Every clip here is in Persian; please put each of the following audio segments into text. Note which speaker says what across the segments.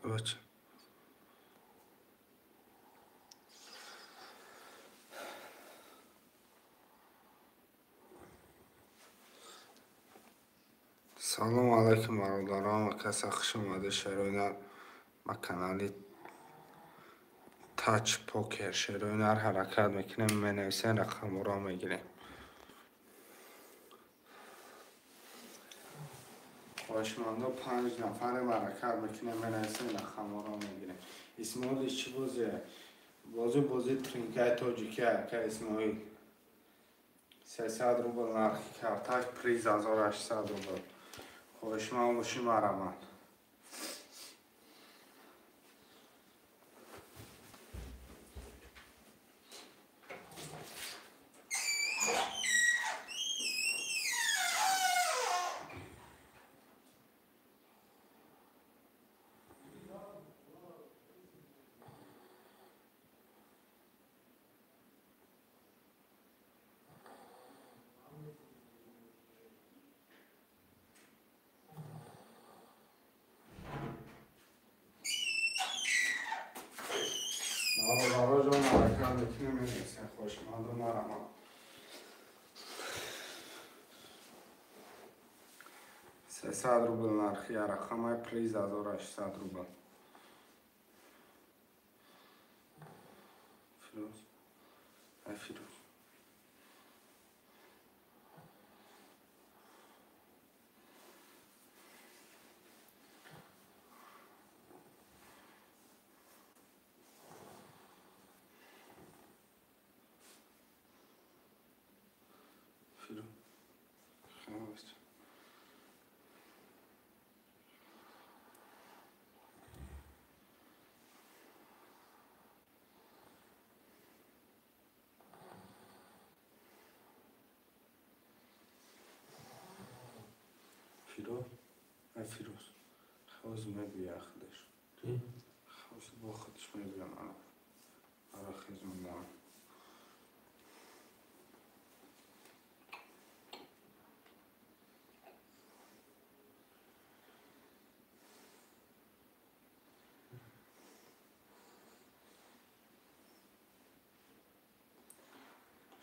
Speaker 1: بچه سلام علیکم برادران و کسی خوش اومده شروینر ما کانالی تاچ پوکر شروینر حرکت میکنیم منویسین رقم را میگیریم خوشمانده 5 نفر حرکت میکنیم منویسین رقم را میگیریم اسماعیل چی بازی ترینکای توجیکی که اسماعیل 300 روبل نرخی کارتاک پریز 1800 روبل خوشمان باشی مرمان برای جان حرکت میکنیم منویسین خوشمانده مرمان 300 روبل نرخی رقم پریز 1800 روبل فیروز فیروز فیروز خیلی فیروز فیروز خوز میگوی خودش خوز با خودش میگویم آره خیز میگویم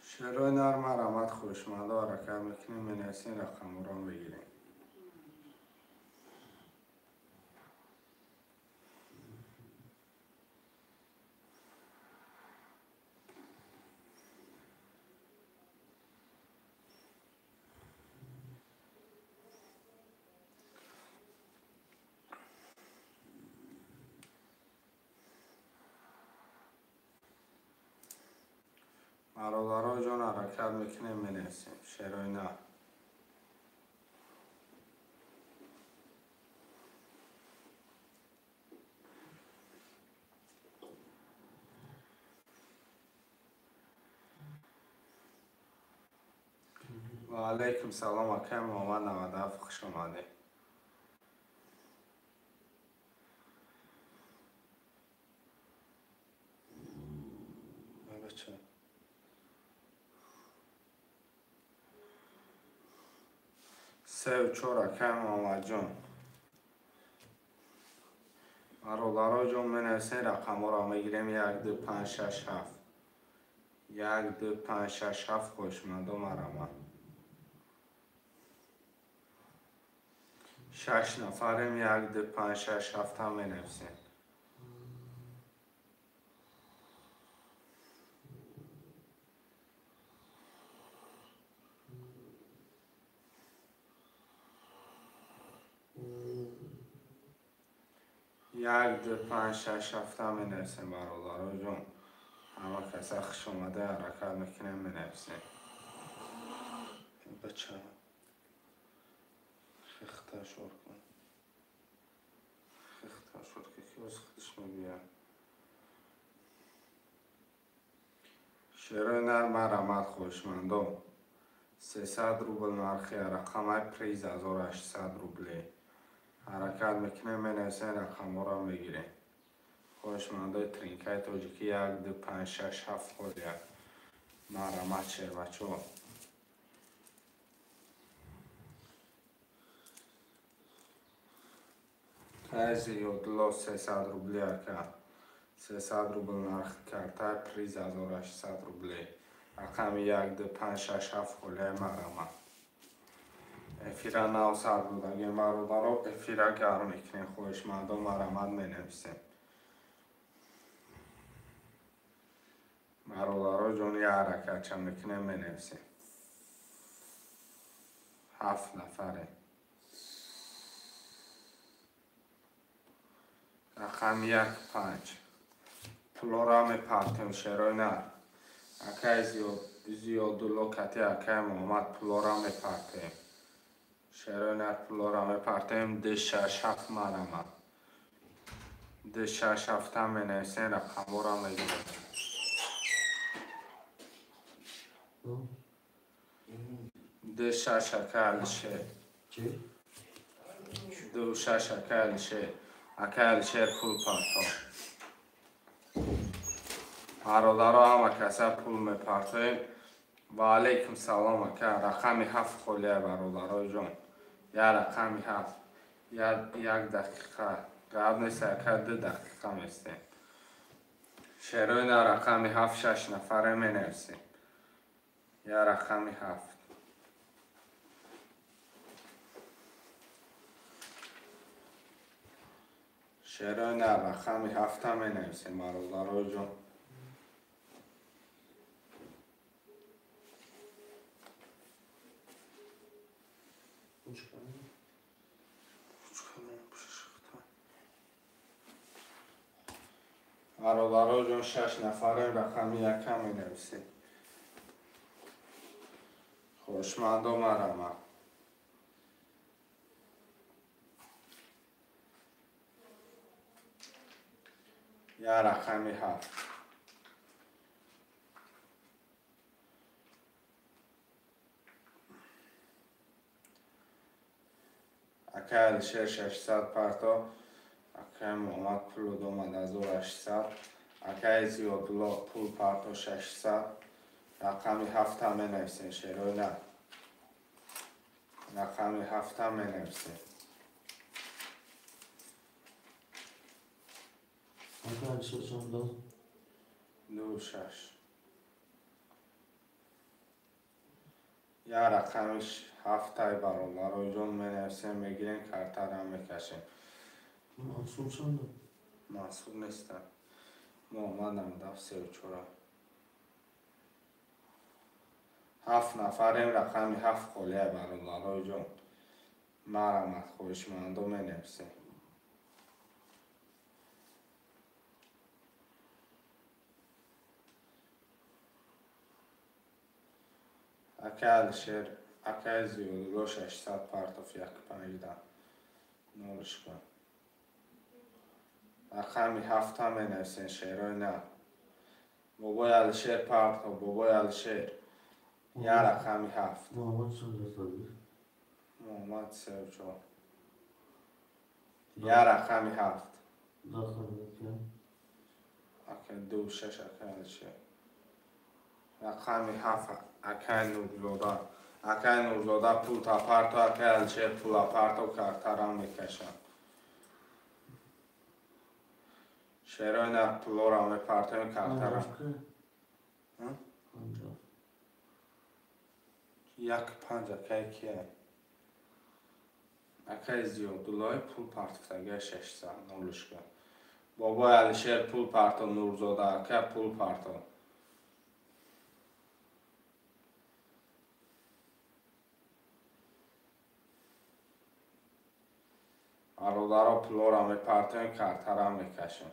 Speaker 1: شروع نرم رحمت خوشمانده حرکت میکنیم منویسین رقم را بگیریم برادرها جان حرکت میکنیم منویسیم شروع نرم و علیکم سلام اکم محمد 97 خوش آمده بچه 3 و 4 اکم محمد جان برادرها جان منویسین رقم را میگیریم 1 2 5 6 7 1 2 5 6 7 خوشمانده مرمان 6 نفریم 1 2 5 6 7 هم منویسین یک دو پنج شش هفته هم منویسین برادرها جان همه کسی خوش اومده حرکت میکنیم منویسین بچه خیخته شور کن خیخته شور که که از خودش میگویم شروع نرم رحمت خوشمنده 300 روبل نرخی رقم پریز 1800 روبلی حرکت میکنیم منویسین رقم را میگیریم خوشمنده ترینکای توجیکی 1 2 5 6 7 خود یک مرمت شیر بچه ها زیادلو 300 روبلی که 300 روبل نرخ کرده پریز 1800 روبلی رقم 12567 خله مرمه افیره 900 بود اگه برادرها افیره گرم میکنیم خوشمندم مرمت مینویسیم برادرها جون یه حرکت چه میکنیم مینویسیم 7 نفره رقم 15 پلورام پرتیم شروع نر اکای زیادلو کتی اکای محمد پلورام پرتیم شروع نر پلورام پرتیم ده 6-7 مرمه ده 6-7 هم مینویسین رقم را میگیریم ده 6 اکای شه دو 6 اکای شه اکای شه پول پرتیم برادرها همه کسی پول میپرتیم و علیکم سلام اکا رقم 7 خولیه برادرها جون یا رقم 7 یک دقیقه قبل نیست اکا 2 دقیقه میستیم شروع رقم 7 6 نفره می نویسیم یا رقم 7 شروع رقم 7 می نویسیم برادرها جون برادرها جون 6 نفره رقم 1 می نویسیم خوشمند و مرمه یا رقم 7 اکای شیر 600 پرتا اکای محمد پول دومد 1800 اکای زیادلو پول پرتا 600 رقم 7 هم می نویسین شیروی نه رقم 7 هم می نویسین
Speaker 2: اکای شیر چند
Speaker 1: 2-6 یا رقمش 7 تای برادر جون می نویسین میگیرین کارتر هم میکشین
Speaker 2: محصول چند
Speaker 1: محصول نیستم محمد هم دفت 34 7 نفریم رقم 7 خولیه برادر جون مرمت خوشمندو می نویسین اکای شیر اکای زیادلو 600 پرتاف 1.15 نولش کن رقم 7 هم می نویسین شیروی نه بابای الشیر پرتا بابای الشیر یا رقم 7
Speaker 2: محمد چند دادی؟
Speaker 1: محمد 34 یا رقم 7
Speaker 2: داخل بکن
Speaker 1: اکای 2-6 اکای الشیر رقم 7 اکای نورزاده اکای نورزاده پول تا پرتا اکای الشیر پول پرتا و کارتر هم میکشن شیروی نه پولو را میپرتیم کارتر هم 1.5 اکای کیه اکای زیادلوی پول پرتفتگه 600 نولش کن بابای الشیر پول پرتا نورزاده اکای پول پرتا برادرها پولو را میپرتیم کارتر هم میکشیم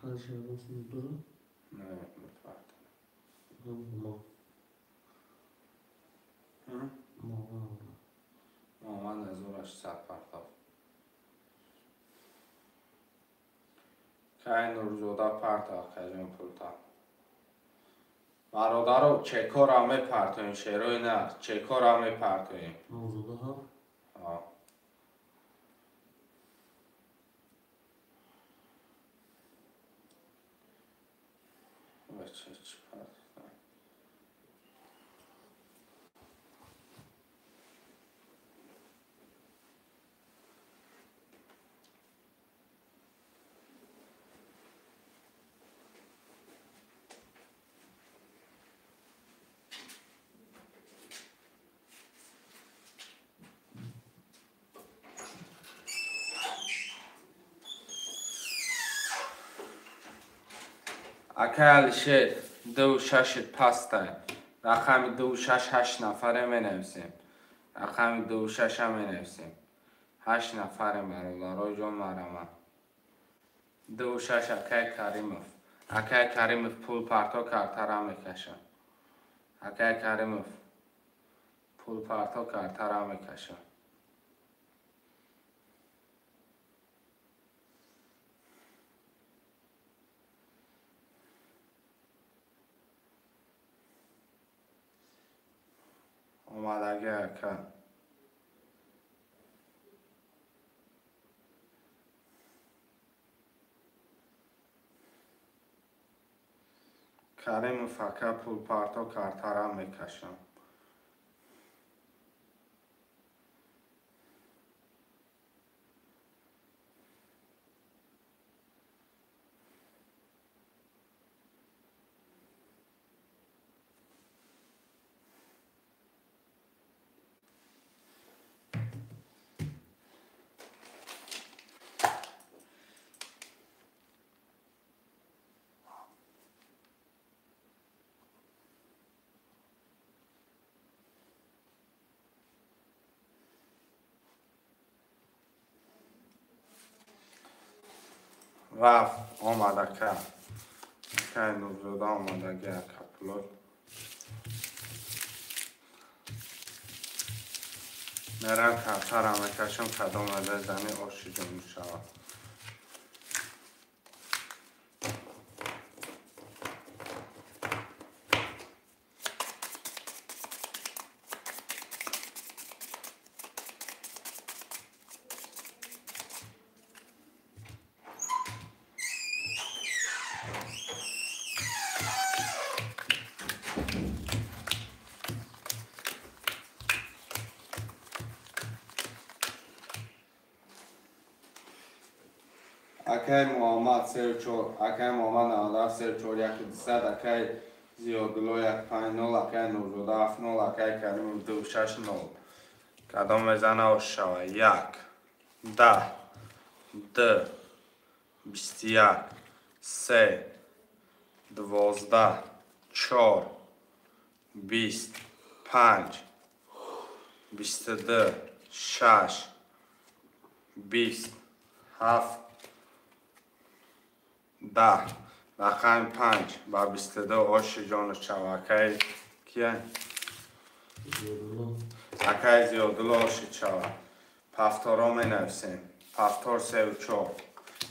Speaker 2: خرش رسم داره
Speaker 1: نه میپرتیم
Speaker 2: ما
Speaker 1: محمد 1800 پرتا کای نورزاده پرتا اکای جون پول تا برادرو چه کار همه پرتویم شیروی نه چه کار همه پرتویم
Speaker 2: موضوع ها اکل شد 26 پسته رقم 26 8 نفره می نویسیم رقم 26 هم می نویسیم 8 نفره برادرای جان مرمه 26 اکای کریموف اکای کریموف پول پرتو کارتر میکشه اکای کریموف پول پرتو کارتر میکشه اومدگی اکا کریموف اکا پول پرتو کارتر میکشه رفت آمده که اکای نوزوده آمدگی اکا پلوت میرم کارتر هم میکشم کدام مده زنی آشی جون میشود اکای محمد سر چور اکای محمد نادر سر چور یک دیصد اکای زیادلو یک 5-0 اکای نوزوده 7-0 اکای کریم 2-6-0 کدام میزنه آش شود 1 10 2 21 3 12 4 20 5 22 6 20 7 10 رقم 5 با 22 آش جان چوکای کیه؟ اکای زیادلو آش چوک پفتارا می نویسیم پفتار 3 و 4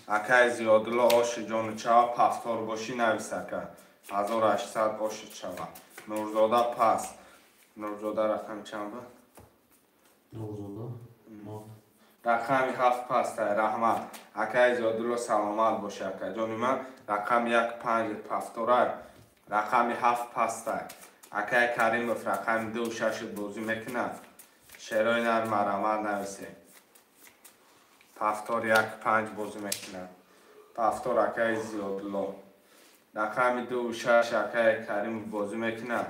Speaker 2: اکای زیادلو آش جان چوک پفتار باشی نویسه که 1800 آش چوک نورزاده پس نورزاده رقم چند بود؟ موضوع
Speaker 1: رقم 7 پسته رحمت اکای زیادلو سلامت باشه اکا جانی من رقم 1 5 پفتاره رقم 7 پسته اکای کریموف رقم 2 6 بازی میکنه شیرای نر مرمت نویسه پفتار 1 5 بازی میکنه پفتار اکای زیادلو رقم 2 6 اکای کریموف بازی میکنه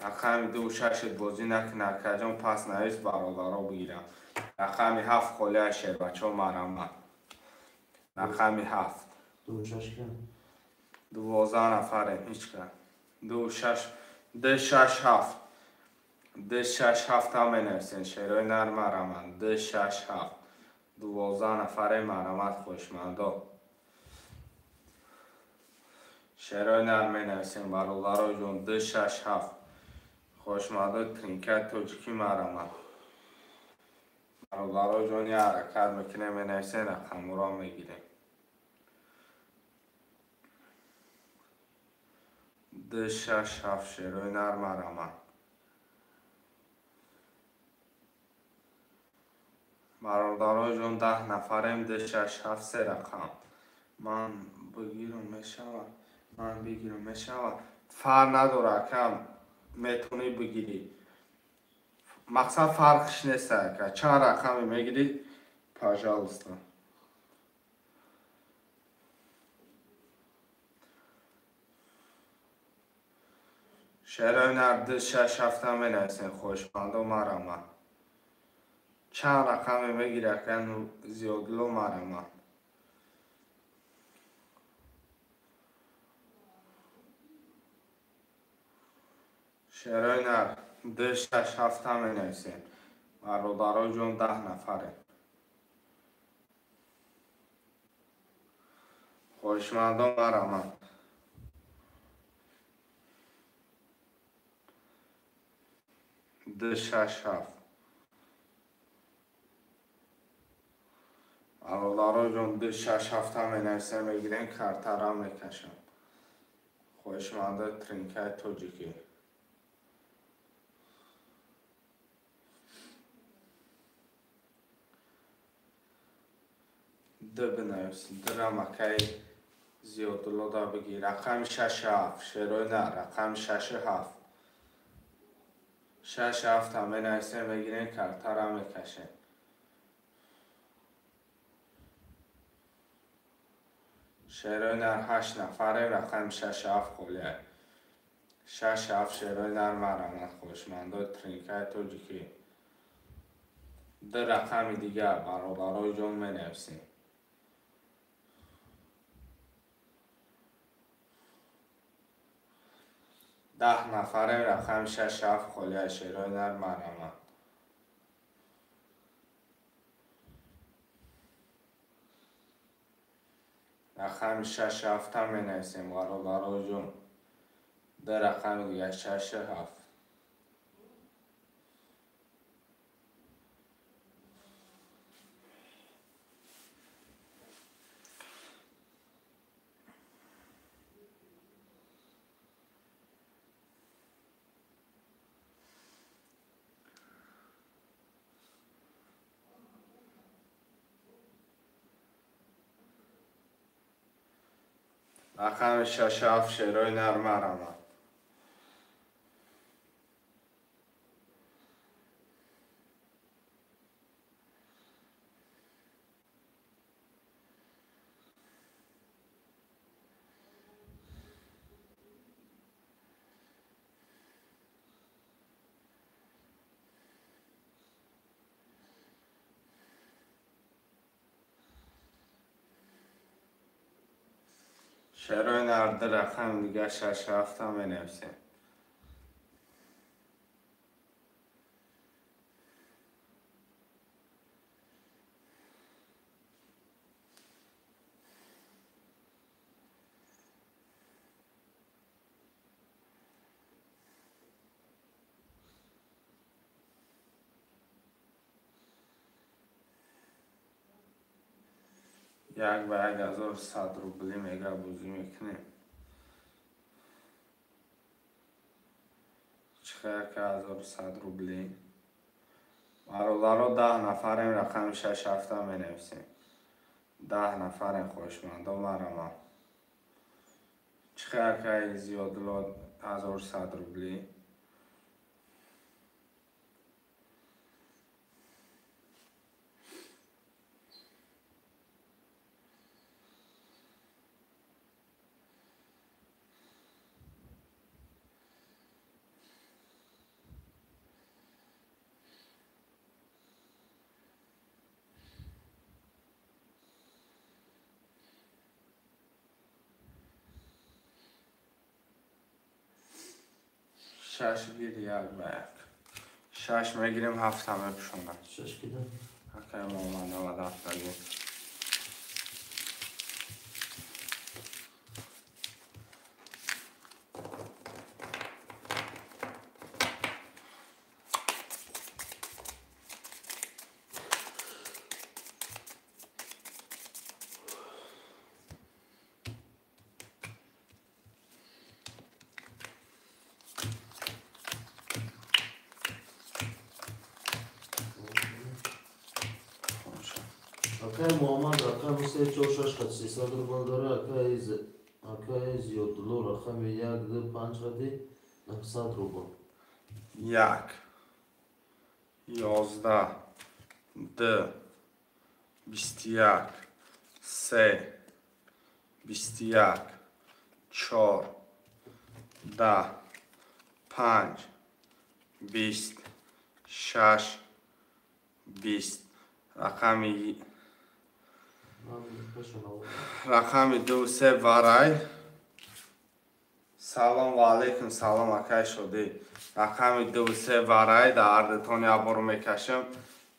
Speaker 1: رقم 2 6 بازی نکنه که جان پس نویس برادرها بگیرم رقم 7 خاله شیر بچه ها مرمت رقم 7
Speaker 2: 2-6 کن
Speaker 1: 12 نفره هیچ کن 2 6 2 6 7 2 6 7 هم نویسین شیرای نر مرمت 2 6 7 12 نفره مرمت خوشمندا شیرای نر می نویسین برادرها جون 2 6 7 خوشمندا ترینکت توجیکی مرمت برادرها جون یه حرکت میکنه می نویسین رقم را میگیریم
Speaker 2: ده 6 7 شروع نرم رما برادرای جون 10 نفریم. ده 6 7 3 رقم من بگیرم میشود فرق نداره که میتونی بگیری. مقصد فرقش نیست که چند رقمی میگیری پاجالستا. شعرهای نرد 6 7 می نویسین خوشمند و مرمه چند رقمی میگیره که زیادلو مرمه. شعرهای نرد 6 7 می نویسین برادرای جون 10 نفره. خوشمند و مرمه ده 6 7 برادرای جون ده 6 7 می نویسین میگیرین کارتا را میکشن. خوشمند ترینکای توجیکی ده بنویسین. ده رمکای زیادلو دا بگی. رقم 6 7 شروع نه رقم 6 7 6 7 هم بنویسین میگیرین کارتا را میکشین. شعرهای نر 8 نفره رقم 6 7 خولیه 6 7 شعرهای نر مرمت خوشمنده ترینکای توجیکی. ده رقم دیگه برادرای جون می نویسین. ده نفره رقم 6 7 خولیه شعرهای نر مرمت. رقم 6 7 هم می نویسیم برادرای جون. ده رقم دیگه 6 7 رقم 6 7 شعرهای نر مرمت. شعرهای نر ده رقم دیگه 6 7 هم می نویسیم. یک به 1100 روبلی میگه بازی میکنیم. چقدر که 1100 روبلی برادرها 10 نفریم رقم 6 7 می نویسیم. 10 نفریم خوشمند و مرمه چقدر که زیادلو 1100 روبلی. شش گیر یک به یک. 6 میگیریم 7 همه پشونه.
Speaker 3: 6 کده؟
Speaker 2: اوکی مامان و 10 بگیر.
Speaker 3: Акай Муҳаммад рақами 346 хати 300 рубл дора. Акай Зиёдулло рақами 125 хати 900 рубл.
Speaker 2: 1 11 2 21 3 21 4 10 5 20 6 20 рақами 2 варай. Салом ва алейкум, салом акай шудӣ. Рақами 2 варай дар ардитон ябор мекашем.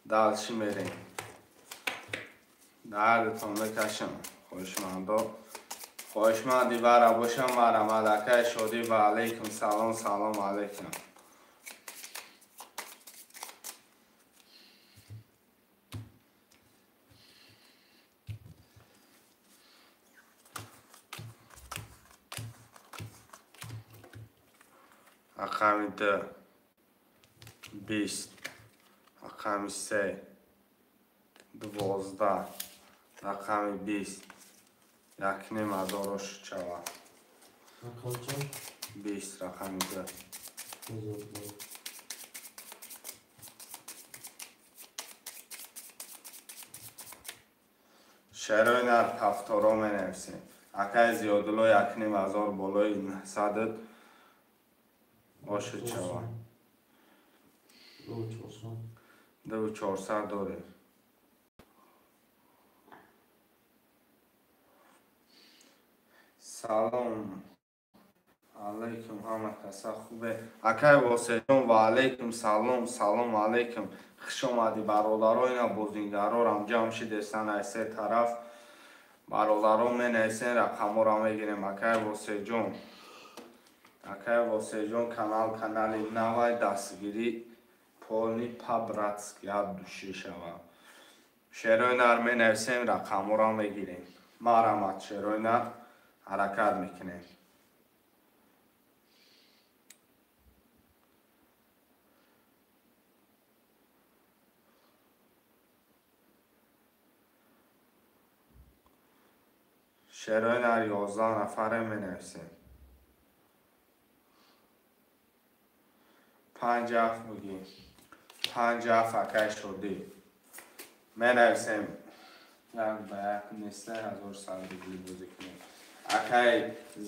Speaker 2: Далши мерем. Дар ардитон мекашем. Хоҳишмандо. Хоҳишманди вара бошам марамад акай шудӣ ва алейкум салом, салом алейкум. Рақами 2 20 рақами 3 12 рақами 20 якним ҳазоро шучава 20 рақами 2 шерои нар ҳафторо менависем. Акай Зиёдулло якним ҳазор болои 900 ошучава 2400 дорем. Салом алейкум, ҳама каса хубе. Акай Восеҷон ва алейкум салом, салом алейкум. Хуш омадӣ бародарои бозингарорам ҷамъ шидестан аз се тараф. Бародаро менависен, рақаморо мегирем. Акай Восеҷон, Акай Восеҷон канали навай дастгирӣ полни па-братск яд душӣ шава. Шерои нар менависем, рақаморо мегирем. Марамад шерои нар ҳаракат мекунем. шерои нар 11 нафаре менависем. 5 ҳафт мегим. 5 ҳафт акай шудӣ. менависем. Як ба як неста 1100 рубли бозӣ кунем. Акай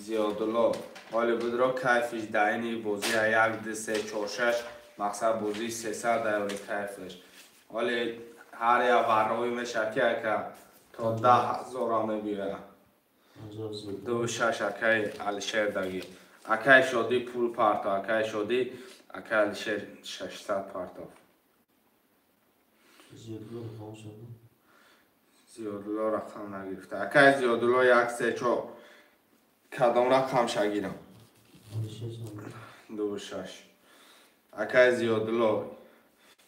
Speaker 2: Зиёдулло ҳоли будро кайфиш даини бозия 1 2 3 4 6 мақсад бозии 300 евро кайфиш. ҳоли ҳар як варрои мешаки ака то 10,000 мебиёя. 26 акай Алишер даги. Акай шудӣ пул парто. Акай шудӣ акай Алишер 600 парто. Зиёдулло рақам нагирифта. Акай Зиёдулло 1 3 4 кадом рақам шагирам? 26. Акай Зиёдулло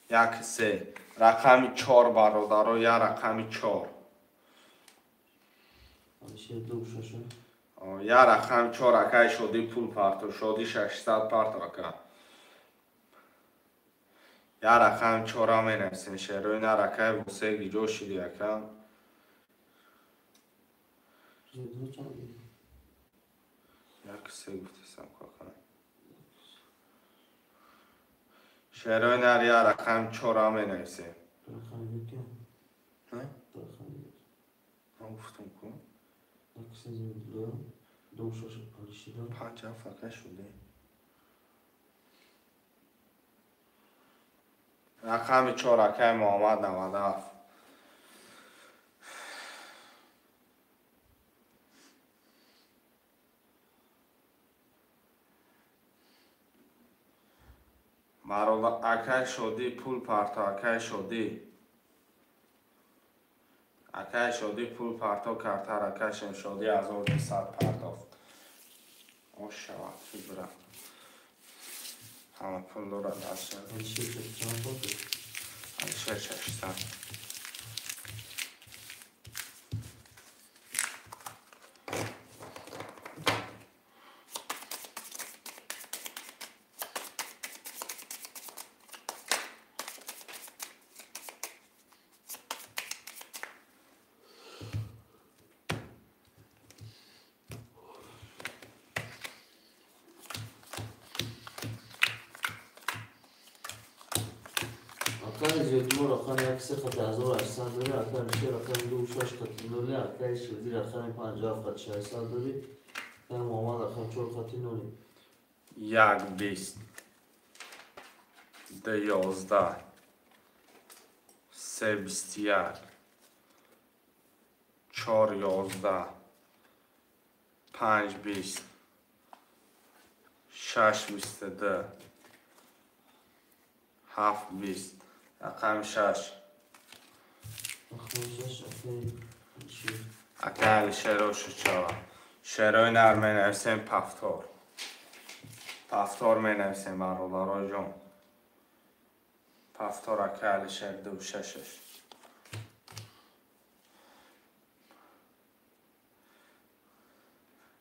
Speaker 2: 1 3 рақами 4 бародаро я рақами 4. Я рақами 4 акай шудӣ пул парто. Шудӣ 600 парто ака. Я рақами 4 менависем. шерои нар акай Восеҷ иҷо шидӣ ака. шерои нар я рақами 4 менависем. рақами 4 акай Муҳаммад 97. бародар акай шудӣ пул парто. Акай шудӣ. Акай шудӣ пул парто картар. Акай шудӣ 1200 пардохт. Ошава фибра. ҳама пул дорад Алишер. Алишер 600.
Speaker 3: Акай зиёдило рақами 1,800 дори, акай нише рақами 26 хати 0, акай ширди рақами 57 хати 600 дори, акай Муҳаммад рақами 4 хати 0.
Speaker 2: 1 20 2 11 3 21 4 11 5 20 6 22 7 20 رقم 6
Speaker 3: Рақами 6 акай шир.
Speaker 2: اکل شروع شد شروع نر می نویسیم پفتار می نویسیم برادرای جان پفتار اکل شر 26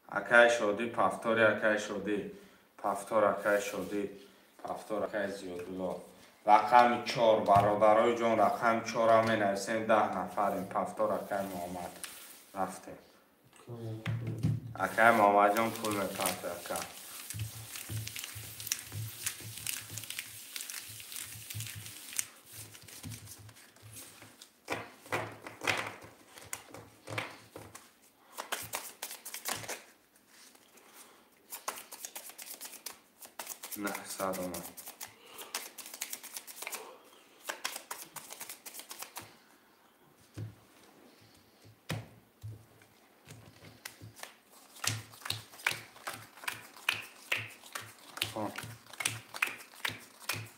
Speaker 2: اکل شدی پفتاری اکل شدی پفتار اکل شدی پفتار اکل زیادولا رقم 4 برادرای جان رقم 4 هم می نویسیم 10 نفریم پفتار اکل محمد رفتیم اکای محمد جان پول میپرده اکای نه 100 اومد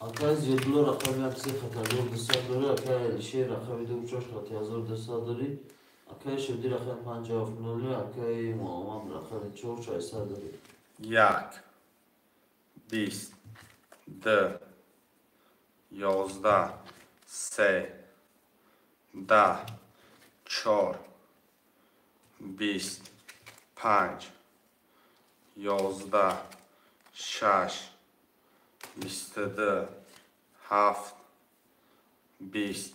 Speaker 3: Акай зиёдило рақами 1 хати 1200 дори, акай нише рақами 26 хати 1200 дори, акай ширди рақами 57 0, акай Муҳаммад рақами 4 600 дори.
Speaker 2: 1 20 2 11 3 10 4 20 5 11 6 22 7 20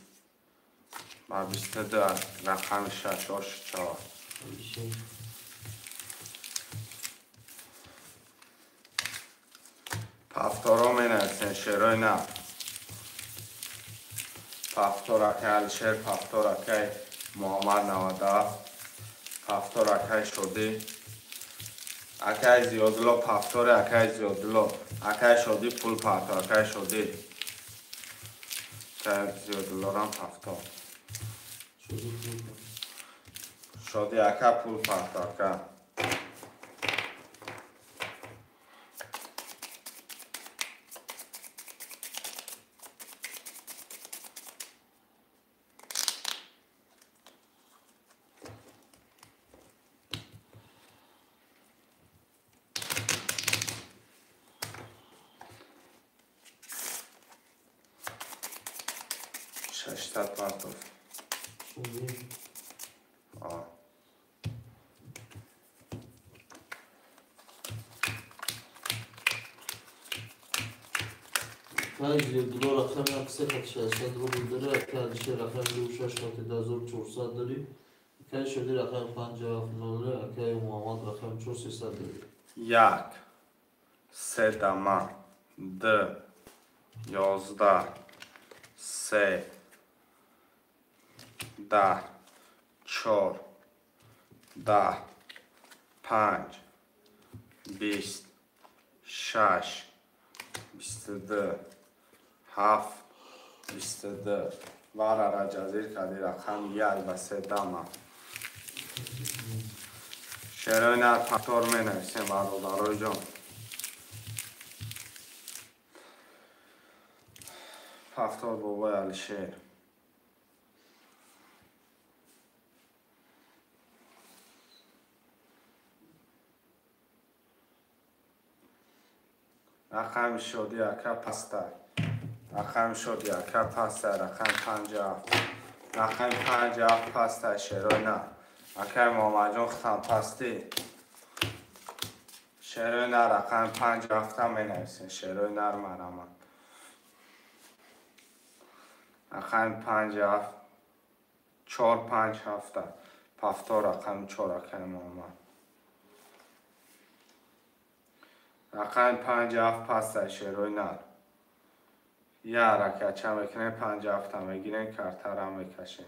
Speaker 2: و 22 رقم 6 4
Speaker 3: Шир.
Speaker 2: پفتارا می نویسین شعرهای نه پفتار اکای شعر پفتار اکای محمد 97 پفتار اکای شدی اکای زیادلو پفتار اکای زیادلو اکای شدی پول پفتار اکای شدی اکای زیادلو رم پفتار
Speaker 3: Шуди пул.
Speaker 2: شدی اکای پول پفتار اکای ششتت پفتار
Speaker 3: Шуди.
Speaker 2: آه
Speaker 3: Акай зиёдило рақами 1 хати 600 дори, акай нише рақами 26 хати 1400 дори, акай ширди рақами 57 0, акай Муҳаммад рақами 4 300 дори.
Speaker 2: 1 3 دما 2 11 3 10 4 10 5 20 6 22 7 22 وارا را جزیر کردی رقم 1 و 3 دما شعرهای نه پفتار می نویسیم برادرای جان پفتار بابای علیشیر رقم شدی اکا پسته رقم شدی اکا پسته رقم 57 رقم 57 پسته شعرهای نه اکای محمد جان ختم پستی شعرهای نه رقم 57 هم می نویسین شعرهای نه رو مرمه رقم 57 4 5 7 پفتار رقم 4 اکای محمد رقم 57 پسته شعرهای نه یه حرکت چند بکنه 57 تا میگیرین کارتا را میکشیم.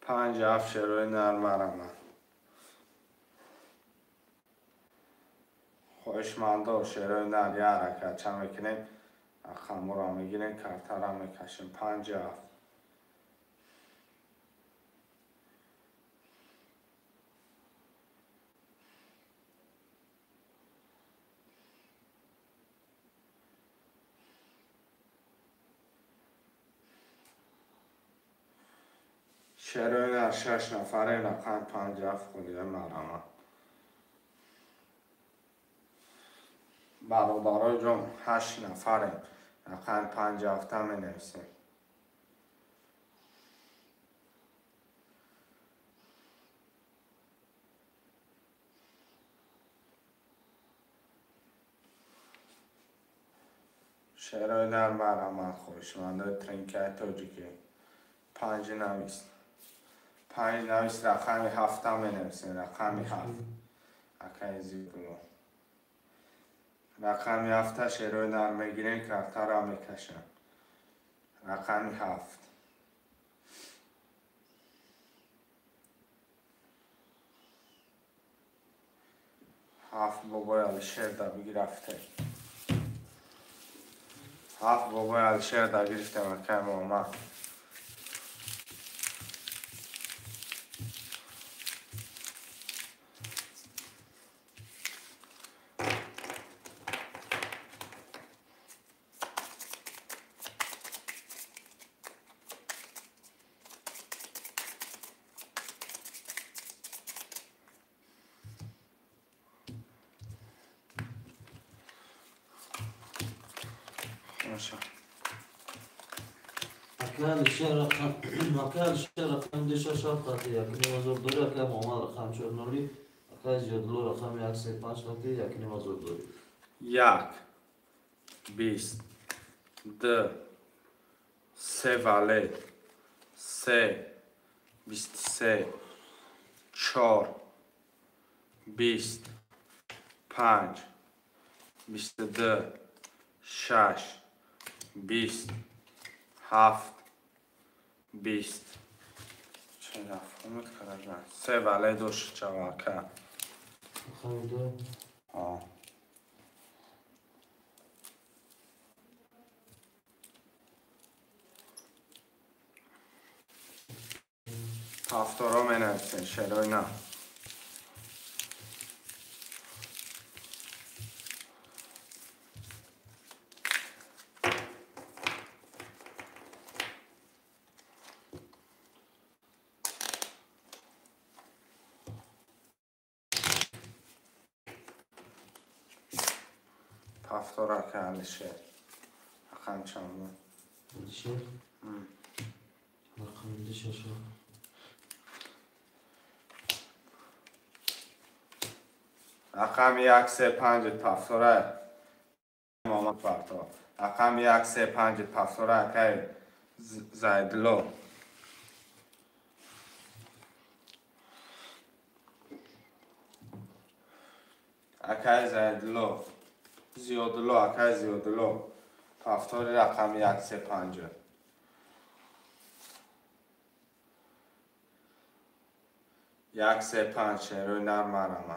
Speaker 2: پنج هفت شروع نرم رمه خوشمنده و شروع نر یه حرکت چند بکنیم خمو را میگیرین کارتا را میکشیم. پنج هفت شروع نر 6 نفره رقم 57 خودیه مرمه. برادرای جون 8 نفره رقم 57 می نویسیم. شروع نر مرمه خوشمنده ترینکای تاجیکی 5 نویس. 5 نویس رقم 7 می نویسیم. رقم 7 اکای زیبونو رقم 7 شروع نر میگیرین کارتا را میکشن. رقم 7 7 بابای علیشیر دا بگرفته. 7 بابای علیشیر دا گرفته مکه ماما.
Speaker 3: اکل شهر رقم دیشه شد تاتی یکی نمازور دوری اکل محمد رقم چرنولی اکل زیادلو رقم 135 تاتی یکی نمازور دوری
Speaker 2: 1 20 2 3 vale 3 23 4 20 5 22 6 20 7 20 چرا فهمت کردن 3 vale دوش چواکه
Speaker 3: رقم دو
Speaker 2: هفتارا می نویسین شروع نه. هفتارا که علیشه رقم چند
Speaker 3: دیشه رقم دیشه شد
Speaker 2: رقم 1 3 5 هفتاره محمد فرتا. رقم 1 3 5 هفتاره که زیدلو اکای زیدلو زیادلو اکای زیادلو هفتاری رقم 1 3 5 1 3 5 شروع نرم رمه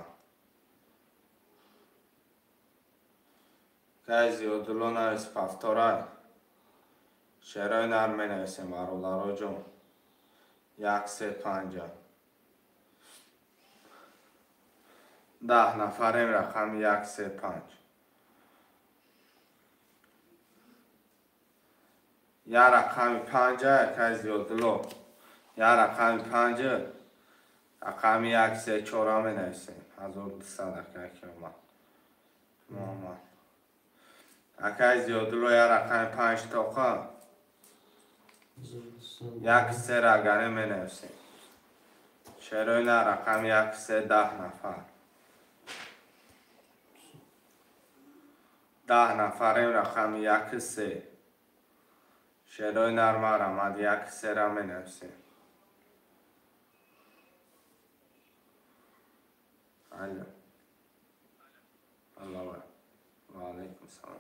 Speaker 2: که زیادلو نویس هفتاره شروع نرم می نویسیم برادرها جون 1 3 5 10 نفریم رقم 1 3 5 یه رقم 5 که زیادلو یه رقم 5 رقم 1 3 4 می نویسیم 1200 که اومد اکای زیادلو یه رقم 5 توقع یک 3 رگنه می نویسیم شروع نه رقم 1 3 10 نفر 10 نفریم رقم 1 3 شروع نرمه رمد 1 3 را می نویسیم Alo. Allah var. Ve aleyküm selam.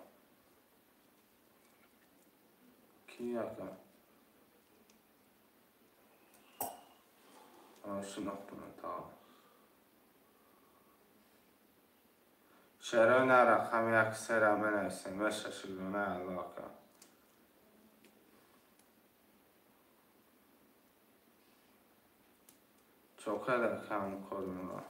Speaker 2: Kim yakın? Şunu bunu tamam. چرا رقم یک سر بنویسیم و ششگونه علاقه چوکه در کم کنیم را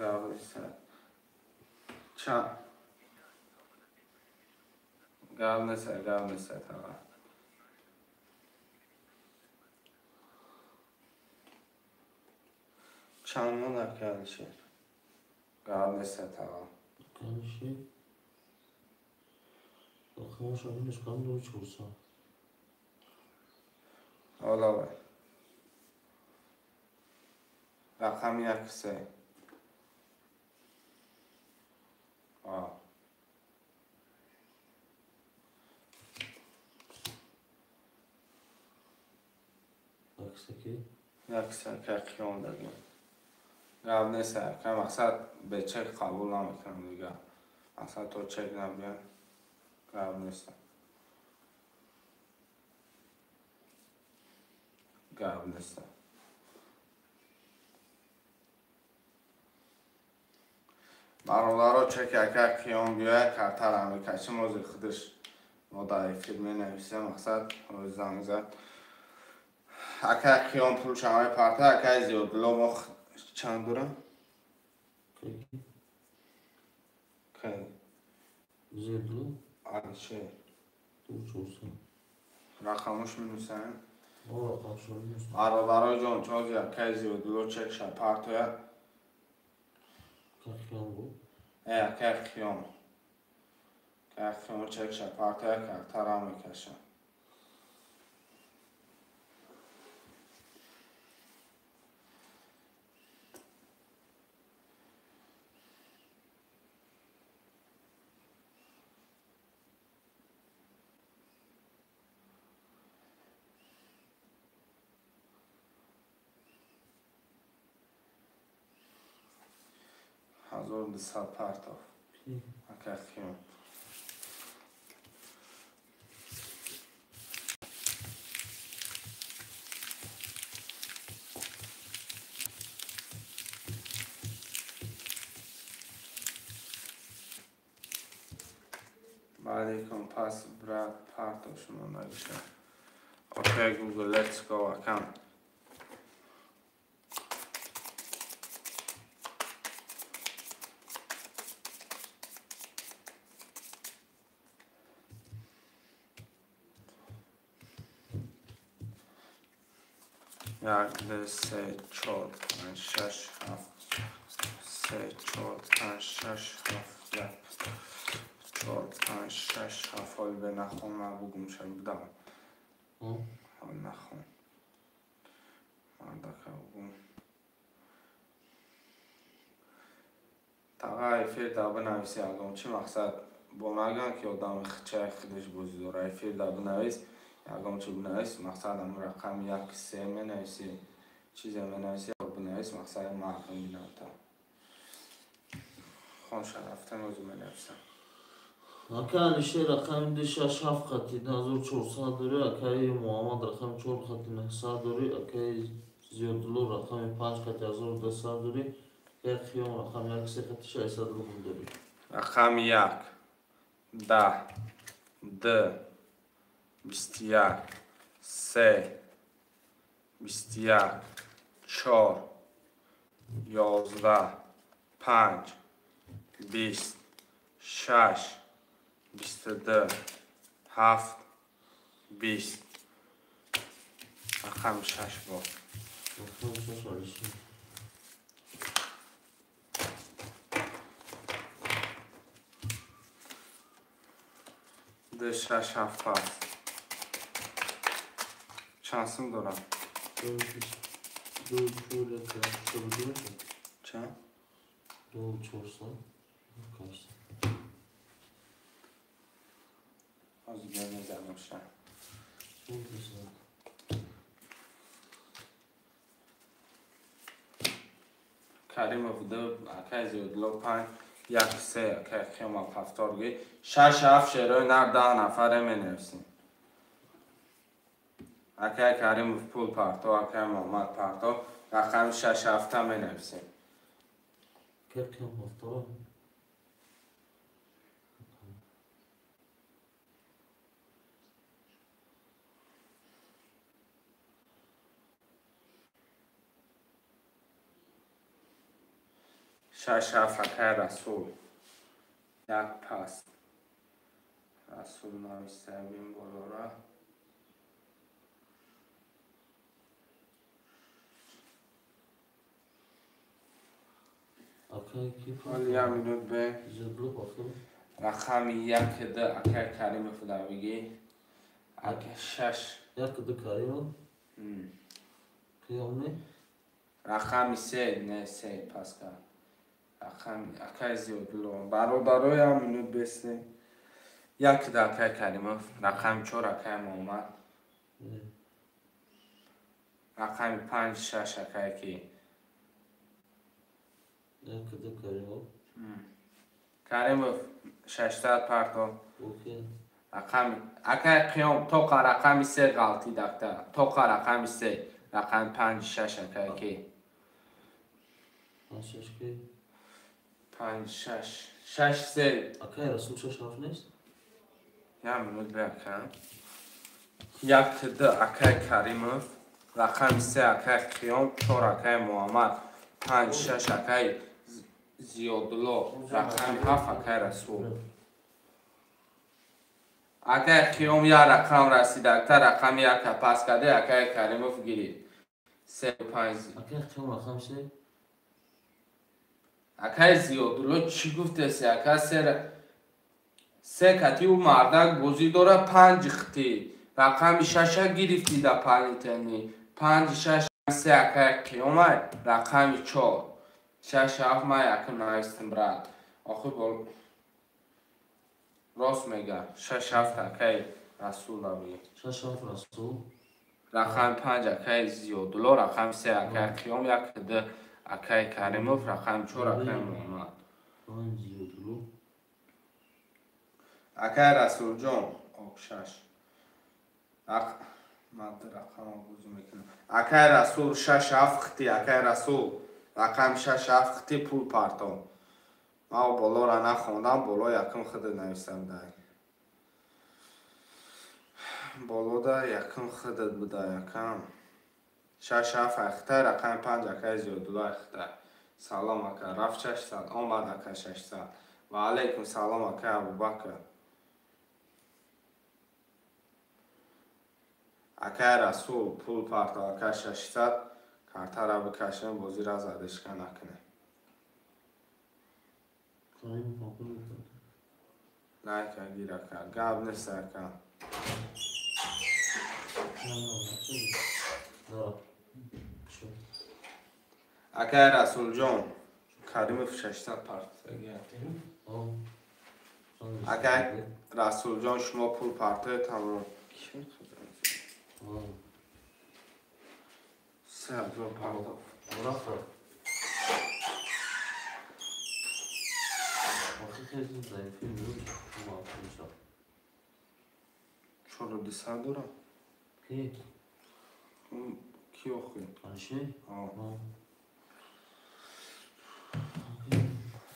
Speaker 2: قبل سر چند قبل سر tamam. Çanlı da kardeşim. قبل سر tamam.
Speaker 3: Kardeşi. Bakın şu an çıkan da uç olsa.
Speaker 2: Ola var. Rakam yakısı.
Speaker 3: Aksaki.
Speaker 2: yakısı که اون داریم قبل نیست که مقصد به چک قبول نمیکنم دیگه مقصد تو چک نبیان قبل نیست برادرها چک اگر کیان بیاید کارتر همیکشی موزی خودش مدعی فیلمی نویسه مقصد روی زنگ زد اگر کیان پول شمای پارتا اگر زیاد لومخ چند دورم؟
Speaker 3: کی؟ زیادلو؟
Speaker 2: آره چه؟
Speaker 3: دو چوسن
Speaker 2: رقمش می نویسن؟
Speaker 3: رقمش می نویسن
Speaker 2: برادرها جان چازی اگر زیادلو چک شد پارتا
Speaker 3: که کیان بود؟
Speaker 2: اگر کیان چک شد پارتا کارتر همیکشی Hazır dışa parta. Akakiyom. بعدی پس برات پارتا شما نگیشه. Okay Google, let's go account. یک سه چهار پنج شش هفت سه چهار پنج شش هفت چهار پنج شش هفت حال به نخون من بگم شد بودم حال نخون من دکه بگم تقا ایفیر دا بنویسی اگم چی مقصد با مگن که آدم چه خودش بوزی داره ایفیر دا بنویس اگم چی بنویس مقصد هم رقم یک سه منویسی چیزی منویسی اگم بنویس مقصد معقم بینویتا خون شرفته موضوع منویسم
Speaker 3: اکه نشه رقم دی شش هفت خطی نظر 400 داری اکه محمد رقم 4 خطی 900 داری اکه زیادلو رقم 5 خطی 1200 داری اکه خیام رقم 1 3 خطی 600 داری
Speaker 2: رقم 1 10 2 21 3 21 4 11 5 20 6 22 7 20 رقم 6 بود
Speaker 3: رقم 6 آلیشی
Speaker 2: ده 6 7 هست شانسım دارم
Speaker 3: دو شوره که شروع
Speaker 2: چند؟
Speaker 3: 2400 کاشت
Speaker 2: از گرمی زنم شد Karimov da akaz yodlo pan yak se akaz khema paftorgi shash afshero nar da nafare menevsin akaz Karimov pul parto akaz Mohammad parto raqam shash afta menevsin
Speaker 3: Kerkem hafta
Speaker 2: shash afakar rasul yak pas rasul navistabim bolora
Speaker 3: Akay ki
Speaker 2: hal ya minut be
Speaker 3: zeblo bakın
Speaker 2: raqam yak da akaz Karimov da bigi akaz shash
Speaker 3: yakıdı kayıyor kıyam ne
Speaker 2: رقم 3 نه 3 پاسکال رقم اکای زیادلو برادرای هم اینو بسته یک دکای کریموف رقم 4 اکای محمد رقم 5 6 اکای کی
Speaker 3: yakıdı kayıyor
Speaker 2: کریموف 600 پارتو
Speaker 3: okey
Speaker 2: رقم اکای قیام توقع رقم 3 غلطی دکتا توقع رقم 3 رقم 5 6 اکای کی
Speaker 3: Aşaşkı
Speaker 2: 5 6 6 3
Speaker 3: akay rasul şaşaf neyse
Speaker 2: یا منود بکن یک ده اکای کریموف رقم 3 اکای قیام 4 اکای محمد 5 6 اکای زیادلو رقم 7 اکای رسول اکای قیام یا رقم رسیده اکتر رقم یک پس کده اکای کریموف گیرید 3 5
Speaker 3: akay kıyam rakam şey
Speaker 2: اکای زیادلو چی گفته سی اکای سه کتی او مردک بوزی داره 5 خطی رقم 6 گرفتی در پالینتنی 5 6 3 اکای قیامه رقم 4 6 7 ما یکم نایستم برد آخه بول راست میگه 6 7 اکای رسول داری
Speaker 3: şaşaf rasul
Speaker 2: رقم 5 اکای زیادلو رقم 3 اکای قیام یک ده اکای کریموف رقم 4 اکای محمد
Speaker 3: anziyodlu
Speaker 2: اکای رسول جان آبشش مد رقم آبوزی میکنم اکای رسول 6 7 خطی اکای رسول رقم 6 7 خطی پول پارتون ما بالا را نخوندم بالا یکم خود نویسم داری بالا دا یکم خودت بوده یکم 6 7 اخته رقم 5 اکای زیادلو اخته سلام اکای رفت 600 آمد اکای 600 و علیکم سلام اکای ابوبکر اکای رسول پول پارتا اکای 600 کارتا را بکشیم بازی را زدشکن نکنه
Speaker 3: kayın kapını
Speaker 2: لایک گیره کرد گاب نسر کن اکای رسول جان کریموف 600 پارتا اکای رسول جان شما پول پارتا تمام سه دو پارتا
Speaker 3: bırak da vakit ezin zayıflıyor ama atmışlar
Speaker 2: چورو دیسا دارم
Speaker 3: ki
Speaker 2: کی اخی؟
Speaker 3: hani şey
Speaker 2: آه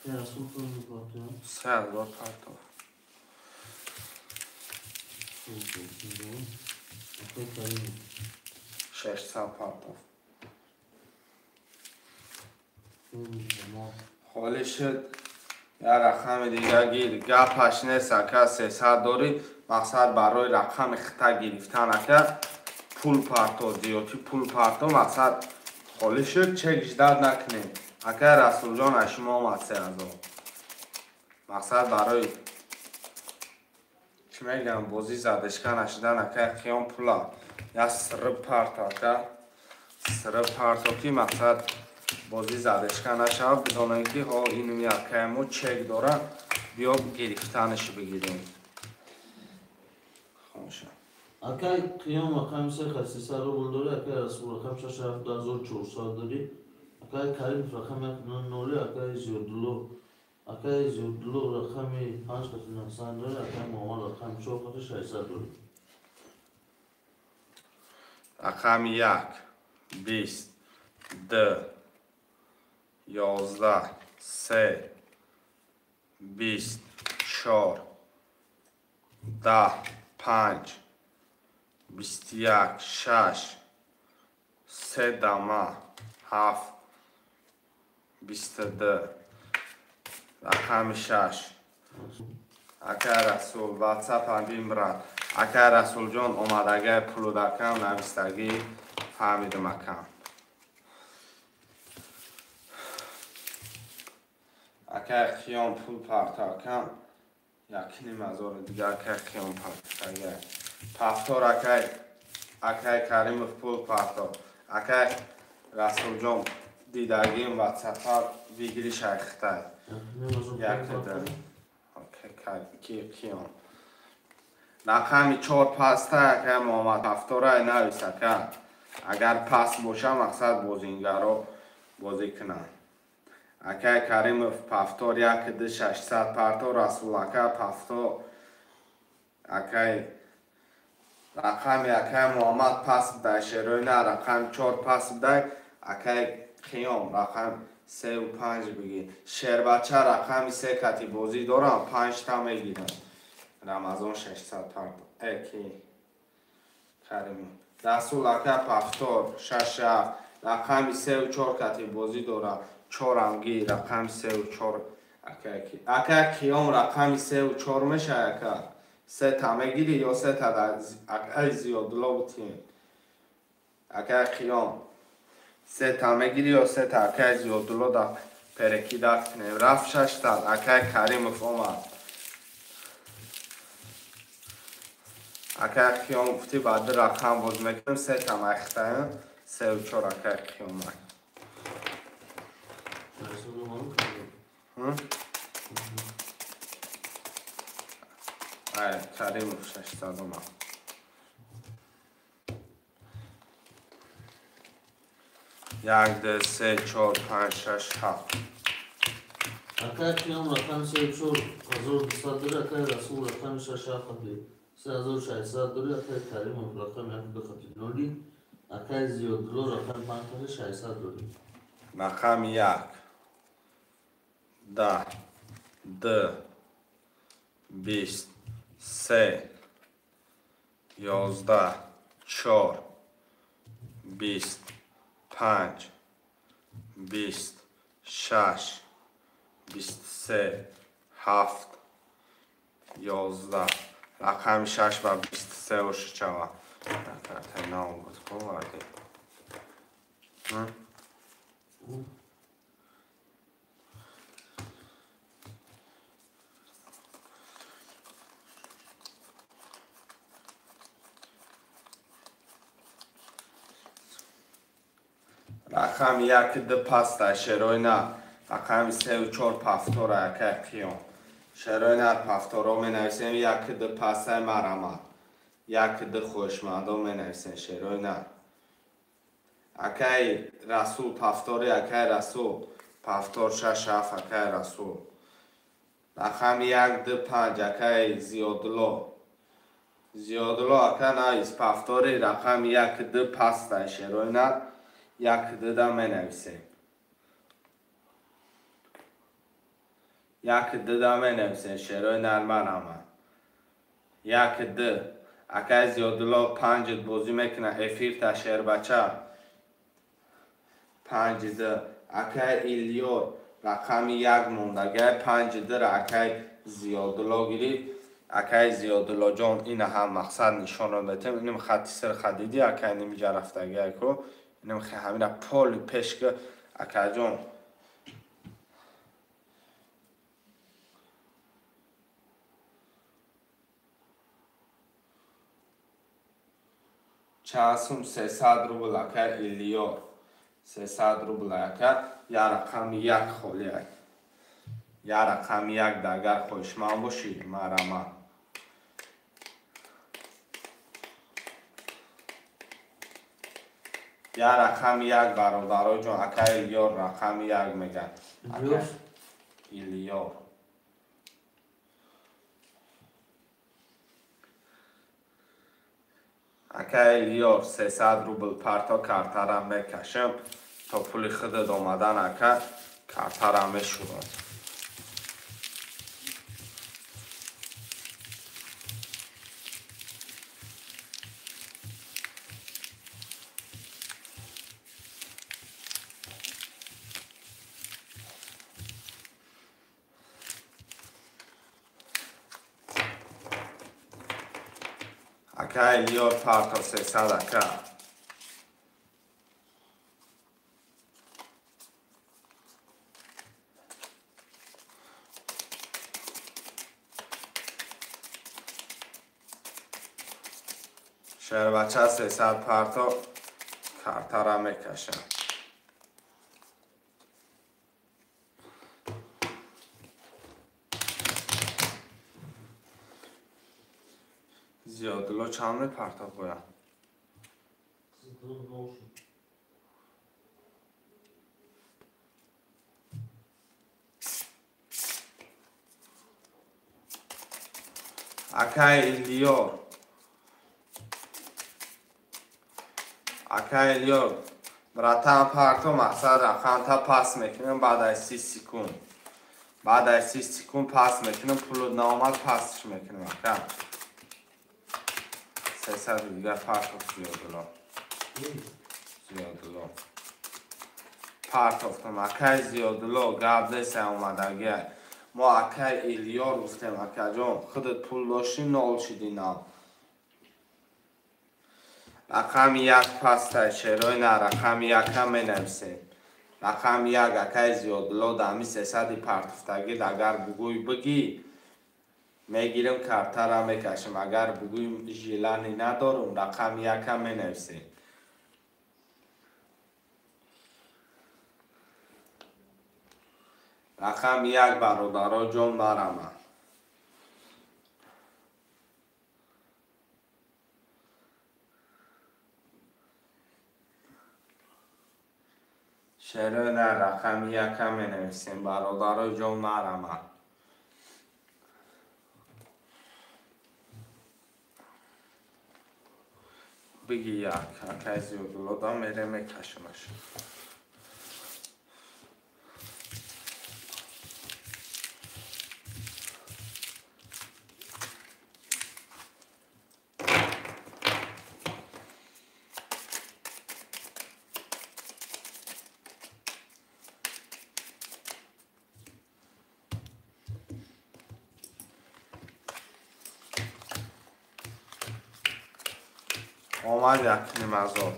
Speaker 3: ya rasul koyunu bakıyor
Speaker 2: سه دو پارتا
Speaker 3: akay kayın
Speaker 2: 600 پارتا
Speaker 3: ama
Speaker 2: حالی شد یا رقم دیگه گیر گپش نیست اکا 300 داری مقصد برای رقم خطا گرفتن اکا پول پارتو زیادی پول پارتو مقصد حالی شد چک جداد نکنیم اکا رسول جان اشما آمد 3000 مقصد برای چی میگم بازی زدشکن اشدن اکا قیام پولا یا سر پارت اکا سر پارتو کی مقصد بازی زدشکن نشود بدانید که حال اینو یک ما چک داره بیا گرفتنش بگیریم خوشه
Speaker 3: اکای قیام رقم 300 رو داری اکای رسول رقم 67400 داری اکای کریم رقم 190 اکای زیادلو اکای زیادلو رقم 5900 داری اکای محمد رقم 4600 داری
Speaker 2: رقم 1 20 2 11 3 20 4 10 5 21 6 3 دمه 7 22 رقم 6 اکای رسول واتساپ هم برد اکای رسول جان اومدگه پولو دکم نویستگی فهمیدم اکم اکای خیام پول پرتاکم یکی نیم هزار دیگه اکای خیام پرتاکم پفتار اکای کریم پول پرتا اکای رسول جان دیدگیم واتساپ ویگری شیخته یک دارم کیام رقمی 4 پسته اکای محمد پفتاره نویسه که اگر پس باشه مقصد بازینگرا بازی کنن اکای کریم پفتار یک ده 600 پرتا رسول اکای پفتار اکای رقم اکای محمد پس بده شروع نه رقم 4 پس بده اکای خیام رقم 3 و 5 بگیر شیر بچه رقم 3 کتی بازی دارم 5 تا میگیرم رمضان 600 پرتا اکی کریم رسول اکای پفتار 6 رقم 3 و 4 کتی بازی دارم 4 هم گیر رقم 3 و 4 اکای خیام رقم 3 و 4 میشه اکای 3 تا میگیری یا 3 تا اکای زیادلو بتیم اکای خیام 3 تا میگیری یا 3 تا اکای زیادلو دا پرکی دست کنیم رفت 6 تا اکای کریم اومد اکای خیام افتی بعد رقم باز میکنیم 3 تا مخته 3 و 4 اکای خیام کریم 600 اومد 1 2 3 4 5 6 7
Speaker 3: اکای قیام رقم 3200 داری اکای رسول رقم 67 3600 داری اکای کریم رقم 1 نوری اکای زیادلو رقم 5600 داری
Speaker 2: رقم 1 10 2 20 3 11 4 20 5 20 6 23 7 11 رقم 6 و 23 و 6 و رقم نام بود خوب وارده رقم 1 ده پسته شروع نه رقم 3 و 4 پفتار اکای قیام شروع نه پفتار رو می نویسیم 1 ده پسته مرمت 1 ده خوشمندو می نویسیم شروع نه اکای رسول پفتاری اکای رسول پفتار 6 7 اکای رسول رقم 1 ده 5 اکای زیادلو اکای نویس پفتاری رقم 1 ده پسته شروع نه 1 ده دا می نویسیم 1 ده دا می نویسیم شروع نرمن همه 1 ده اکای زیادلو 5 بازی میکنه افیر تا شیر بچه 5 ده اکای ایلیور رقم 1 موندگه 5 ده را اکای زیادلو گیرید اکای زیادلو جان این هم مقصد نشان رو بتیم اینم خطی سر خدیدی اکای نمیجا رفتگی اکو اینم همین را پول پیش که اکای جان چهاسم 300 روبل اکای ایلیور 300 рубл ака я рақами 1 холи ай я рақами 1 дагар хоҳишманд боши марама я рақами 1 бародароҷон ака Илёр рақами 1 мегӯяд Илёр ака Илёр 300 рубл парто картара мекашам то пули худат омадан ака картара мешурад ака Илёр парто 300 ака шербача 300 парто картара мекашам зиёдулло чанд мепарто гӯям ака Илёр братан парто мақсад рақамта пас мекунем баъд 30 секунд баъд 30 секунд пас мекунем пулут наомад пасш мекунем ака 300 дигар парто зиёдулло партофтам акай зиёдулло гап деса омадагия мо акай Илёр гуфтем акаҷон худат пул дошти нол шиди нам рақами 1 пастай черои на рақами 1 менависем рақами 1 акай зиёдулло дами 300 партофтаги агар бугӯй бигӣ мегирем картара мекашем агар бугӯем жилани надорум рақами 1 менависем рақами 1 бародароҷон марама шерои на рақами 1 менависем бародароҷон марама биги як акай зиёдулло да мере мекашимаш омад якним азор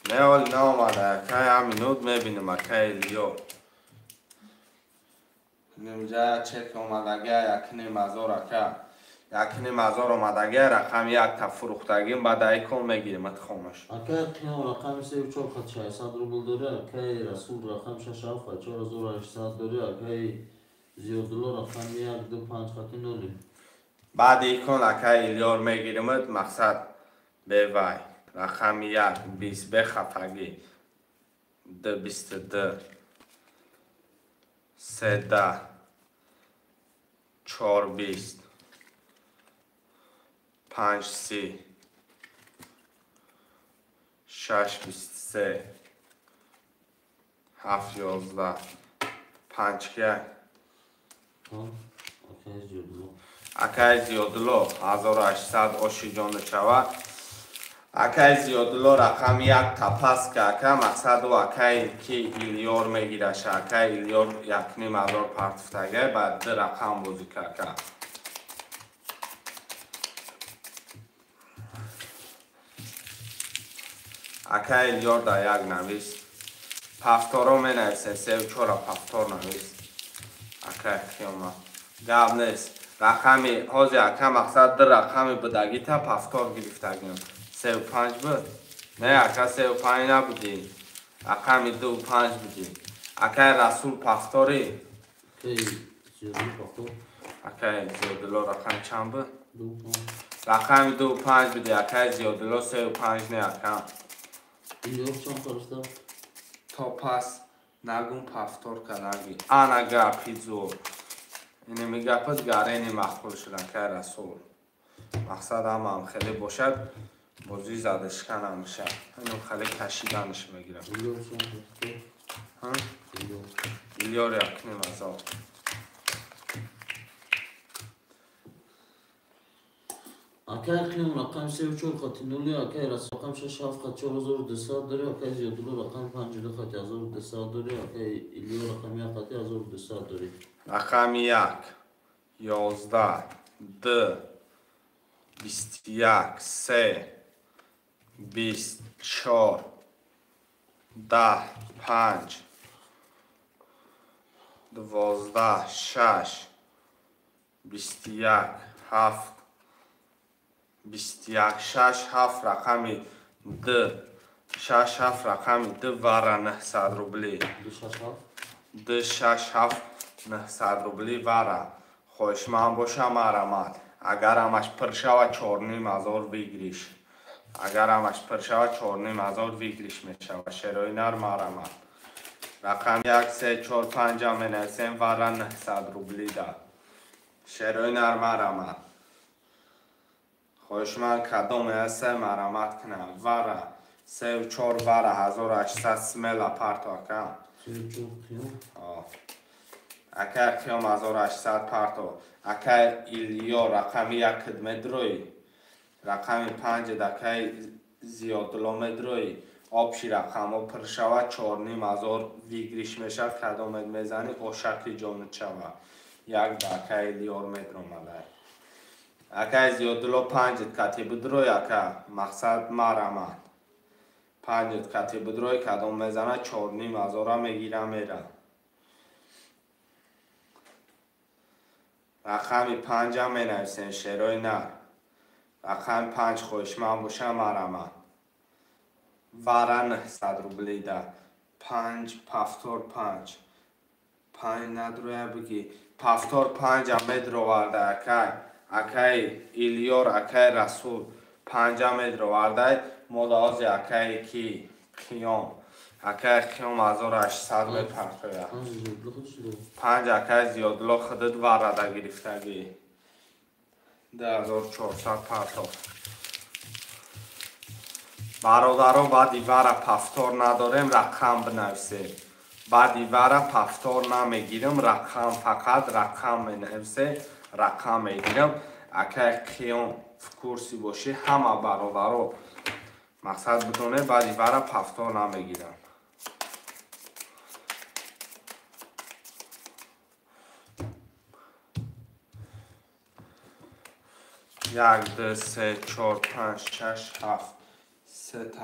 Speaker 2: меол наомада акай ҳаминуд мебинем акай Илёр нимҷа чек омадагия якним азор ака якним азор омадагия рақами 1 та фурӯхтагим баъд айкон мегирем атхомаш
Speaker 3: акай қиём рақами 34 хат 600 рубл дори акай Расул рақам 67 хат 4800 дори акай зиёдулло рақами 1 2 5 хати ноли
Speaker 2: баъд айкон акай Илёр мегиремад мақсад бевай рақами 1 20 бехафагӣ 2 22 3 10 4 20 5 30 6 23 7 11 5 1 акай зиёдулло 1800 оши ҷон шавад акай зиёдулло рақами 1 та пас ка ака мақсаду акай ки Илёр мегираша акай Илёр якним азор партофтагай баъд 2 рақам бозӣ ка ака акай Илёр да як навис пафторо менависем 34 пафтор навис акай қиёма гап нест рақами ҳози ака мақсад 2 рақами будагита пафтор гирифтагим 35 буд не ака 35 набудӣ رقم 2 و 5 بدی. اکای رسول پفتاری.
Speaker 3: اکای زیادلو پفتار.
Speaker 2: اکای زیادلو رقم چند بود؟
Speaker 3: 2 و 5.
Speaker 2: رقم 2 و 5 بدی. اکای زیادلو 3 و 5 نه اکم.
Speaker 3: ایلیور چند خرسته؟
Speaker 2: تا پس نگون پفتار کنگی. آن گپی زور. اینه میگه پس گرینی مخبول شدن که رسول. مقصد هم خیلی باشد بازوی زدش کنم میشه. اینو خیلی کشیدنش بگیرم.
Speaker 3: ایلیور چند خرسته؟
Speaker 2: ها؟
Speaker 3: ایلیور.
Speaker 2: ایلیار یکنیم از آب.
Speaker 3: اکای قیام رقم 3 و 4 خطی نولی. اکای رسول رقم 6 7 خط 4200 داری. اکای زیادلو رقم 52 خط 1200 داری. اکای ایلیور رقم 1 خطی 1200 داری.
Speaker 2: رقم 1 11 2 21 3 24 10 5 12 6 21 7 21 6 7 رقم 2 6 7 رقم 2 وره 900 روبلی 2 6 7 900 روبلی وره خوش من باشم مرمت اگر همش پر شود 4,500 بگیریش اگر همش پر شود 4,500 بگیریش میشود شروع نر مرمت رقم 1 3 4 5 هم نویسیم وره 900 روبلی ده شروع نر مرمت خوش من کدام هسته مرمت کنم وره 3 و 4 وره 1800 سمیل پرتا کن
Speaker 3: 3 و 4 قیام.
Speaker 2: اکای قیام 1800 پرتا اکای ایلیا رقم 1 مدروی رقم 5 دکای زیادلو مدروی آبشی رقم ها پر شود 4,500 ویگریش میشه کدام میزنی او شکلی جامد شود یک دکای ایلیار مدرو ملای اکای زیادلو 5 کتی بدروی اکای مقصد مرمت 5 کتی بدروی کدام میزنه 4,500 میگیره میره رقم 5 هم می نویسین شروع نر رقم 5 خوش من باشم مرمت وره 900 روبلی ده 5 پفتار 5 5 ندروی بگی پفتار 5 هم مدرو ورده اکای ایلیار اکای رسول 5 هم مدرو ورده مدازی اکای کی قیام اکای قیام 1800 می پرتویه 5 اکای زیادلو خودت ورده گرفتگی 2400 پرتو برادران بعد وره پفتار نداریم رقم بنویسیم بعد وره پفتار نمیگیریم رقم فقط رقم بنویسیم رقم میگیریم اکای قیام کورسی باشه همه برادران مقصد بدونه بعد وره پفتار نمیگیریم 1 2 3 4 5 6 7 3 تا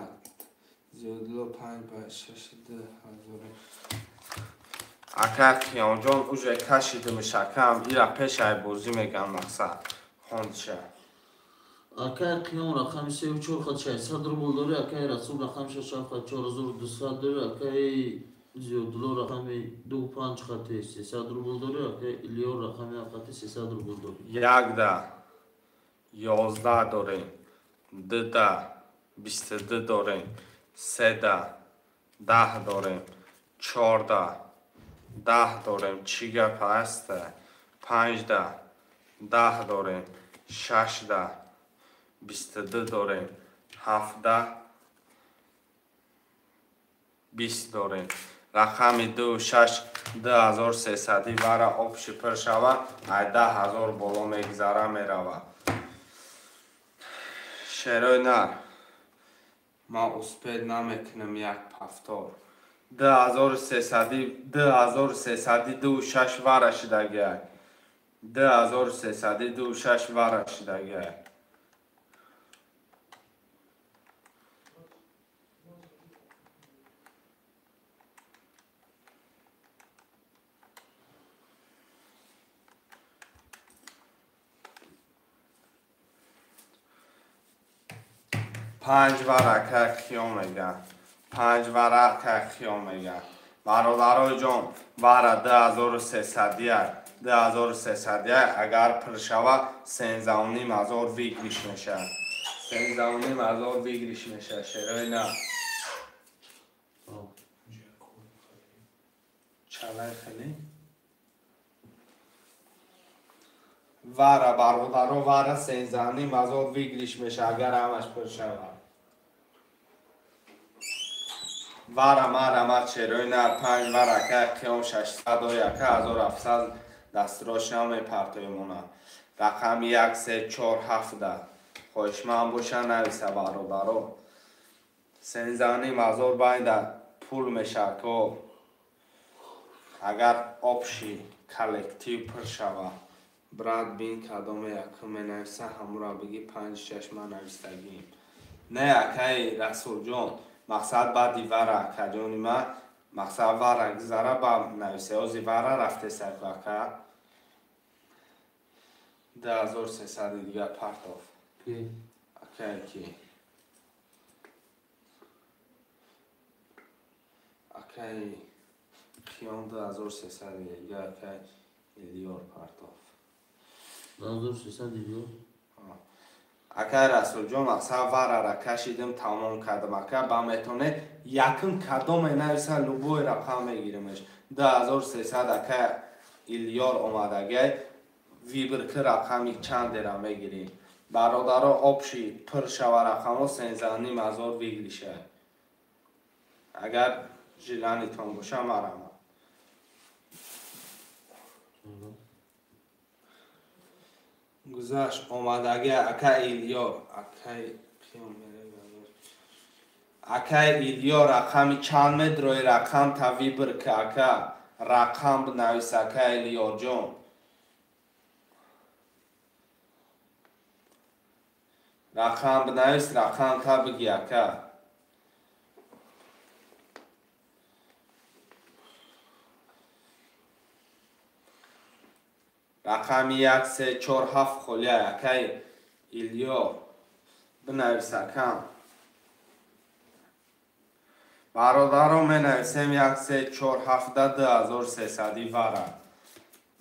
Speaker 2: زیادلو 5 5 6 10 اکای قیام جان اوجه کشیده میشه کم ایره پیش های بازی میگن مقصد خوندشه
Speaker 3: اکای قیام رقم 3 و 4 خط 600 روبل داری. اکای رسول رقم 6 7 خط 4200 داری. اکای زیادلو رقم 2 و 5 خط 300 روبل داری. اکای ایلیور رقم 1 خط 300 روبل داری.
Speaker 2: 1 ده 11 داریم 2 ده 22 داریم 3 ده 10 داریم 4 ده 10 داریم چی گپ هست 5 ده 10 داریم 6 ده 22 داریم 7 ده 20 داریم رقم 2 و 6 2300 وره آبش پر شود 10,000 بالا میگذره میرود شروع نر ما اسپید نمیکنم یک پفتار 2300 2 و 6 وره شدگی 2300 2 و 6 وره شدگی 5 وره که قیام میگن 5 ورق که خیام میگن برادرای جان وره 2300 اگر پر شوه 13,500 ویگریش میشه 13,500 ویگریش میشه شیرای نه چله خیلی وره برادرای وره 13,500 ویگریش میشه اگر همش پر شوه وره چیروی نه 5 ورکه قیام 601,700 دستراش نام پرتویمونه رقم 1347 خوشمن باشه نویسه برادرو 13,500 باید پول میشه که اگر آبشی کلکتیو پر شوه براد بین کدام یکم می نویسه همورا بگی 5-6 من نویستگیم نه اکی رسول جان مقصد بعدی وره که جانی من مقصد وره گذاره با نویسه اوزی وره رفته سرکه که 1300 دیگه پرتاف
Speaker 3: کی
Speaker 2: اکی خیام 2300 دیگه اکی ایلیور پرتاف
Speaker 3: 1300 دیگه
Speaker 2: اکی رسول جان مقصد وره را کشیدم تمام کردم اکی با میتونه یکم کدام نویسه لوبوی رقم میگیرمش 2300 اکی ایلیار اومدگه ویبر که رقمی چند را میگیریم برادرها آبشی پر شوه رقم 13,500 ویگریشه اگر جلانی تان باشه مرمه گذشت اومدگه اکی ایلیار اکی ایلیار رقمی چند مدروی رقم تا ویبر که اکی رقم بنویس اکی ایلیار جان رقم بنویس رقم که بگی اکی رقم 1347 خولیه اکی ایلیار بنویس اکم برادران می نویسیم 1347 2300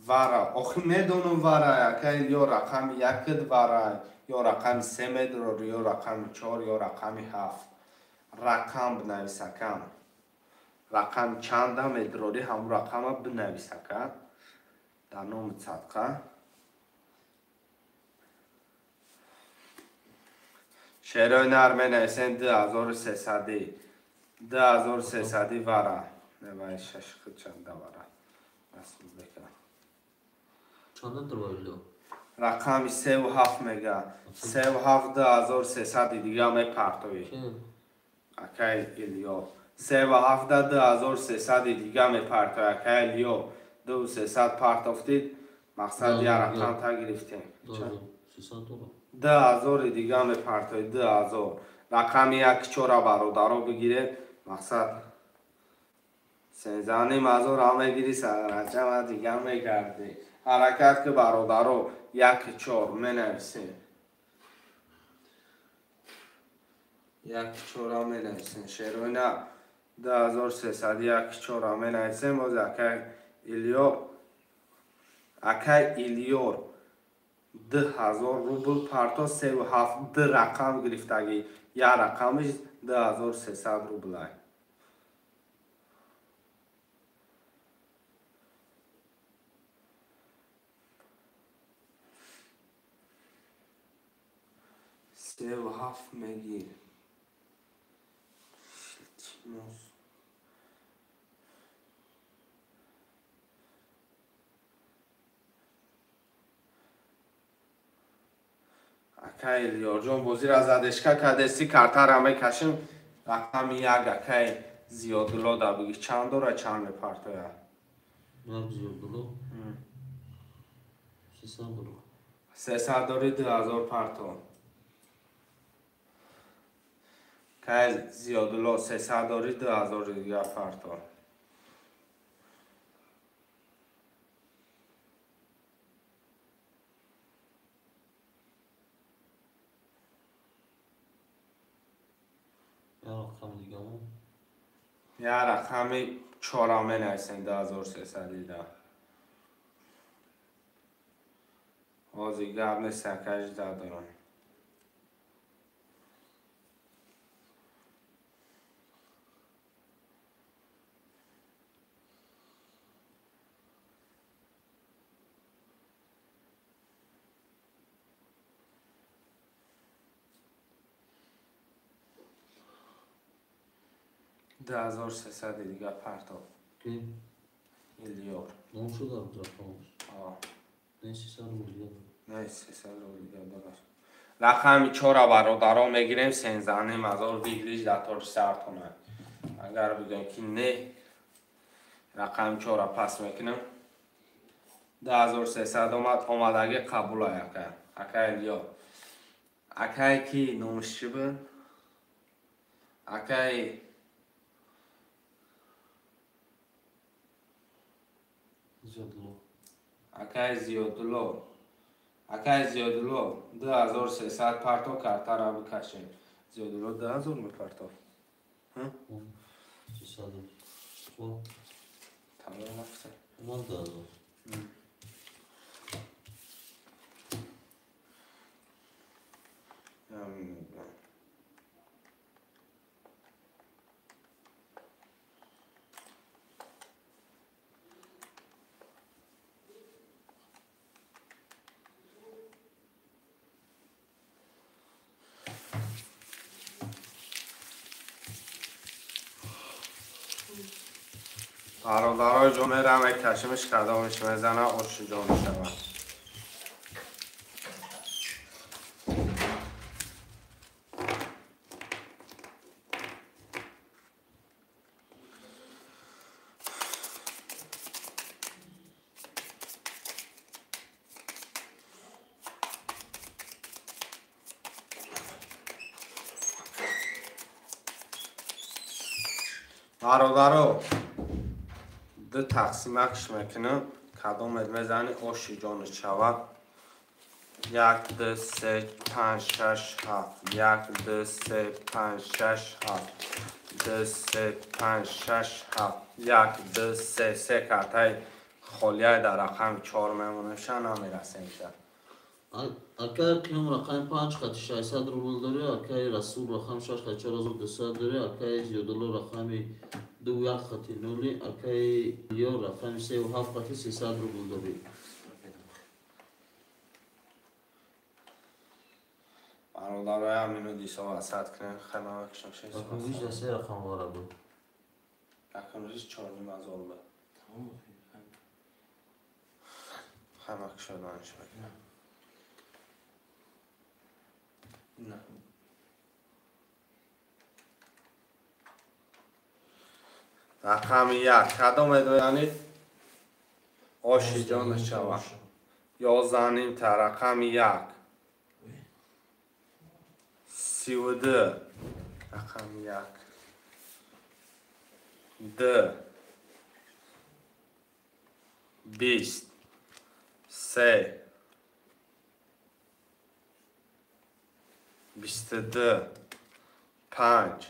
Speaker 2: وره آخی میدونم وره اکی ایلیار رقم یکد وره یا رقم 3 مدر یا رقم 4 یا رقم 7 رقم بنویس اکم رقم چند مدروری هم رقم بنویس اکم در نام صدقه شعرهای نرمه نویسیم 2300 وره نمای 6 خود چنده وره رسم بکن
Speaker 3: چند در وایلو
Speaker 2: رقمی 3 و 7 میگه 3 و 7 2300 دیگه می پرتوی اکی ایلیو 3 و 7 2300 دیگه می پرتوی اکی ایلیو 2300 پرتافتید مقصد یه رقم تا گرفتیم 10,000 دیگه می پرتوی 10,000 رقم 1-4 برادرها بگیره مقصد 13,500 هم میگیری سرچه دیگه میگردی حرکت که برادرها 1-4 می نویسیم 1-4 هم می نویسیم شعرهای نه 1300 1-4 هم می نویسیم باز اکی ایلیور 10,000 روبل پرتا 3 و 7 ده رقم گرفتگی یه رقمش 1300 روبل های 3 و 7 میگیر اکی ایلیار جان بازی را زدشکه کدستی کرتر همه کشیم رقم 1 اکی زیادالله دا بگی چند داره چند پرتویه
Speaker 3: یک زیادالله
Speaker 2: 300 داره 2,000 پرتو که زیادالله 300 داره 2,000 دیگه پرتو
Speaker 3: یا رقم دیگه هم
Speaker 2: یا رقمی 4 بنویسیم 2310. بازی گپ نیست که 18 دارم. ده 1300 دیگه پرتاب
Speaker 3: کی؟
Speaker 2: میلیون.
Speaker 3: نام شد در رقمش.
Speaker 2: آه
Speaker 3: نه 300 دیگه.
Speaker 2: نه 300 دیگه دارم. رقمی 4 برادرها میگیریم سنزانیم از آن بیگلیش در طور سرد کنه. اگر بگم که نه رقم 4 پس میکنم 10300 آمدگی قبول اکه الیا اکه کی نومش چی بود؟ اکه
Speaker 3: زیادلو.
Speaker 2: اکه زیادلو 2300 پرتو کرده را بکشیم. زیادلو 10000 میپرتو
Speaker 3: 300. خب
Speaker 2: تمام رفته.
Speaker 3: من دادم.
Speaker 2: برادرای جمعه را کشمش کدامش میزنه آشجا میشود. برادرها دو تقسیمکش میکنم کدام میزنی آشجا میشود. 1 2 3 5 6 7 1 2 3 5 6 7 2 3 5 6 7 1 2 3 3 کارتای خالیه در رقم 4 میمونمشن نمیرسیم که
Speaker 3: اکه کلیم رقم 5 خط 600 روبل داره. اکه رسول رقم 6 خط 4200 داره. اکه زیادلو رقم 2 خط 0. اکه لیو رقم 3 و 7 خط 300 روبل داره.
Speaker 2: برادرای همینو دیسا وسط کنیم خیلی کشم 6
Speaker 3: رقم 20 سه رقم واره بود.
Speaker 2: رقم ریز 4 نیم از آل بود خیلی کشم دانش بکنم نه رقم 1 کدام میدونید آشجا میشود. 11 نیم تا رقم 1 32 رقم 1 2 20 3 22 5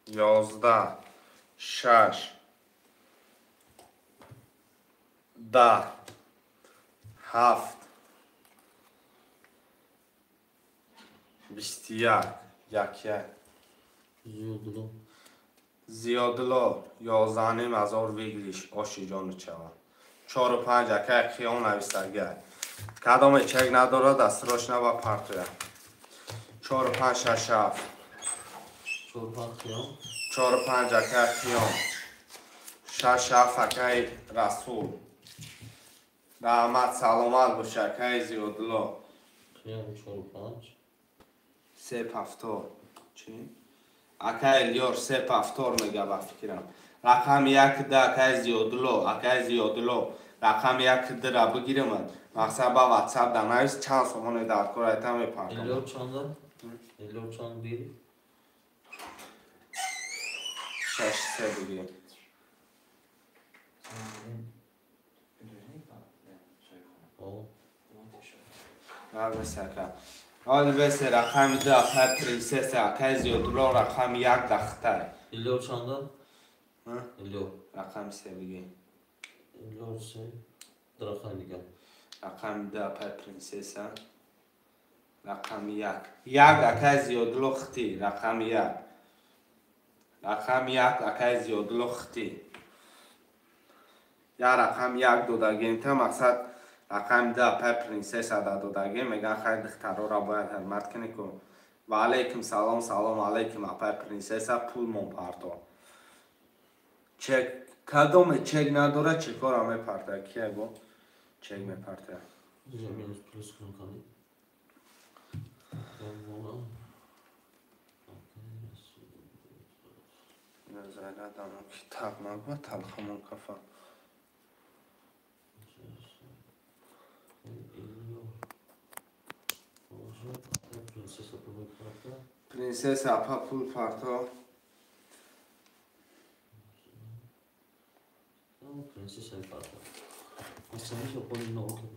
Speaker 2: 11 6 10 7 21
Speaker 3: زیادلو
Speaker 2: زیادلو 11 نیم از آر بگیریش آشجا میشود. 4 و 5 اکه خیام نویستگر کدام چک نداره دستراش نبا پرتویا 4 و 5 6 7
Speaker 3: 4 5 خیام
Speaker 2: 4 و 5 اکه خیام 6 7 اکه رسول رحمت سلامت باشه اکه زیادلو
Speaker 3: خیام 4 و 5
Speaker 2: 3 پفتار چی؟ اکه الیار 3 پفتار میگه با فکرم. رقم 1 ده اکه زیادلو رقم 1 ده را بگیرم مقصد با واتساپ در نویس چند سومن در کار ایتم میپردم.
Speaker 3: الیو چنده؟ الیو چند بیری؟
Speaker 2: 6 3 بگیریم
Speaker 3: آه
Speaker 2: بله سکر حالا بس رقم 10 پر پرنسس اکای زیادلو رقم 1 دخته.
Speaker 3: ایلیور چندن؟
Speaker 2: ها؟
Speaker 3: ایلیور.
Speaker 2: رقم 3 بگی.
Speaker 3: ایلیور 3. رقم دیگه.
Speaker 2: رقم 10 پر پرنسس رقم 1. 1 اکای زیادلو ختی رقم 1. رقم 1 اکای زیادلو ختی. یا رقم 1 دودگین تا مقصد رقم 10 پر پرنسس دا دودگین میگن خیلی دخترها را باید حرمت کنی که و علیکم سلام سلام علیکم پر پرنسس پول من پارتو چک کدوم چک نداره چه کار همه پارته کیه گو چک می پارته
Speaker 3: اینجا مینوس پلس کن کنی.
Speaker 2: نزاله دامو کتاب مگو تلخمون کفا پرنسس اپا پول پارتو
Speaker 3: Prinsesa i farta. Måste ni köpa en naken?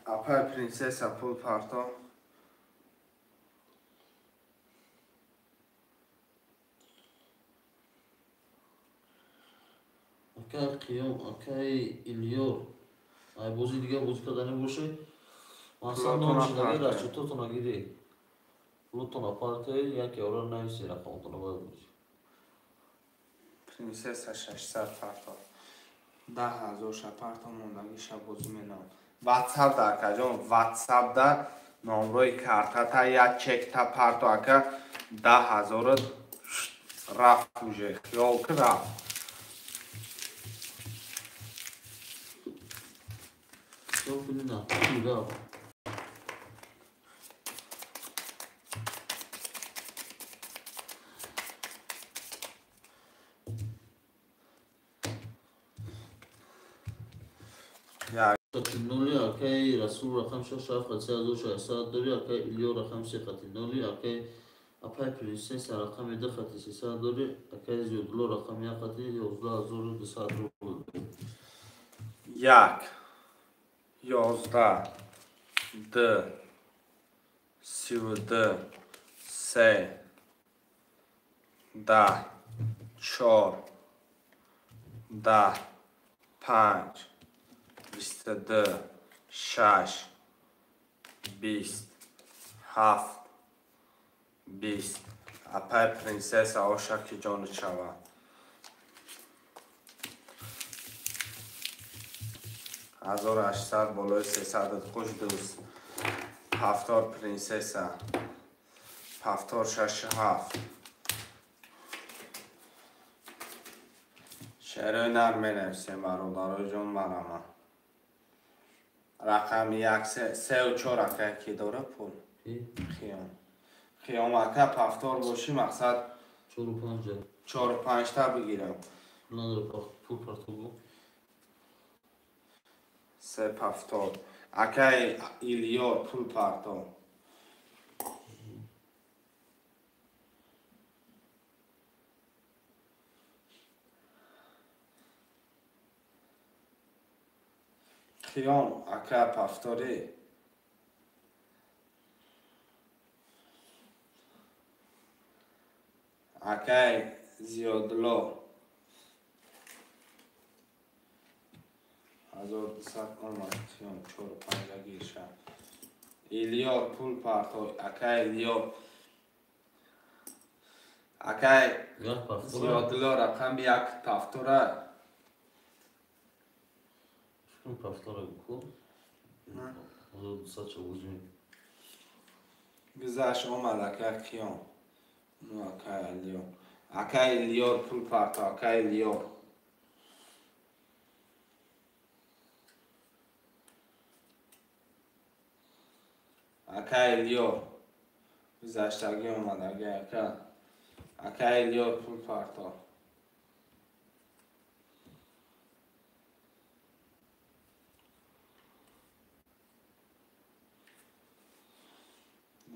Speaker 2: اپا پرنسس پول پارتو
Speaker 3: Akay qiyom, akay iliyor. Ay bozi دیگه bozi kadar باشه. مثلا نمیشه را چطور تو نگیری؟ لطفاً آپارت یک اورو نمیشه رقم تو نباید باشه.
Speaker 2: پرنسس 600 پارتو 10,000 پارتو موندگی شب بازی مینام واتساپ در کجا واتساپ در نمره کارت تا یا چک تا پارتو اکا 10,000 رفت میشه خیال که رفت
Speaker 3: تو کنی نه خیلی نولی اکای رسول رقم 6,700 داری اکای ایلیو رقم 3 نولی اکای اپای پرنسس رقم 10,300 داری اکای زیادلو رقم 11,200 رو
Speaker 2: 1 11 2 32 3 10 4 10 5 22 6 20 7 20 اپای پرنسس آشک جان چوا 1800 بالای 300 خوش دوست 70 پرنسس 70 67 شعرهای نرم نویسیم برادرای جان مرما رقم 1 3 و 4 اکه کی داره پول خیام اکه پفتار باشی مقصد 4 و 5 تا بگیرم
Speaker 3: نداره پول پرتو
Speaker 2: 3 پفتار اکه ایلیار پول پرتو خیام اکه پفتاری اکه زیادلو 1200 اومد خیام 4 و 5 گیرشم ایلیار پول پرتو اکه ایلیار اکه زیادلو رقم 1 پفتاره
Speaker 3: شکم پفتاره بکن از 200 چه بوزیم
Speaker 2: گذشت اومد اکه خیام نو اکه ایلیار اکه ایلیار پول پرتو اکه ایلیار اکه ایلیار گذشتگی اومد اکه ایلیار پول پرتو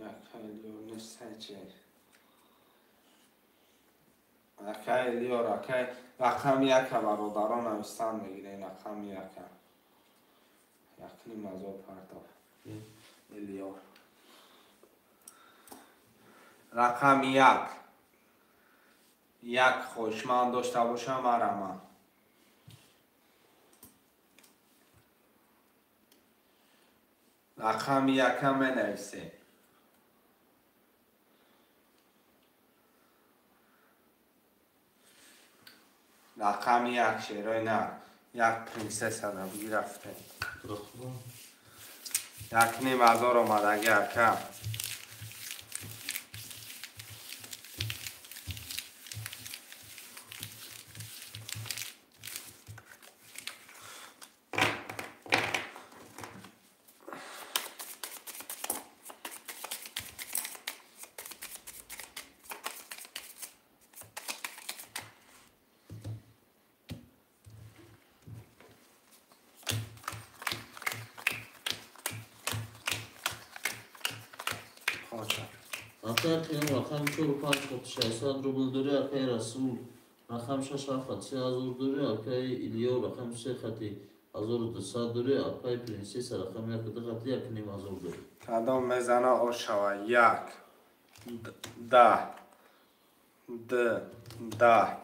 Speaker 2: اکه ایلیار نیست چه اکه ایلیار اکه رقم 1 برادران نوستان میگیره رقم 1
Speaker 1: یکنیم ازار پرتاب میلیار. رقم یک خوشمند داشته باشم مرمه. رقم یکم بنویسیم. رقم یک شیرای نه یک پرنسس هم گرفته. یک نیم ازار آمد اگر کم.
Speaker 3: اگر که رقم 4 و 5 خط 600 روبل داره، اگر رسول رقم 6 خط 3000 داره، اگر ایلیا رقم 3 خط 1200 داره، اگر پرنسس رقم 1 خط 1500 داره.
Speaker 1: کدام میزنه آشوا 1 10 10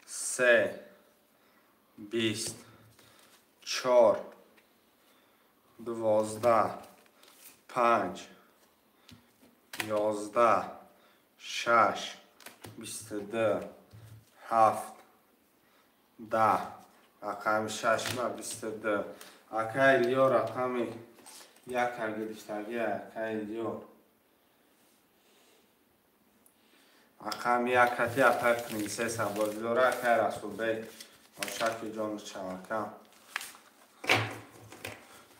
Speaker 1: 3 20 4 12 5 11 6 22 7 10 رقم 6 ما 22 اکای لیو رقم یک گرفتگی اکای لیو رقم یک کتی اکای پرنسس هم بازی داره اکای رسول بی شکل جان چوکم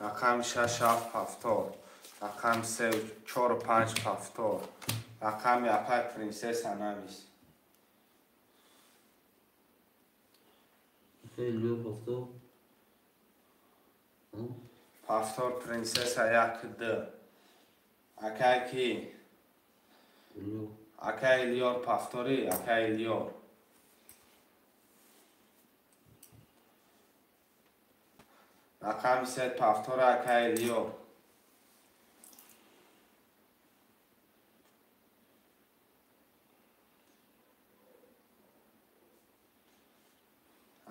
Speaker 1: رقم 6 7 70 رقم 3 4 و 5 70 رقم اکای پرنسس هم نویس
Speaker 3: اگر ایلیا 70
Speaker 1: 70 پرنسس یک ده اکای کی
Speaker 3: ایلیا
Speaker 1: اکای ایلیار پفتاری اکای ایلیار رقم 3 پفتار اکای ایلیار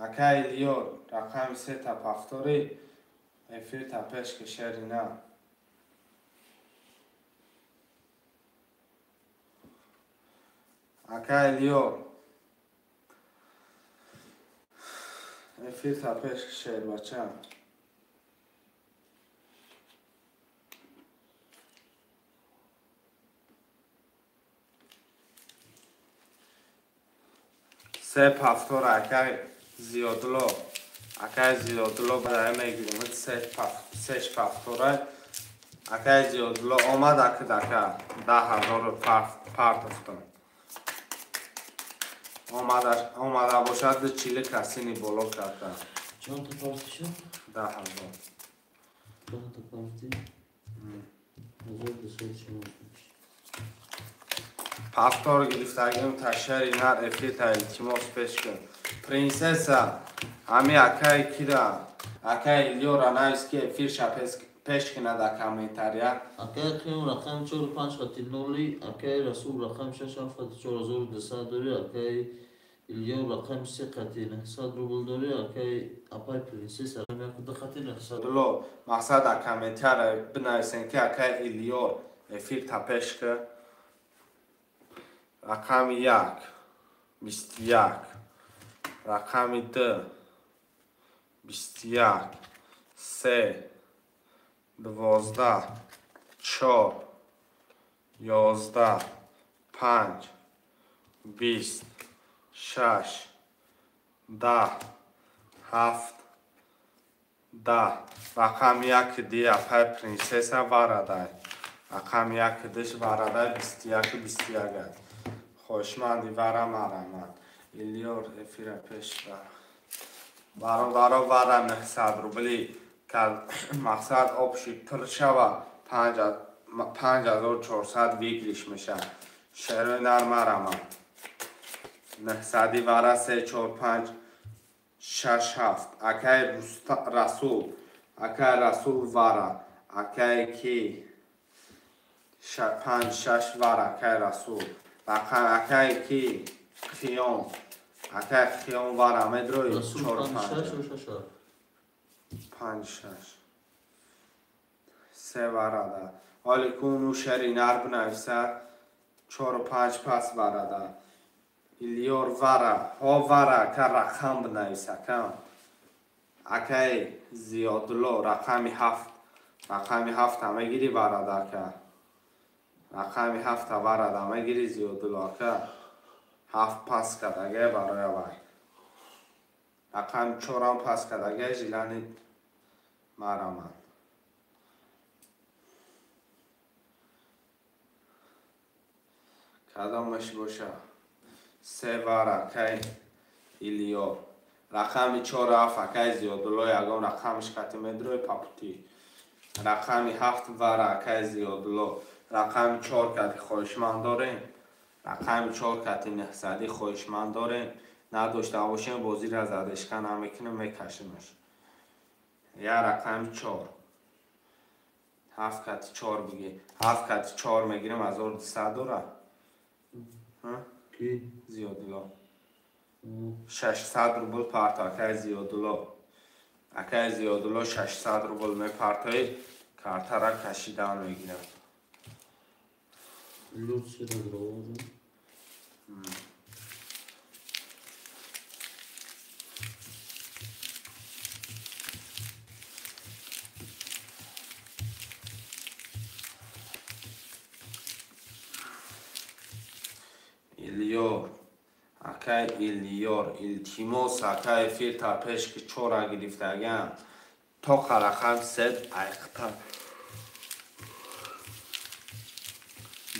Speaker 1: اکای ایلیار رقم 3 تا پفتاری افیر تا پیش کشری نه اکای ایلیار افیر تا پیش کشری بچه سه پفتار اکای زیادلو اکای زیادلو برای میگیریم سه پفتاره اکای زیادلو آمد اکا دکا 10,000 پرت افتون آمده باشد چیلی کسی نی بولو کرده
Speaker 3: چند تا پارتی شد؟
Speaker 1: 10,000
Speaker 3: 10 تا پارتی 1200 شما
Speaker 1: پفتار گرفتگیم تشری نر افری تا التیماس پیش کن پرنسسا همی اکای کی دا اکای ایلیو را نویس که افیر شا پیش کنه دا کمیتریا
Speaker 3: اگر که رقم 4 و 5 خط 0 اگر رسول رقم 6 7 خط 4200 داره، اگر ایلیا رقم 3 خط 900 روبل داره، اگر اپای پرنسس رقم 1 خط 900
Speaker 1: دلو مقصد کمیتر بنویسین که اکای ایلیو افیر تا پیش که رقم 1 21 رقم 2 21 3 12 4 11 5 20 6 10 7 10 رقم 1 دی اپای پرنسس وارده رقم 1 دش وارده 21 21 خوشمندی وره مرمد ایلیور افیر پیش وره 900 روبلی که مقصد آبشی پر شوه 5400 ویگلیش میشه شروع نر مرمد 900 وره 3 4 5 6 7 اکای رسول Акай Расул вара. Акай ки 5-6 вара. Акай Расул. Акай ки Хион. Акай Хион вара. Медрой
Speaker 3: Расул
Speaker 1: 4-5. 5-6. 3 вара да. حالی که اونو شرینر بنویسد 4-5 پس ورده ایلیور وره ها وره که رقم بنویسه کم اکی زیادلو رقمی 7 رقمی 7 همه گیری ورده که رقمی 7 ورده همه گیری زیادلو که 7 پس کدگه برای وی رقم 4 هم پس کدگه جیلانی مرمن کدامش باشه 3 وره که ایلیور رقمی 4 7 که زیادلو یکم رقمش کتی مدروی پاپتی رقمی 7 وره که زیادلو رقمی 4 کتی خوشمند داریم رقمی 4 کتی نحصدی خوشمند داریم نداشته باشیم بازی را زدش کنم میکنیم میکشیمش یا رقمی 4 7 کتی 4 بگی 7 کتی 4 میگیریم 1200 داره
Speaker 3: کی؟
Speaker 1: زیادلو 600 روبل پارت اکای زیادلو اکای زیادلو 600 روبل می پارتای کارتا را کشیدن میگیرم
Speaker 3: لوت چرا درآوردم؟
Speaker 1: ایلیور اکای ایلیور التیموس اکای فیر تا پیش که 4 گرفتگم تا خلقم 3 ایقتا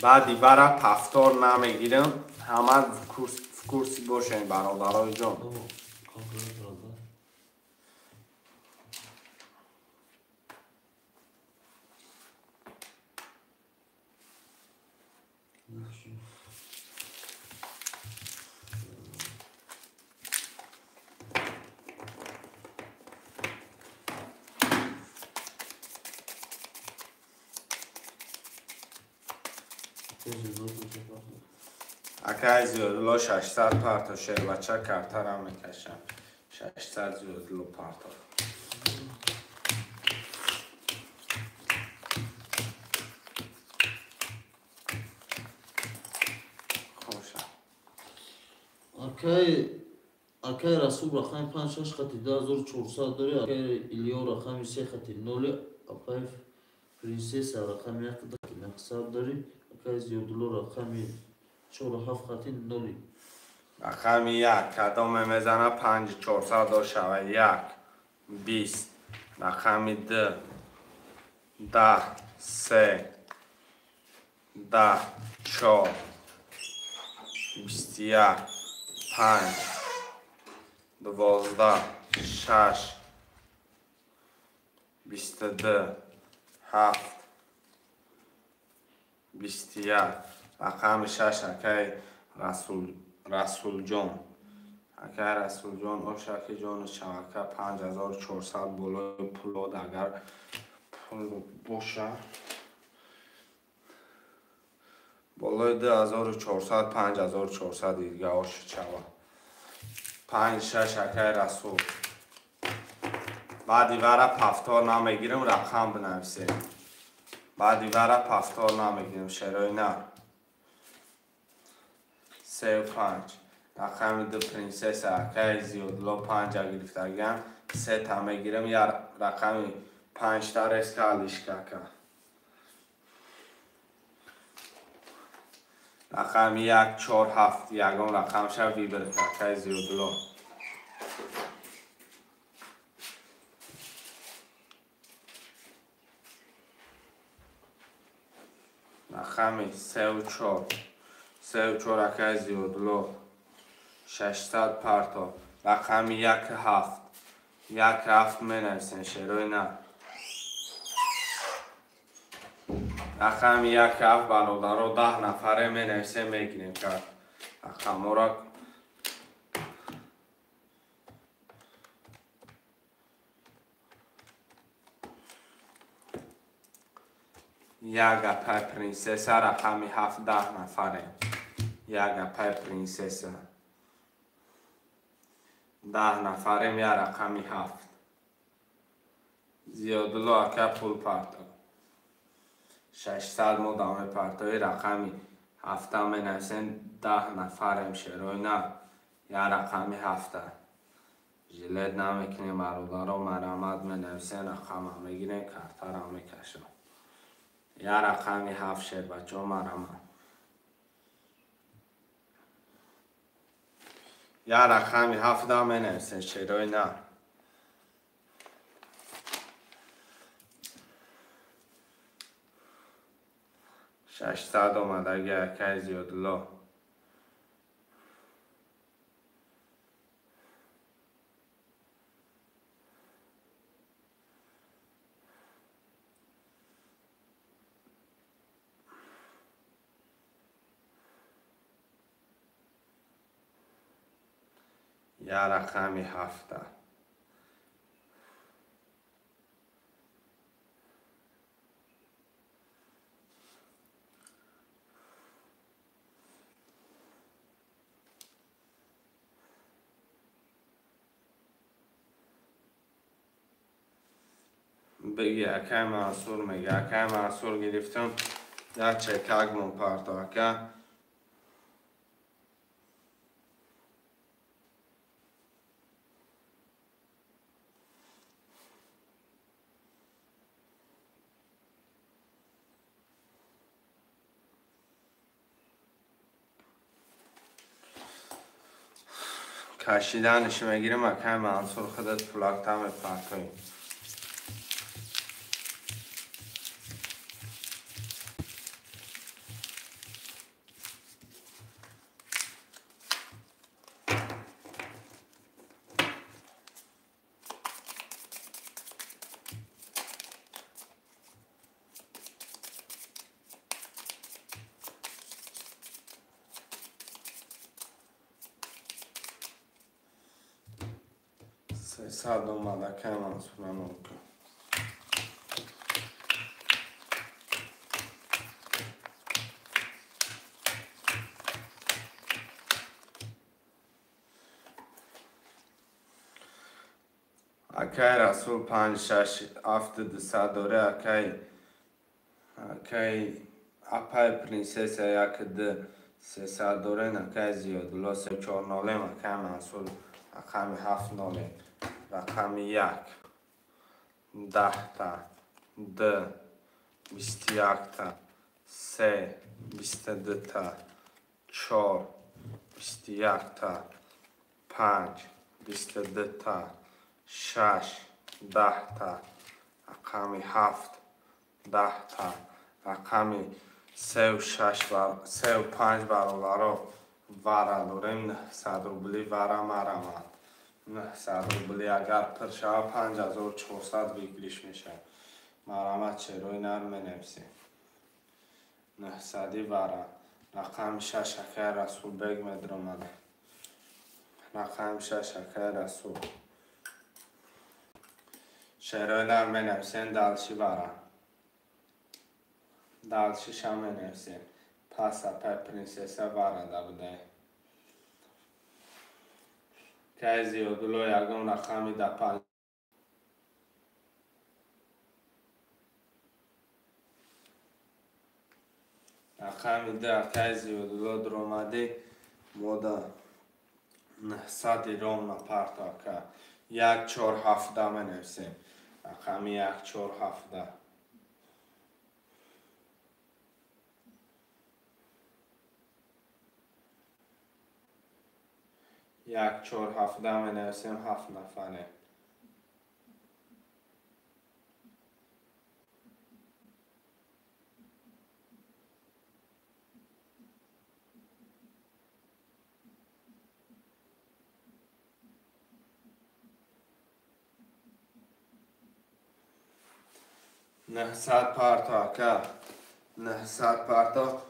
Speaker 1: بعدی برا پفتار نمیگیرم همه کورسی باشین برادرای جان
Speaker 3: کاغذ داده
Speaker 1: اکای زیادلو 600 پارتا شیر بچه کارتا را میکشم 600 زیادلو پارتا خوشم
Speaker 3: اکای رسول رقم 5-6 خطی 2400 داری اکای ایلیو رقم 3 خطی 0 اکای پرنسس رقم 1 خطی 900 داری اکای زیادلو رقم 4-7 خطی 0
Speaker 1: رقم 1 کدام میزنه 5400 دو شوه 1 20 رقم 2 10 3 10 4 21 5 12 6 22 7 21 رقم 6 اکای رسول جان اکای رسول جان او شکی جان شمکه 5400 بالای پلود اگر پول باشه بالای 2400 5400 دیگه آش چوا 5-6 اکای رسول بعدی ورا پفتار نمیگیرم رقم بنویسیم بعدی ورا پفتار نمیگیرم شرای نه 3-5 رقم 2 پرنسس اکای زیادلو 5 گرفتگم 3 تا میگیرم یا رقم 5 تا رسکالیش که رقم 1 4 7 یکم رقم شد ویبرت اکای زیادلو رقم 3 و 4 اکای زیادلو 600 پارتا رقم 1 7 1 7 می نویسین شروع نه رقم 1 7 برادر و 10 نفره می نویسین میگیریم که رقم را
Speaker 2: یک گپه پرنسس رقمی 17 نفره. یک گپه پرنسس 10 نفریم. یک رقمی 7. زیادالله اکه پول پرتو 600 مدام پرتوی رقمی 7 می نویسین. 10 نفریم شروع نه. یک رقمی 7. جلد نمیکنیم مرودار و مرامت می نویسین. رقم هم میگیرین کارتر هم میکشن. یک رقمی 7 شیر بچه ها مرامت. یک رقمی 7 می نویسین شروع نه. 600 اومده اگه یکی زیادالله. یک رقمی 7. بگی اکه منصور میگه. اکه منصور گرفتم. یک چکک من پرتو اکه. کشیدنش میگیرم اکه منصور خودت پلاک تم پرتوی. صد اومده که منصور نمونکن. اکه رسول 5 6 7 200 داره. اکه اپای پرنسس یک ده 300 داره. اکه زیادالله 3 4 نالیم. اکه منصور رقمی 7 نالیم. رقمی 1 10 تا 2 21 تا 3 22 تا 4 21 تا 5 22 تا 6 10 تا رقمی 7 10 تا رقمی 3 و 5 برابر وره داریم. 900 روبلی وره مرامت. 900 روبلی اگر پر شود 5400 بگیریش میشه. مرامت چروی نر می نویسیم. 900 وره. رقم 6 اکه رسول بگ میدرمده. رقم 6 اکه رسول شروع نر می نویسیم. دلشی وره. دلشی شم می نویسیم. پس اپای پرنسس وره ده بده. که زیادالله یکم رقمی 5. رقمی 10 که زیادالله در اومده. موده 900 روم نپرتا که 1 4 7 می نویسیم. رقمی 1 4 7. 1 4 7 می نویسیم. 7 نفره. نهصد پرتا که 900 پرتا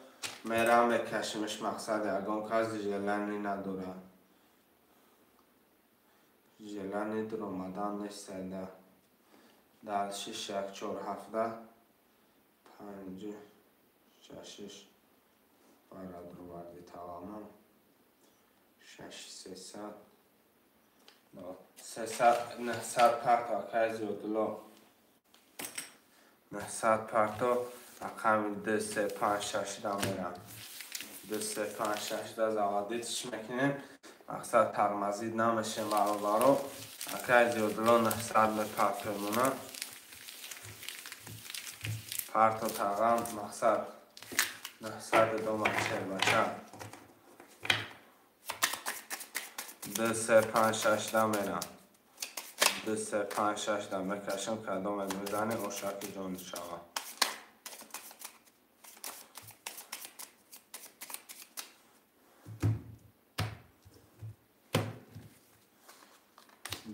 Speaker 2: میرم بکشمش. مقصد یکم کسی جلنی نداره. جلنی در اومدن نیست. دلشیش 1 4 7 5 6 برادر tamam 600 300 900 parto akay ziyodilo 900 parto رقم 2 3 5 6 دا میرم 2 3 5 6 دا заводитش میکنیم مقصد ترمزید نمیشه معلومارو اکای زیادلو 900 پرتو مونه پرتو تقام مقصد 900 دو منچه باشه 2 3 5 6 دا میرم 2 3 5 6 دا میکشم کدوم میزنه اوشاکی جون شوه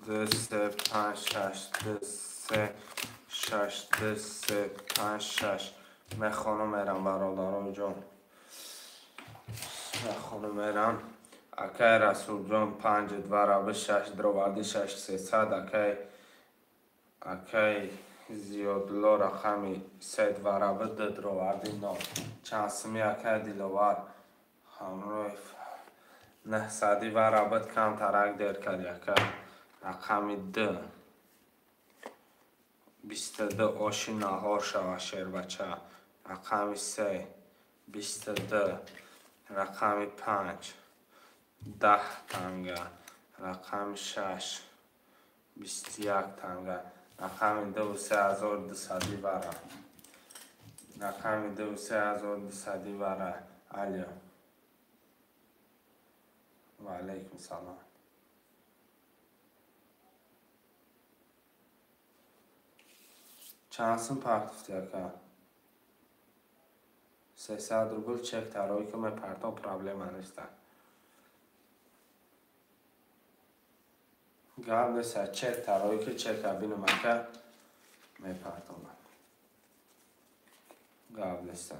Speaker 2: 2 3 5 6 2 3 6 2 3 5 6 میخونم میرم برادران جان میخونم میرم اکای رسول جان 5 برابر 6 دروادی 6 300 اکای زیادلو رقمی 3 برابر 2 دروادی 9 چانسمی اکای دیلوار همروی 900 برابر کم ترک دیر کردی اکای رقمی 2 22 آشی نهار شوه شیر بچه رقمی 3 22 رقمی 5 10 تنگه رقمی 6 21 تنگه رقمی 2 3200 بره رقمی 2 3200 بره علیه و علیکم سلام چانسın partifti aka 300 rubl çek taroi که من پرتم problema نیستم قبل سر چک taroi که چک بینم اکا من پرتم قبل سر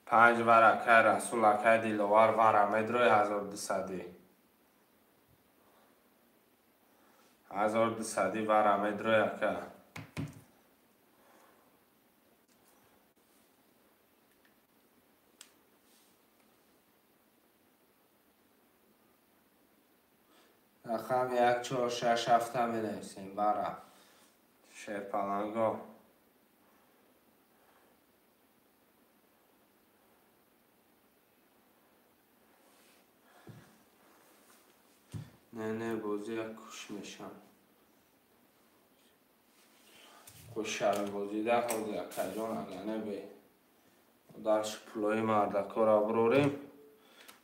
Speaker 2: 5 ورقه رسول اکا دیلوار ورمدروی 1200 1200 ورمدروی اکا رقم 1 4 6 7 می نویسیم برا شیر پلنگو نه بازی یک کش میشم خوشحال بازی ده خود یک کجان اگه نبی درش پلوی مردکو را بروریم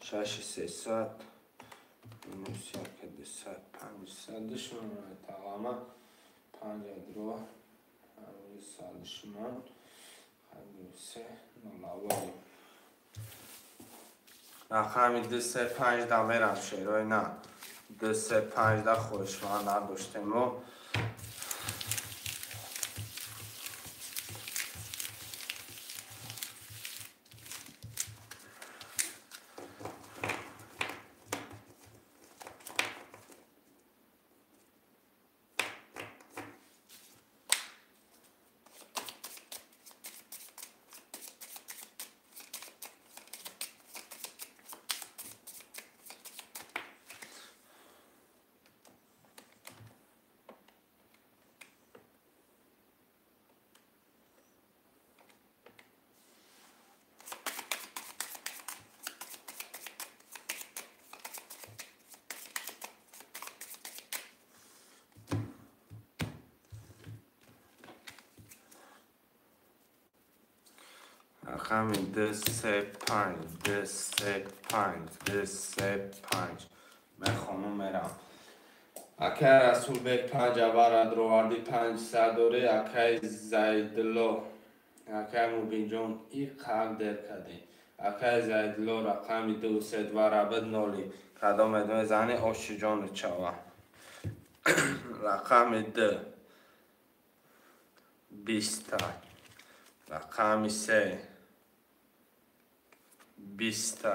Speaker 2: 6 300 minus 200 500 شون تماما 5 درو 100 شون 3 نلاوی رقمی 2 3 5 دا میرم شیروی نه 2 3 5 دا خوشمان نداشتیم و رقمی 2 3 5 2 3 5 2 3 5 میخونم میرم اکای رسول بیک 5 برادر دروردی 500 دوری اکای زیدلو اکای مبین جون ای قلب در کدی اکای زیدلو رقمی 2 3 برابر نولی کدام ادوه زنی آشی جان چاوه رقمی 2 20 رقمی 3 20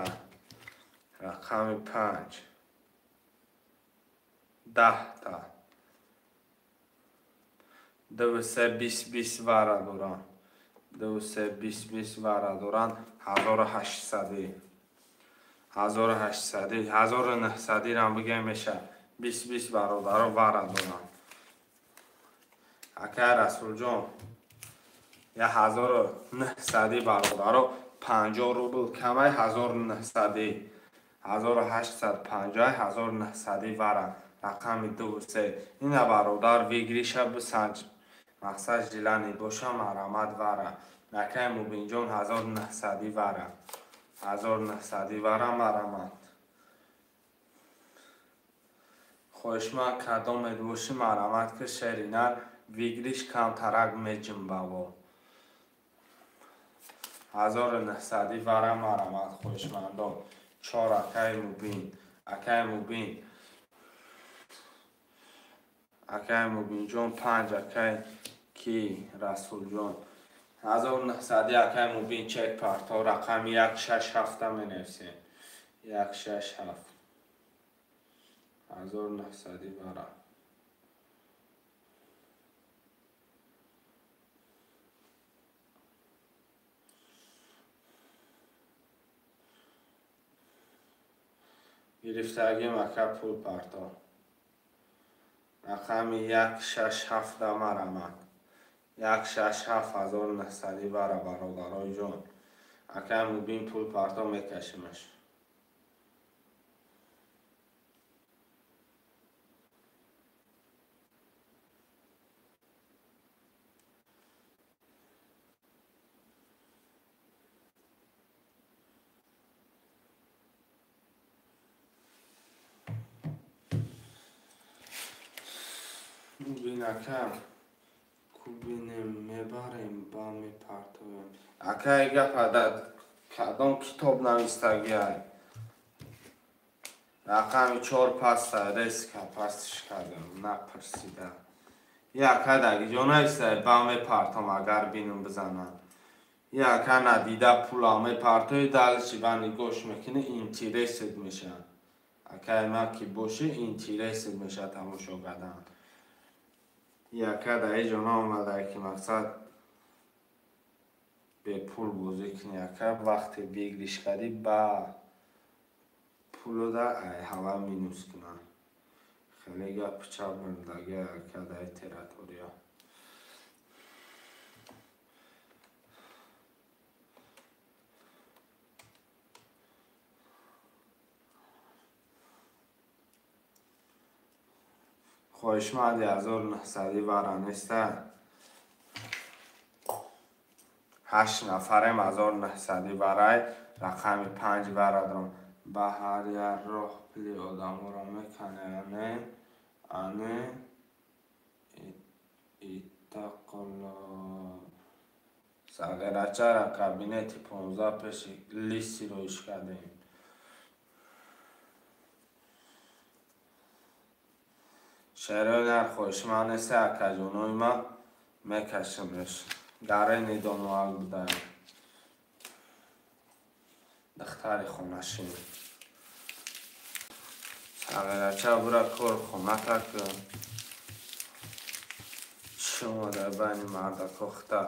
Speaker 2: رقمی 5 10 2 3 20 20 برادران دو سه 20 برادران 1800 1900 را بگیم میشه 20 برادر برادران. اکه رسول جان 1900 برادر 50 روبل کمه 1900 1850 1900 وره رقم 2 3 این برادر ویگریشه بسنج مقصد جلانی باشه مرامت وره نکه مبین جان 1900 وره 1900 وره مرامت خوشما کدام ادوشی مرامت که شرینر ویگریش کم ترک میجم باو 1900 وره مرامت خوشمندان 4 اکه مبین جان 5 اکه کی رسول جان 1900 اکه مبین چک پارتا رقم 167 می نفسیم 167 1900 وره گرفتگی مکه پول پارتا رقم 167 مرامت 167 1900 وره برادرای جان اکه مبین پول پارتا میکشیمش مبین اکه کوبینم میبریم با میپرتویم اکه ایگه پدد کدام کتاب نویستگی های رقم 4 پسته ریسک پستش کردم نپرسیده یکه دگی جا نویسته با میپرتم اگر بینم بزنم یکه ندیده پولا میپرتوی دلشی بندی گوش میکنه اینتیرست میشه اکه ما که باشه اینتیرست میشه تماشا کردن یکه در جانا آمده که مقصد به پول بازی کنی یکه وقتی بیگریش کردی با پولو در هوا مینوس کنن خیلی گپ چپ بندگه یکه در تیراتوریا خوشمندی 1900 وره نیسته 8 نفرم 1900 وره رقم 5 وره دارم به هر یک راه پلی آدم رو میکنه انه ایتقلا ساگرچه را کابینت 15 پیش لیستی رویش کردیم شهرهای در خوشمند نیسته اکه جانوی ما میکشمش گره نیدان وال بوده دختری خونشین ساگرچه برا کور خونه تک شما در بین مرد کخته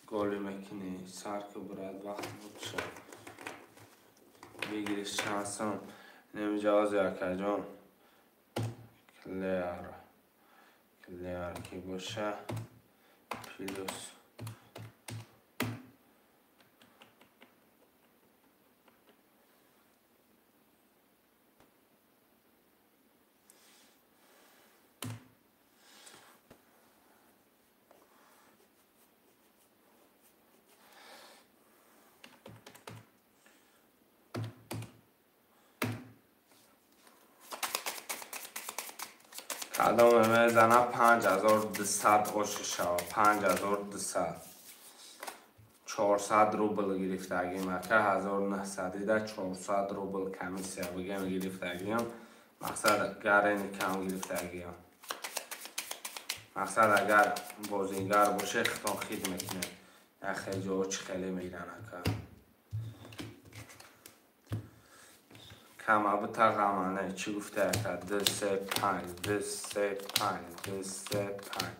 Speaker 2: گولی میکنی سر که برد وقت بود شد بگیریش شانسون نمیجاز اکه جان کلیر کی باشه پلوس کدام میزنه 5200 اوش شود 5200 400 روبل گرفتگی مکه 1900 ده 400 روبل کمیسیه بگیم گرفتگی هم مقصد گرین کم گرفتگی هم مقصد اگر بازیگر باشه خطان خید میکنه خیلی جا چی خیلی میرن کم بتا غمانه چی گفته اکد 2 3 5 2 3 5 2 3 5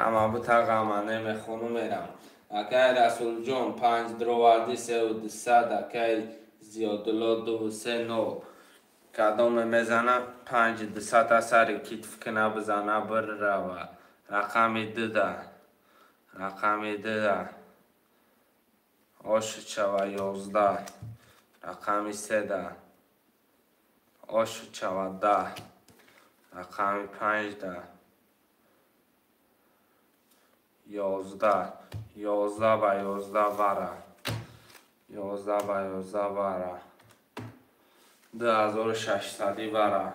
Speaker 2: همه بتقامه نمیخونو میرم. اکای رسول جون 5 دروالدی 300 اکای زیادالله 239 کدام میزنه 500 اثر کتف کنه بزنه بر روه. رقم 12 آشو چوه 11 رقم 13 آشو چوه 10 رقم 15 11 به 11 وره 11 به 11 وره 2600 وره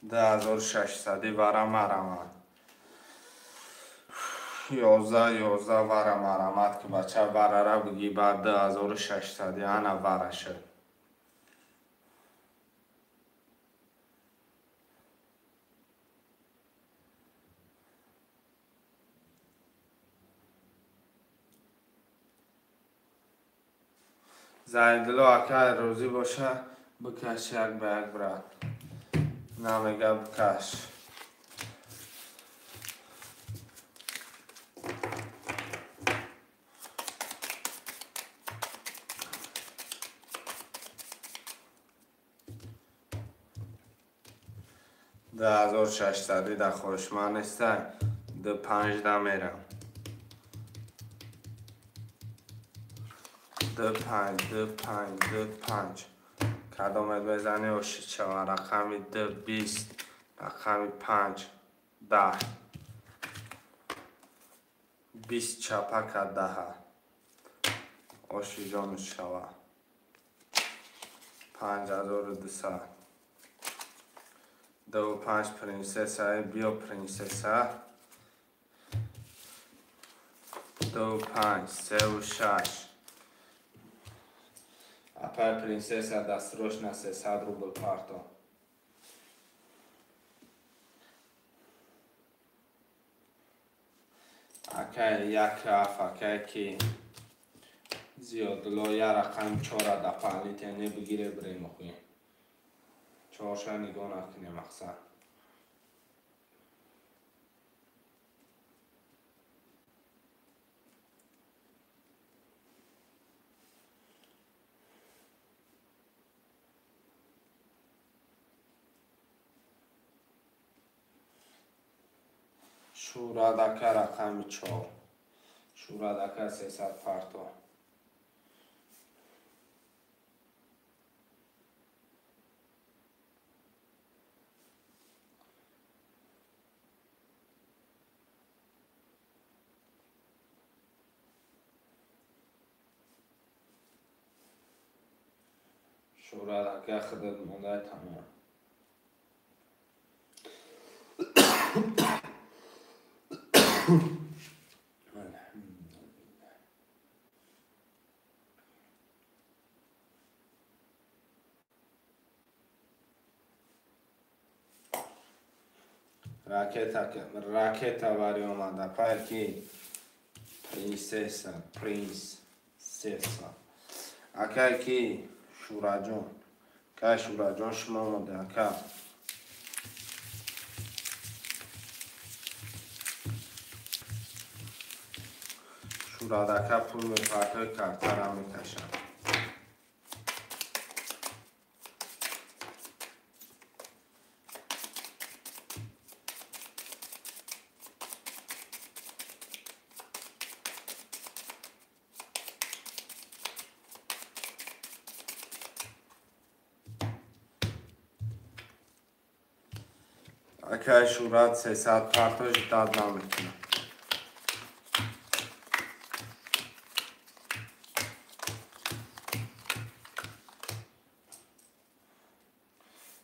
Speaker 2: 2600 وره مرمه 11 وره مرمت که بچه وره را بگی بعد 2600 انا وره شد. زایدلو اکای روزی باشه بکش یک به یک برد نمیگه بکش. ده 1600 ده خوشمن نیسته ده 15 میرم ده 5 کدامت بزنی اوشی چوه رقمی ده 20 رقمی 5 10 20 چپک 10 اوشی جانو چوه 5200 دو 5 پرنسسه بیا پرنسسه 2 5 3 و 6 اپر پرنسسه دست روش نه 300 روبل پارتو اکای یک اف اکای کی زیادلو یا رقم 4 ده پالیتینه بگیره بریم خویم 4 نگاه نکنیم مقصد شورا دکه رقم 4 شورا دکه 300 پارتو شورا دکه خودت مونده تمام راکتا باری اومده پر کی پرنسسا اکا کی شورا جون که شورا جون شما اومده اکا شورا دکا پول به پرتای کارتر هم میکشن اکا شورا 300 پرتاش داد نمیتونه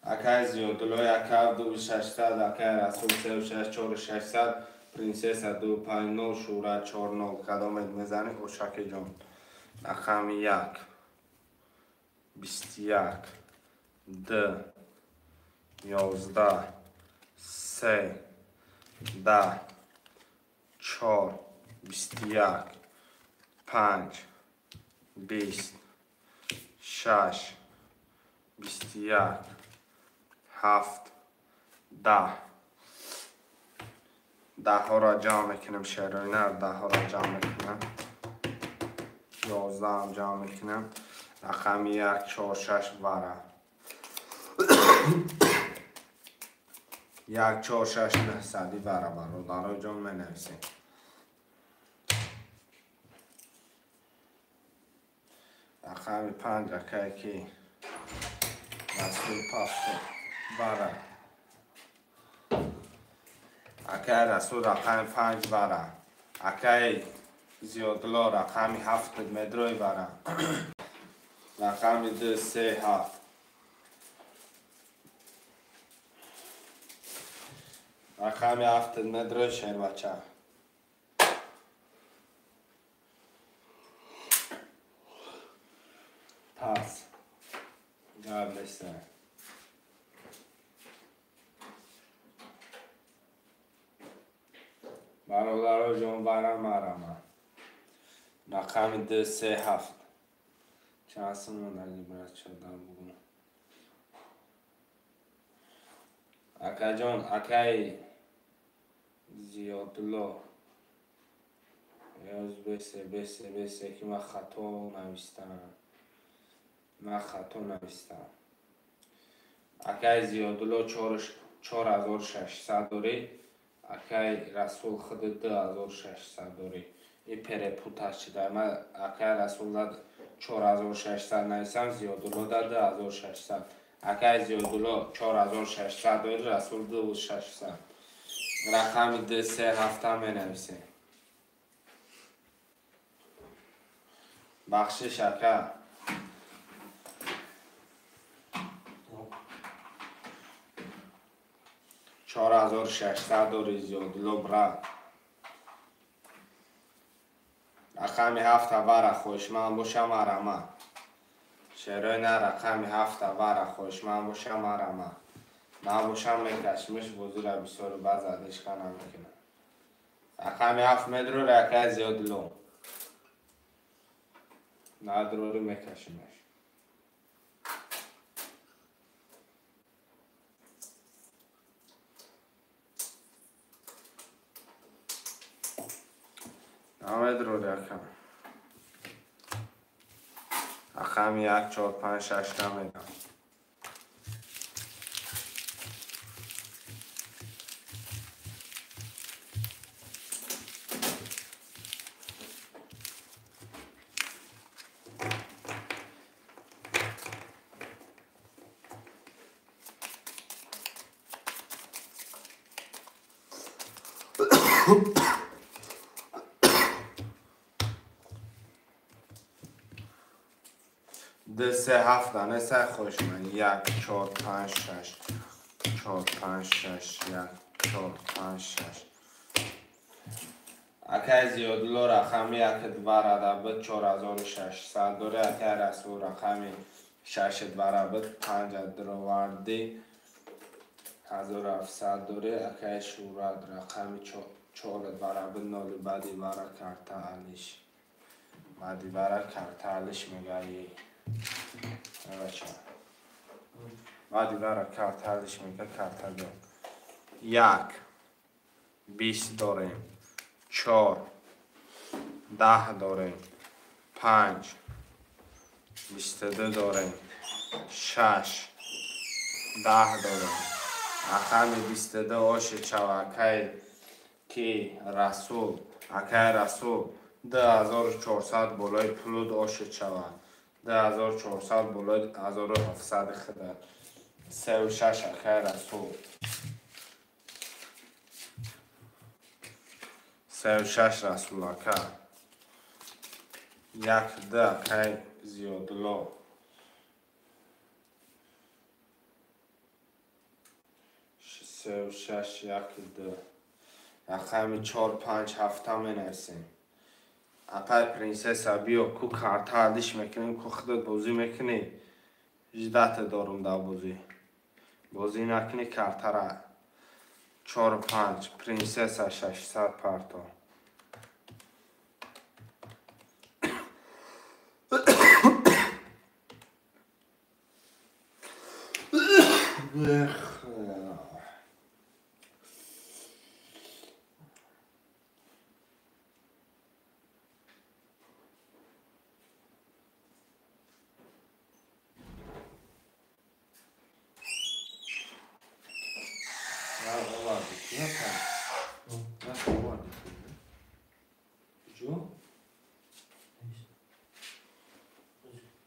Speaker 2: اکای زیادلو اکا 2600 اکای رسول 36 4600 پرنسسا 259 شورا 49 کدامت میزنی اوشک جان رقم 1 21 2 11 3 10 4 21 5 20 6 21 7 10 ده ها را جمع میکنم. شیرینه ده ها را جمع میکنم. 11 هم جمع میکنم. رقم 1 4 6 وره 1 4 6 900 وره برادر جان منویسیم. رقم 5 اکایی که رسول پاست وره اکای رسول رقم 5 وره اکای زیادلا رقم 7 مدروی وره رقم 2 3 7 رقم 7 مدروی شیر بچه پس جواب بسته برادر جان برم مرمه رقم 2 3 7 چه اصلا من اگه برد شدم بگم اکا جان اکای زیادلو یاز بسه که من خطا نویستم اکای زیادلو 4600 داری اکای رسول خود 2600 داری این پره پوتاش چیده من اکای رسول داد 4600 نویسم زیادلو داد 2600 اکای زیادلو 4600 داری رسول 2600 رقم 2 3 7 می نویسیم بخشش اکا 4600 داری زیادلو برد رقم 7 وره خوشمند باشم ارمه شیرینه رقم 7 وره خوشمند باشم ارمه من باشم میکشمش بزرگ بسیار بزدش کنم میکنم رقم 7 مدرو رکه زیادلو ندروری میکشمش نمدرو رکم رقم 1 4 5 6 نمیدم ده 3 7 دانه سه خوش من 1 4 5 6 4 5 6 1 4 5 6 اکای زیادلو رقمی یک دواره بد 4600 داره اکای رسول رقمی 6 دواره بد 5 دروردی 1700 داره اکای شورد رقمی 4 دواره بد 0 بعدی باره کرتالیش بعدی باره کرتالیش میگه بعدی باره کرتالیش میگه کرتالیش 1 20 داریم 4 10 داریم 5 22 داریم 6 10 داریم رقم 22 آش چوکای که رسول اکای رسول 2400 بالای پلود آش چوک 2400 بالای 1700 خدر 36 اکای رسول 36 رسول اکا 1 ده اکای زیادلو 36 1 ده رقم 4 5 7 می نویسیم اپای پرنسس بیا کو کارتا دیش میکنیم کو خودت بازی میکنی 18 دارم دا بازی نکنی کارتا را 4 5 پرنسس 600 پارتا
Speaker 3: Şu.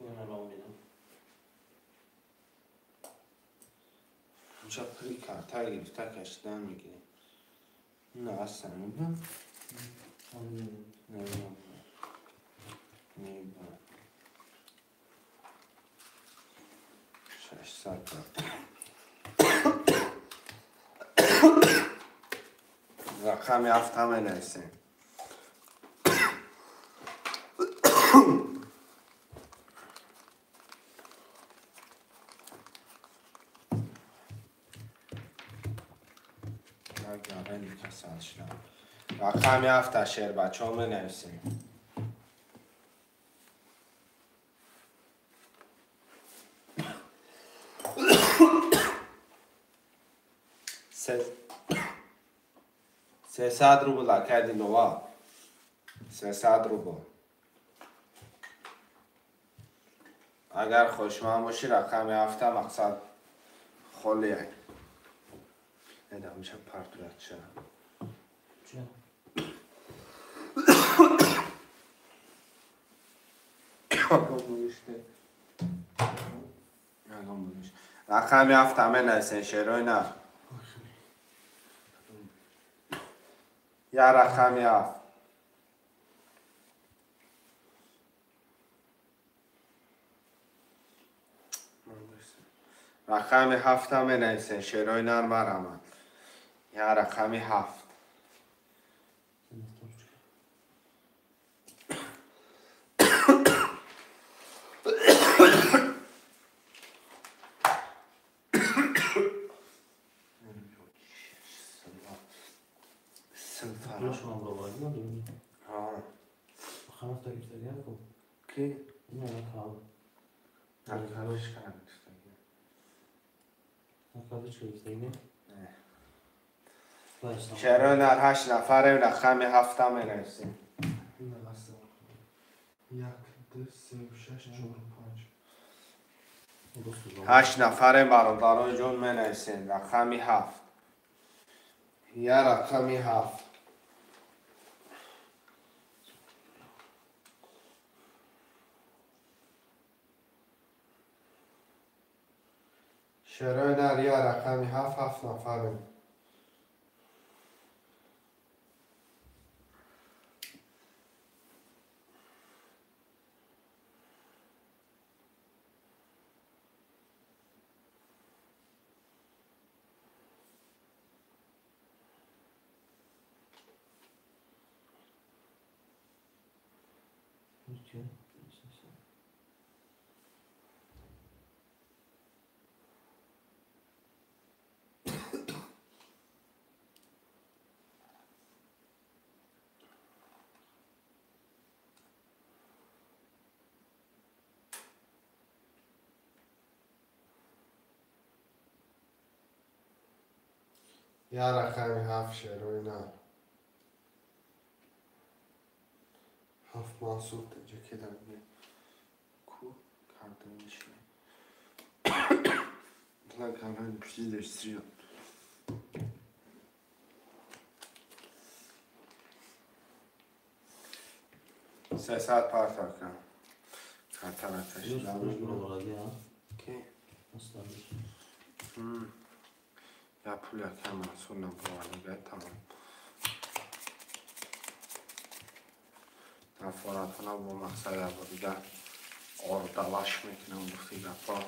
Speaker 3: Ben alamıyorum.
Speaker 1: اونجا پری کارتر گرفته کشیدن میگیریم نه اصلا نه نه 600 رقم 7 همه نویسیم رقم 7 شعر بچه ها بنویسیم $300 لکه نوا 300 روبل اگر خوشمند باشی رقم 7 مقصد خالیه نده میشه پرتویت شد
Speaker 3: چه؟
Speaker 1: رقم 7 همه نویسین شعرهای نه یا رقم 7 رقم 7 همه نویسین شعرهای نرم رحمت یا رقم 7
Speaker 3: Proszę mam robić, no dobrze.
Speaker 1: ها
Speaker 3: Bakamak da gösteriyor mu?
Speaker 1: کی؟
Speaker 3: Ne bakalım.
Speaker 1: نکارش کرد
Speaker 3: Bakalım hiç gösteriyor. Başla.
Speaker 1: شعرهای نر 8 نفره رقم 7 همه نویسین
Speaker 4: نه اصلا 1 2 3 6 4 5
Speaker 1: 8 نفره برادران جون بنویسین رقم 7 یا رقم 7 شعرهای نر یا رقم 7 7 نفره
Speaker 3: Peki.
Speaker 1: یا رقم 7 شعرهای نر 7 محصول تجا که در بیه کو کرده میشه دلار کامل پیشی داشتی 300 پارتا کن کارتر
Speaker 3: Już
Speaker 1: کشیدم
Speaker 3: próbować, ja.
Speaker 1: کی؟
Speaker 3: Postawić.
Speaker 1: یا پول کم محصول نبوانگه تمام تفارت ها با مقصد بوده آردلاش میکنم بخی گفا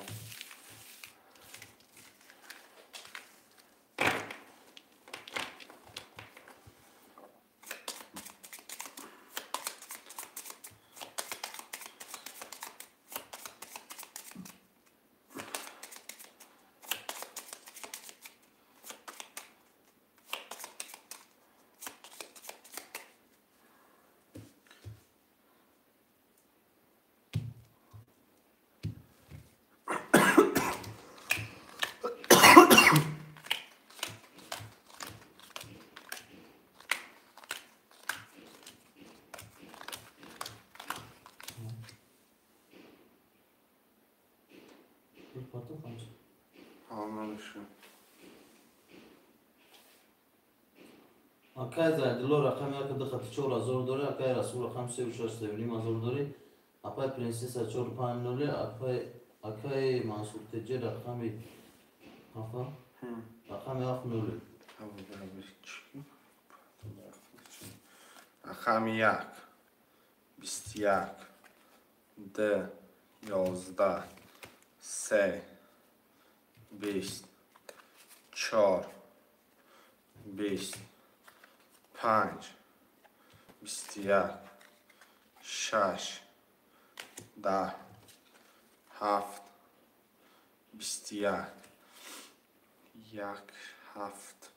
Speaker 3: Wypłatę kończy.
Speaker 1: آمانشون
Speaker 3: Акай Зайдулло рақами 1-4 дори, акай Расул рақам 3-6 дори, апай принцесса 4-5, акай Мансур Теджи рақами 7-0.
Speaker 2: رقم 1 21 2 11 3 20 4 20 5 21 6 10 7 21 1 7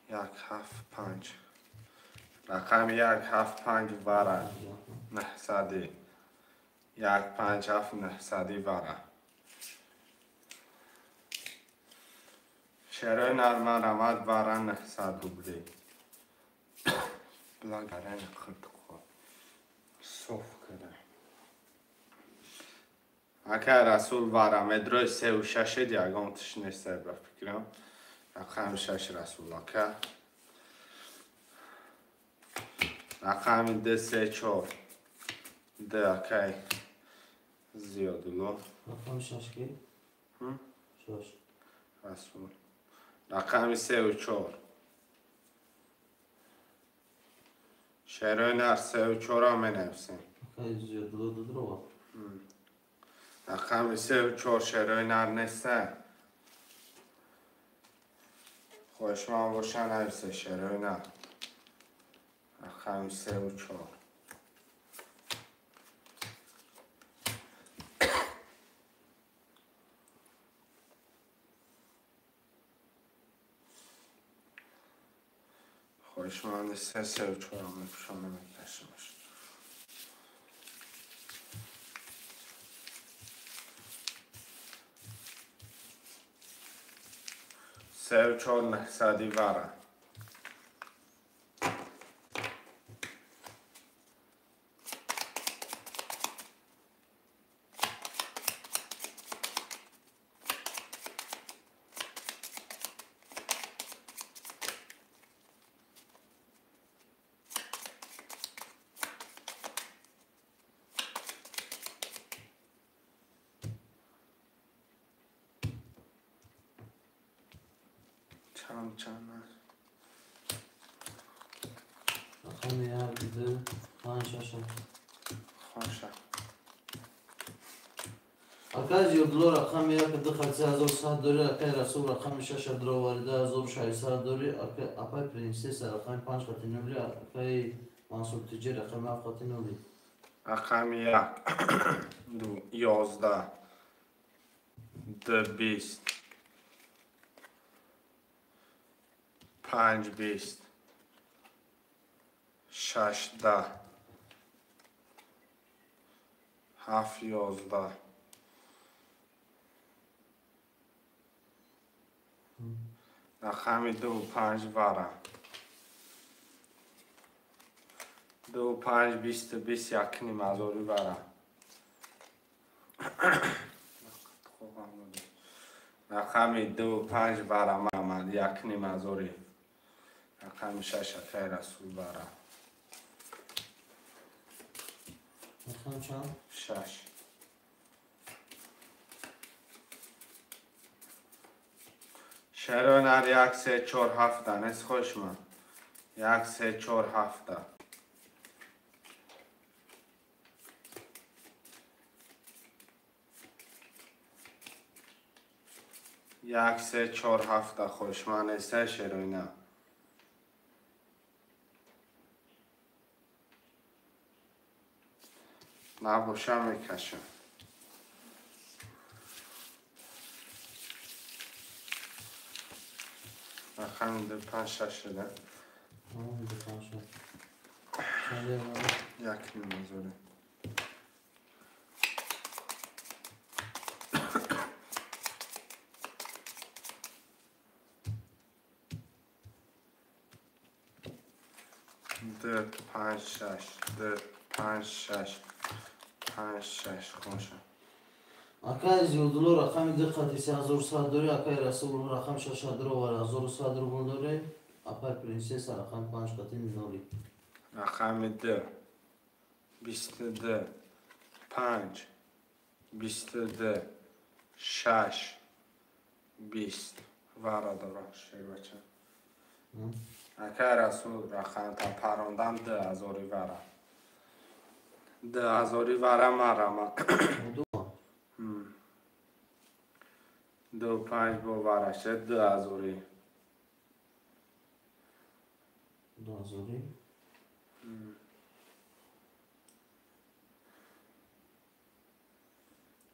Speaker 2: 1 7 5 رقم 1 7 5 ورق نهصدی 1 5 7 نهصدی ورق شعرهای نرمه رمد ورق نهصد روبلی بلاگره نخد خود صوف کرده اکه رسول ورق مدروی 3 و 6 دیگه تشنسته بفکرم رقم 6 رسول اکه رقم 2 3 4 2 اکه زیادولو
Speaker 3: رقم 6 کی؟ 6
Speaker 2: رسول رقم 3 و 4 شعرهای نر 3 و 4 هم نفسیم
Speaker 3: اکای زیادلو دودرو
Speaker 2: رقم 3 و 4 شعرهای نر نیسته خوش من باشن نفسه شعرهای نر رقم 3 و 4 خوش من 3 و 4 هم نفشان نمیتشه باشه 3 و 4 نهصدی وره چند
Speaker 3: رقم 1 2 5 6
Speaker 2: خوشه
Speaker 3: اکای زیادلو رقم 1 2100 داری اکای رسول رقم 6 درآورده 1600 داری اکای پرنسس رقم 5 خط نمری اکای منصور تجی رقم 7 خط نمری
Speaker 2: رقم 1 2 11 2 20 5 20 6 10 7 11 رقم 2 5 وره 2 5 20 20 یک نیم هزاری وره رقم 2 5 وره محمد یک نیم هزاری رقم 6 اکای رسول وره
Speaker 3: رقم چند؟
Speaker 2: 6 شعر نر 1 3 4 7 نس خوش من 1 3 4 7 1 3 4 7 خوش من است شعر نه نباشم میکشم رقم 2 5 6 شده
Speaker 3: 2 5 6 چند
Speaker 2: یک نیم هزاره دو 5 6 2 5 6 5 6 خوشه
Speaker 3: اکای زیادلو رقم 2 خط 3100 داری اکای رسول رقم 6 درآورده 1100 روبل داری آخر پرنسس رقم 5 قطعه نوری.
Speaker 2: رقم 2 22 5 22 6 20 وارا شیر بچه اکه رسول رقم تا پراندم 2000 وارا 2000 وارا مرا 2 5 با وارا شد 2000
Speaker 3: 2000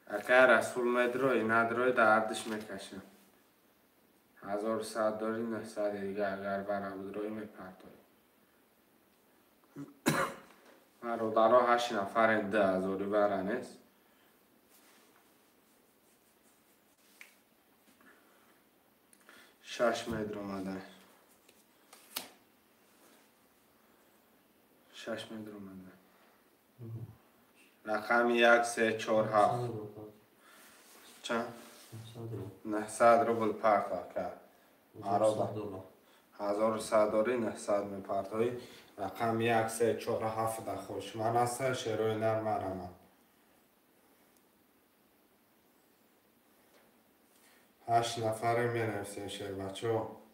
Speaker 2: اکه رسول مدروی ندروی دردش میکشه 1100 داری 900 دیگه اگر برم دروی میپرتوی مرا دارا 8 نفر این 2000 برانست 6 متر اومده 6 متر اومده رقم 1 3 4 7 چند؟ 900 رو پرت کرد 1100 داری 900 میپرتوی رقم 1 3 4 7 ده خوش من است شروع نر مرمه 8 نفره می نفسین شیر بچه ها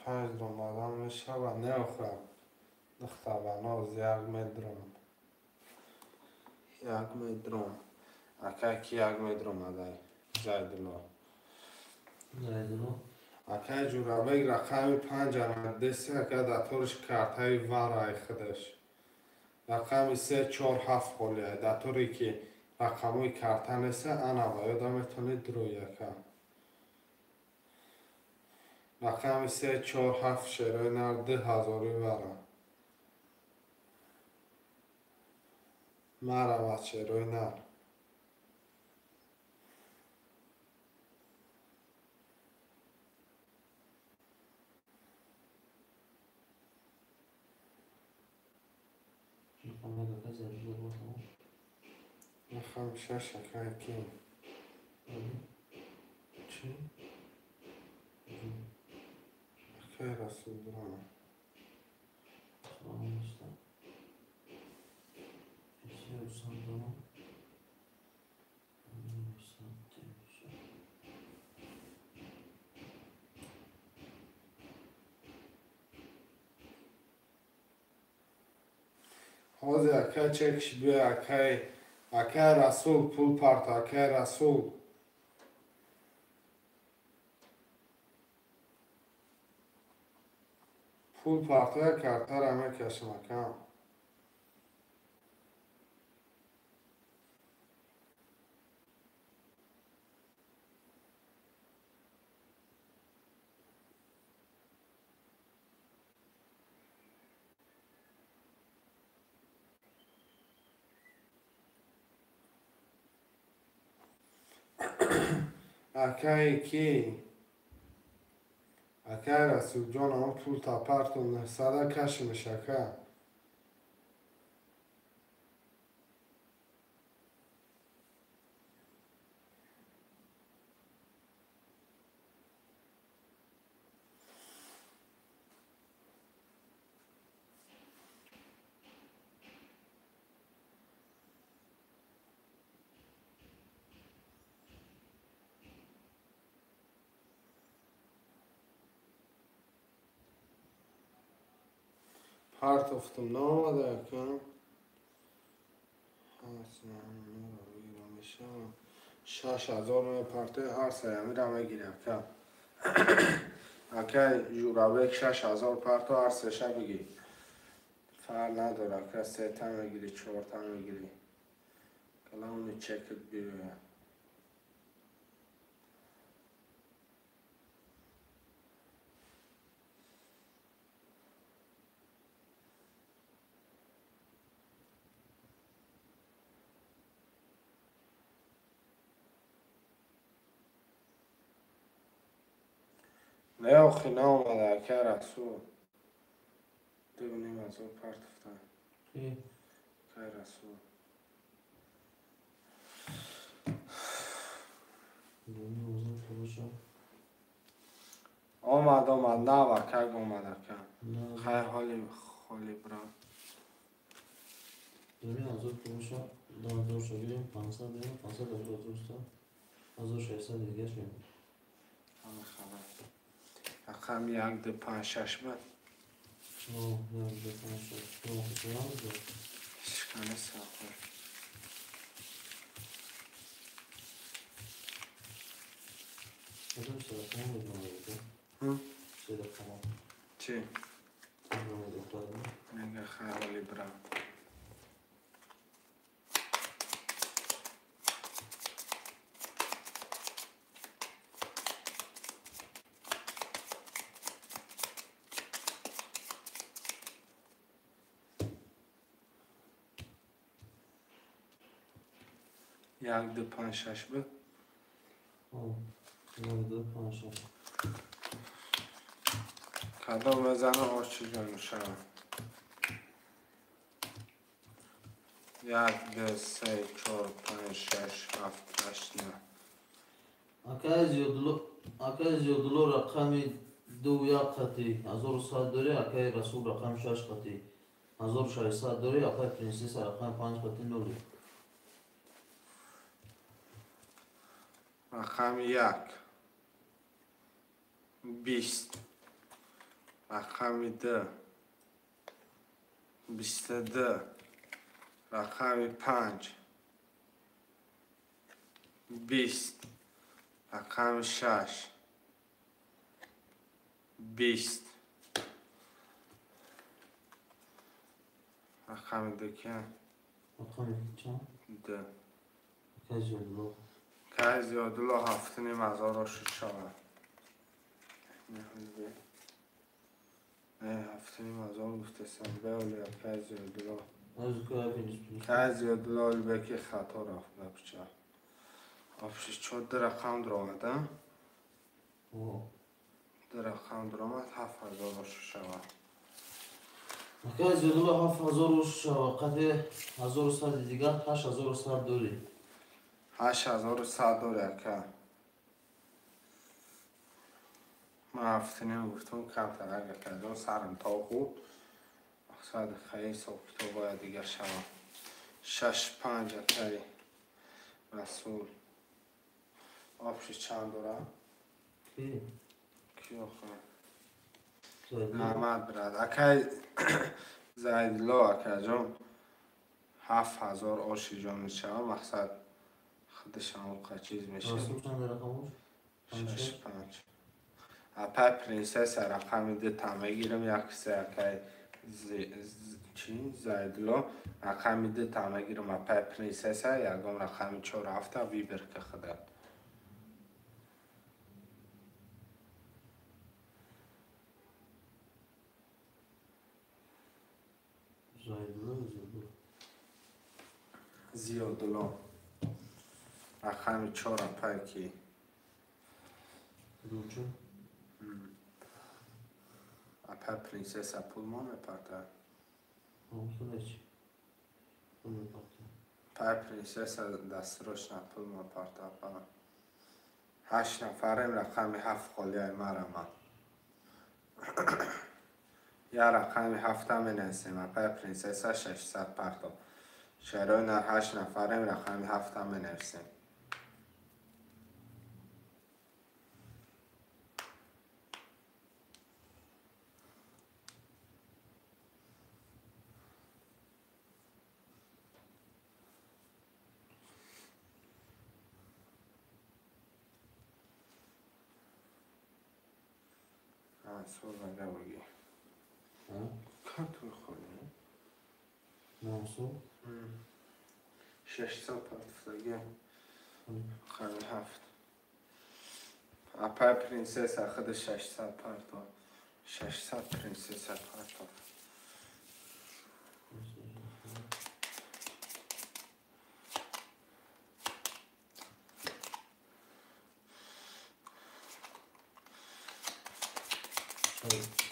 Speaker 2: پنج درم آدم میشه و نخورم دختر و ناز 1 مترم 1 مترم اکه کی 1 مترم آده زیدلو اکه جورابه رقم 5 دستی اکه داتورش کارتای وارای خودش رقم 3 4 7 خولیه داتوری که رقموی کارتا نیسته انا باید میتونه دروی اکه رقم 3 4 7 شروع نر 2000 وارا مرا و شروع نر رقم 6 اکه کی چی؟ اکه رسول درانه حاضر اکه چکش بیا اکه رسول پول پارت اکه رسول پول پارتای کارتا را میکشم اکه اکه کی اکه رسول جان اون پول تا پارتون 900 کشمش اکه پارت افتم نامده اکه 6000 می پارتای هر سیامی را میگیره اکه اکه جورابه 6000 پارتو هر سشه بگیری فرق نداره اکه 3 تا میگیری 4 تا میگیری کلامونی چکت بیوه نه آخی نه اومده اکه رسول
Speaker 1: ببینیم از اون پرت افتاد
Speaker 3: کی؟
Speaker 1: که رسول
Speaker 3: دونی اوزن فروشم.
Speaker 1: آمد نه وکک آمده که
Speaker 3: نه.
Speaker 1: خیلی حالی خالی برا
Speaker 3: دونی اوزن فروشم. دو شگیریم 500 دیگه 500 دیگه دوستا 1600 دیگه شیم.
Speaker 1: همه خبر رقم 1 2 5 6 بود
Speaker 3: نه نه بفهمش. نه خیلی نمیشه.
Speaker 1: اشکانه ساخته
Speaker 3: بدم سرطان می‌دونم.
Speaker 1: هم؟
Speaker 3: سرطان.
Speaker 1: چی؟
Speaker 3: نمی‌دونم دکتر.
Speaker 1: نگه خیلی حالی برا یک دو پنج شش بود
Speaker 3: نه 5
Speaker 1: کدام بزنه آشی جانو شد 1 2 3 4 5 6 7 8 9
Speaker 3: اکای زیادلو رقمی 2 1 خطی 1100 داری اکای رسول رقم 6 خطی 1600 داری اکای پرنسس رقم 5 خطی نولی
Speaker 1: رقم 1 20 رقم 2 22 رقم 5 20 رقم 6 20 رقم 2 که
Speaker 3: رقم چند؟
Speaker 1: 2
Speaker 3: اکای زیادلو
Speaker 1: که زیادلو هفتنیم 1006 شود نه هفتنیم 1000 گفته سنبه ولی که زیادلو
Speaker 3: از اکای پرنسس
Speaker 1: که زیادلو ولی بکی خطا رفت بپچه آفشش 4 رقم در آمده در رقم در آمد 7006 شود
Speaker 3: اکای زیادلو 7000 شد قطع 1100 دیگه 8100 داری
Speaker 1: 8100 داره که من هفتنیم گفتم کمتر اگر کردم سرم تا خود مقصد خیلی صبح تو باید دیگر شود 6 5 اکای رسول آفشش چند داره؟
Speaker 3: کی؟
Speaker 1: کی آخر؟
Speaker 3: زیادلو
Speaker 1: احمد برد اکای زیدلو اکای جان 7000 آشی جان میشه مقصد خودش هم چیز میشه
Speaker 3: رسول چند رقمش؟
Speaker 1: 6 5 اپای پرنسس رقم 2 تمه گیرم یک سه اکای چی؟ زیدلو رقم 2 تمه گیرم اپای پرنسس یکم رقم 4 هفته وی برکه خدا زیادلو رقم 4 اپای کی
Speaker 3: روچه
Speaker 1: اپای پرنسس پول ما میپرده
Speaker 3: همسونه چی؟ اون پاکه
Speaker 1: پای پرنسس دستروش نپول ما پرده اپا 8 نفریم رقم 7 خالی های مرمه یا رقم 7 می نسیم اپای پرنسس 600 پرده شهرهای نر 8 نفریم رقم 7 می نسیم سور بگه بگی کتور خالی
Speaker 3: نامسو
Speaker 1: 600 پرده رقم 7 اپای پرنسس خود 600 پرده 600 پرنسس پرده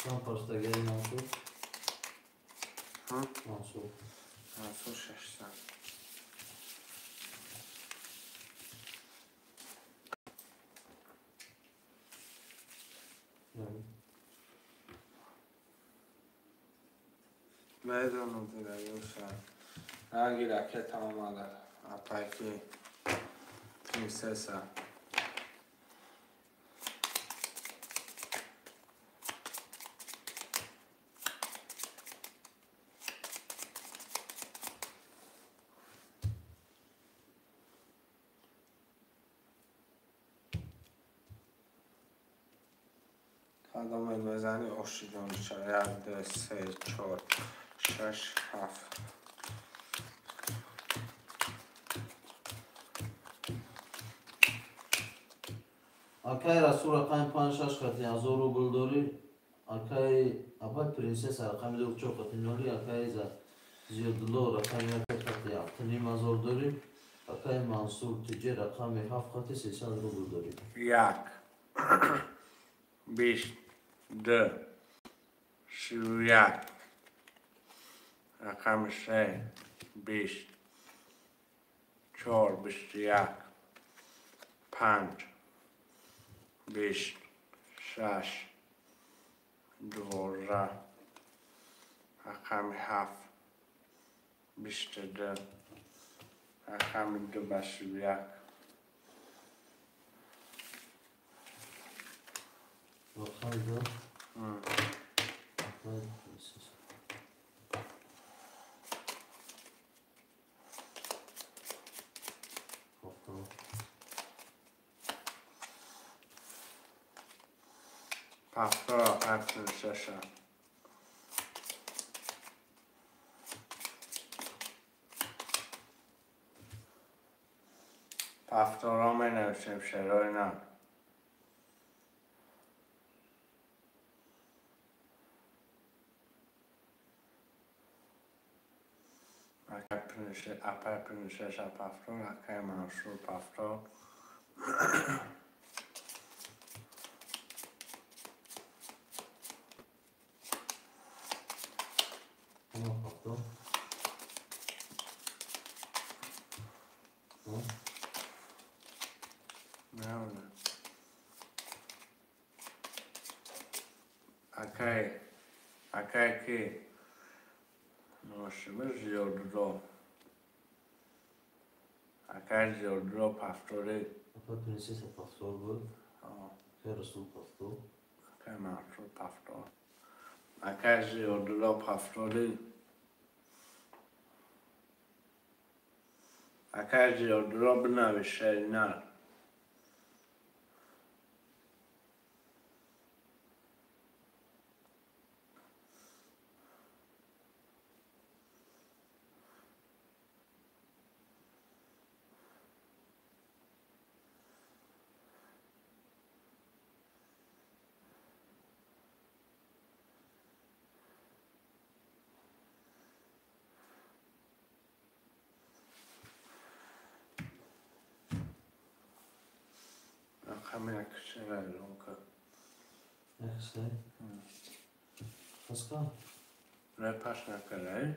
Speaker 3: کام پرستگی نامسو Mansur.
Speaker 2: Mansur 600.
Speaker 3: Yani.
Speaker 2: Meydanu dire Yuşa. Hangi raket almalı? Apaki. Prinsesa. قدم بزنی اکسیژن شاید 2 3 4 6 7
Speaker 3: Akay Rasul rakam 5-6 khati 1000 rubl dori. Akay Abad Prinsesa rakam 4 khati noli. Akay Ziyadullah rakam 1 khati 7500 dori. Akay Mansur Tijje rakam 7 khati 300 rubl dori.
Speaker 2: یک 20 2 31 رقم 3 20 4 21 5 20 6 12 رقم 7 22 رقم 2 21
Speaker 3: Rakam da Akay Prinsesa. Hafta.
Speaker 2: Pastor Prinsesa. Pastor mi nefsim şeroyna. Akay Prinsesa Pastor, Akay Mansur Pastor.
Speaker 3: Ama hafta.
Speaker 2: Ne oldu? Akay ki Noşumuz yoldu. Akay yoldu Pastor'u.
Speaker 3: Akay Prinsesa Pastor bu. Akay Rasul Pastor.
Speaker 2: Akay Mansur Pastor. Akay yoldu Pastor'u. Akay yoldu binavishinar. Kamera kişiler lonka.
Speaker 3: Neyse. Kaska?
Speaker 2: Ne paşna kalay?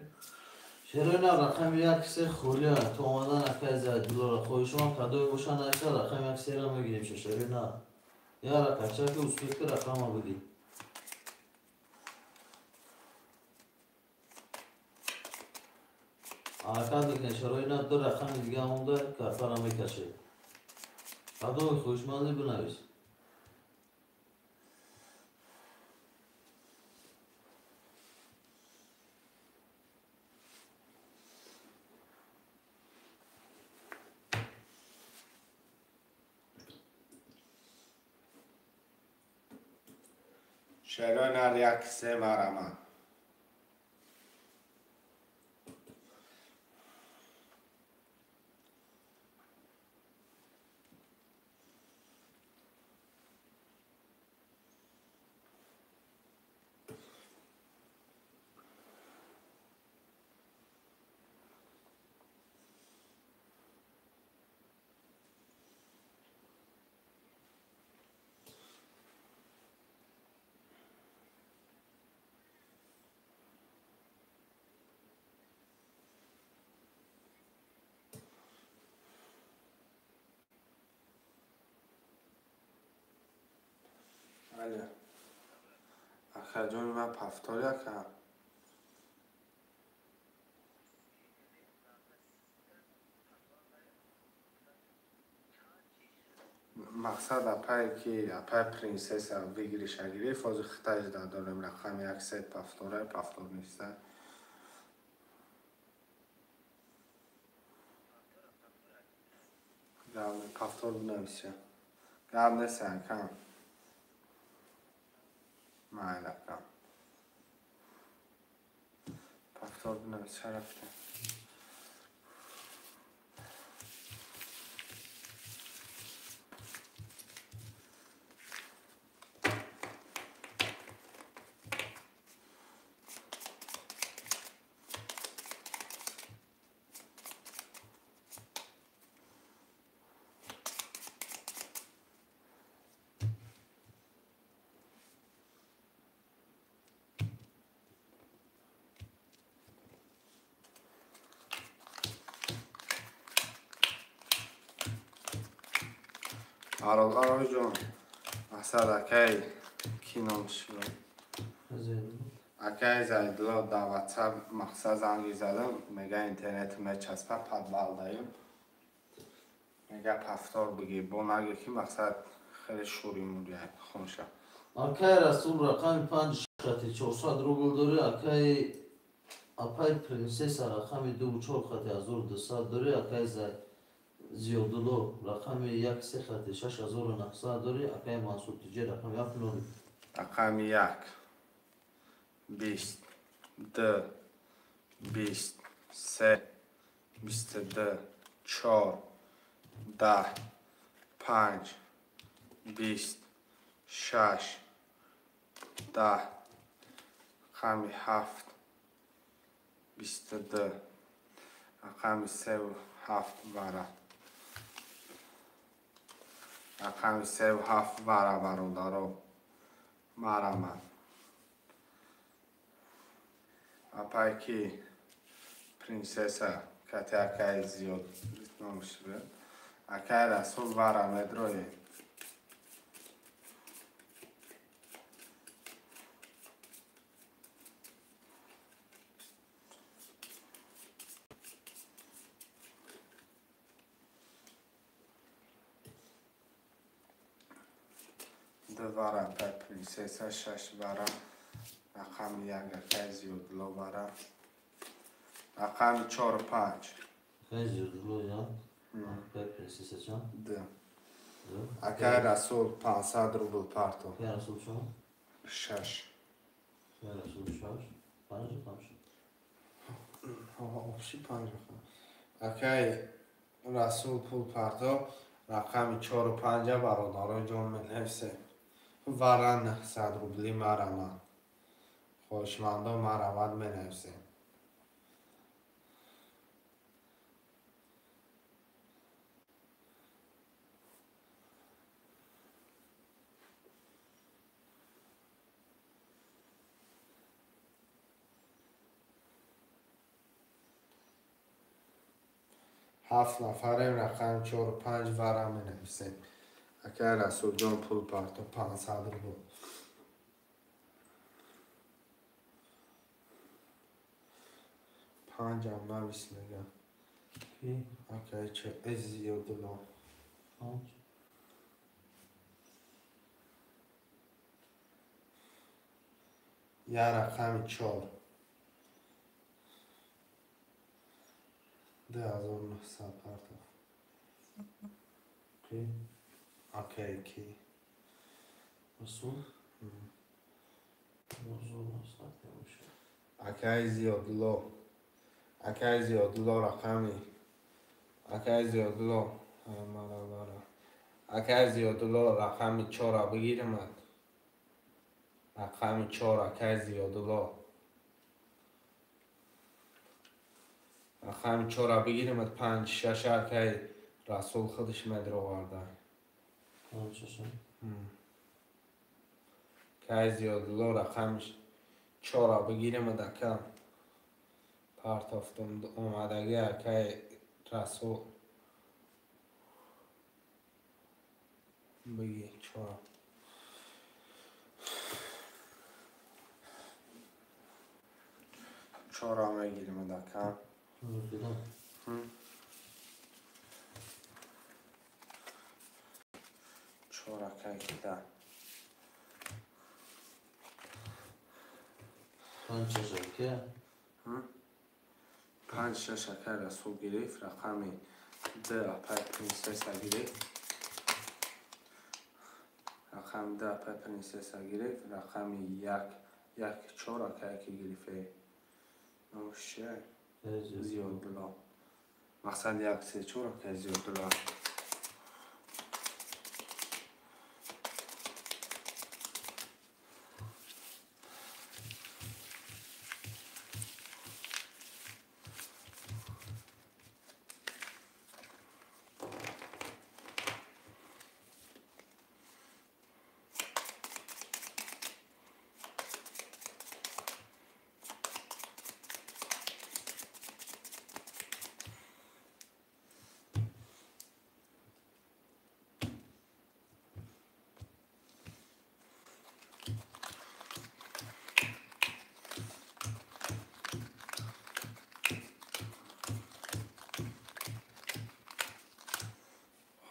Speaker 3: شروع رقم یک سه خولیا تو آمدن اکای زد دلار خوی شما کدوی باشن ایسا رقم یک سه را میگیریم شروع نه یا رقم که اسپیک رقم ها بودی آکا دیگه شروع نه دو رقم دیگه مونده کارتا را میکشه کدوی خوشمندی بنویس
Speaker 1: شراینا یک سه مرمه بله اکا جان من پفتاری اکا مقصد اپای که اپای پرنسس بگیری شگیری فاز خطایش دارم رقم یک سیت پفتاره پفتار نیسته گرم پفتار بنویسه گرم نیسته کم مایل کم پفتار بنویسه رفته آرای جان مقصد اکای کی نامش بود اکای زیدلا دعوت مقصد زنگی زدم میگه اینترنت میچسبه پد بالدایم میگه پفتار بگی با نگه که مقصد خیلی شوری موریه خونشه
Speaker 3: اکای رسول رقم 5 خطی 400 روبل داری اکای اپای پرنسس رقم 24 خطی 1200 داری اکای زیادلو رقم 1 خطی 6900 داری اکای منصور تجی رقم 1 نوری
Speaker 1: رقم 1 20 2 20 3 22 4 10 5 20 6 10 رقم 7 22 رقم 3 و 7 بره رقم 3 و 7 بره برادرو مرمن اپای که پرنسسا کتی اکای زیاد نامش بود اکای رسول بره مدروی دو بره اپای پرنسسا 6 بره رقم 1 اکای زیاد لو بره رقم 4 و 5
Speaker 3: اکای زیادلو یا اکای پرنسس جان
Speaker 1: دو اکای رسول 500 روبل پارتو
Speaker 3: اکای رسول چون
Speaker 1: 6
Speaker 3: اکای رسول 6 5
Speaker 1: آبشی 5 اکای رسول پول پارتو رقم 4 و 5 برادرای جان منحفظه ورن 100 روبلی مرمن خوشمندا مرمت منحفظه 7 نفریم رقم 4 و 5 ورم منویسیم اکای رسول جان پول پارتو 500 روبل 5 هم نویس نگه
Speaker 3: کی
Speaker 1: اکای چه ازی و دلو
Speaker 3: 5
Speaker 1: یه رقم 4 2900 پارتو
Speaker 3: کی
Speaker 1: اکای کی
Speaker 3: رسول رسول نسخت میشه
Speaker 1: اکای زیادلو اکای زیادلو رقمی اکای زیادلو اکای زیادلو رقم 4 بگیرم رقم 4 اکای زیادلو رقم 4 بگیرم 5 6 اکای رسول خودش مدر آورده
Speaker 3: 5 6
Speaker 1: اکای زیادلو رقم 4 بگیرم دکم پارتافتم اومدگی اکای رسول بگی 4
Speaker 2: 4 میگیریم دکم.
Speaker 3: بدم
Speaker 2: 4 اکای 10.
Speaker 3: 5 شکر
Speaker 2: 5 6 اکای رسول گرفت. رقم 10 اپای پرنسس گرفت. رقم 10 اپای پرنسس گرفت. رقم 1 4 اکای که گرفته. نوشه زیاد بلا. مقصد 1 3 4 اکای زیاد بلا.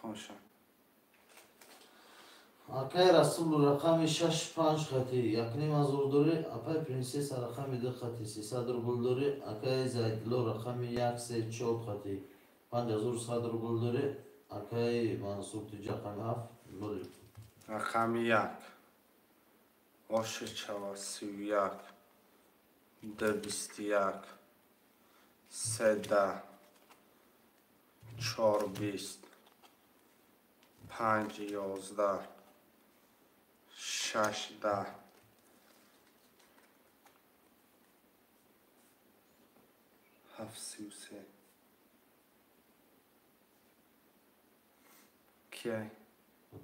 Speaker 2: خوشم.
Speaker 3: اکای رسول رقم 6 5 خطی یکنی مزور داری اپای پرنسس رقم 2 خطی 300 روبل داری اکای زیدلو رقم 1 3 4 خطی 5100 روبل داری اکای منصور تیجا رقم 7 بولی
Speaker 2: رقم 1 آش چوا 31 ده 21 3 10 4 20 5 11 6 10 7 33 کی
Speaker 3: اکای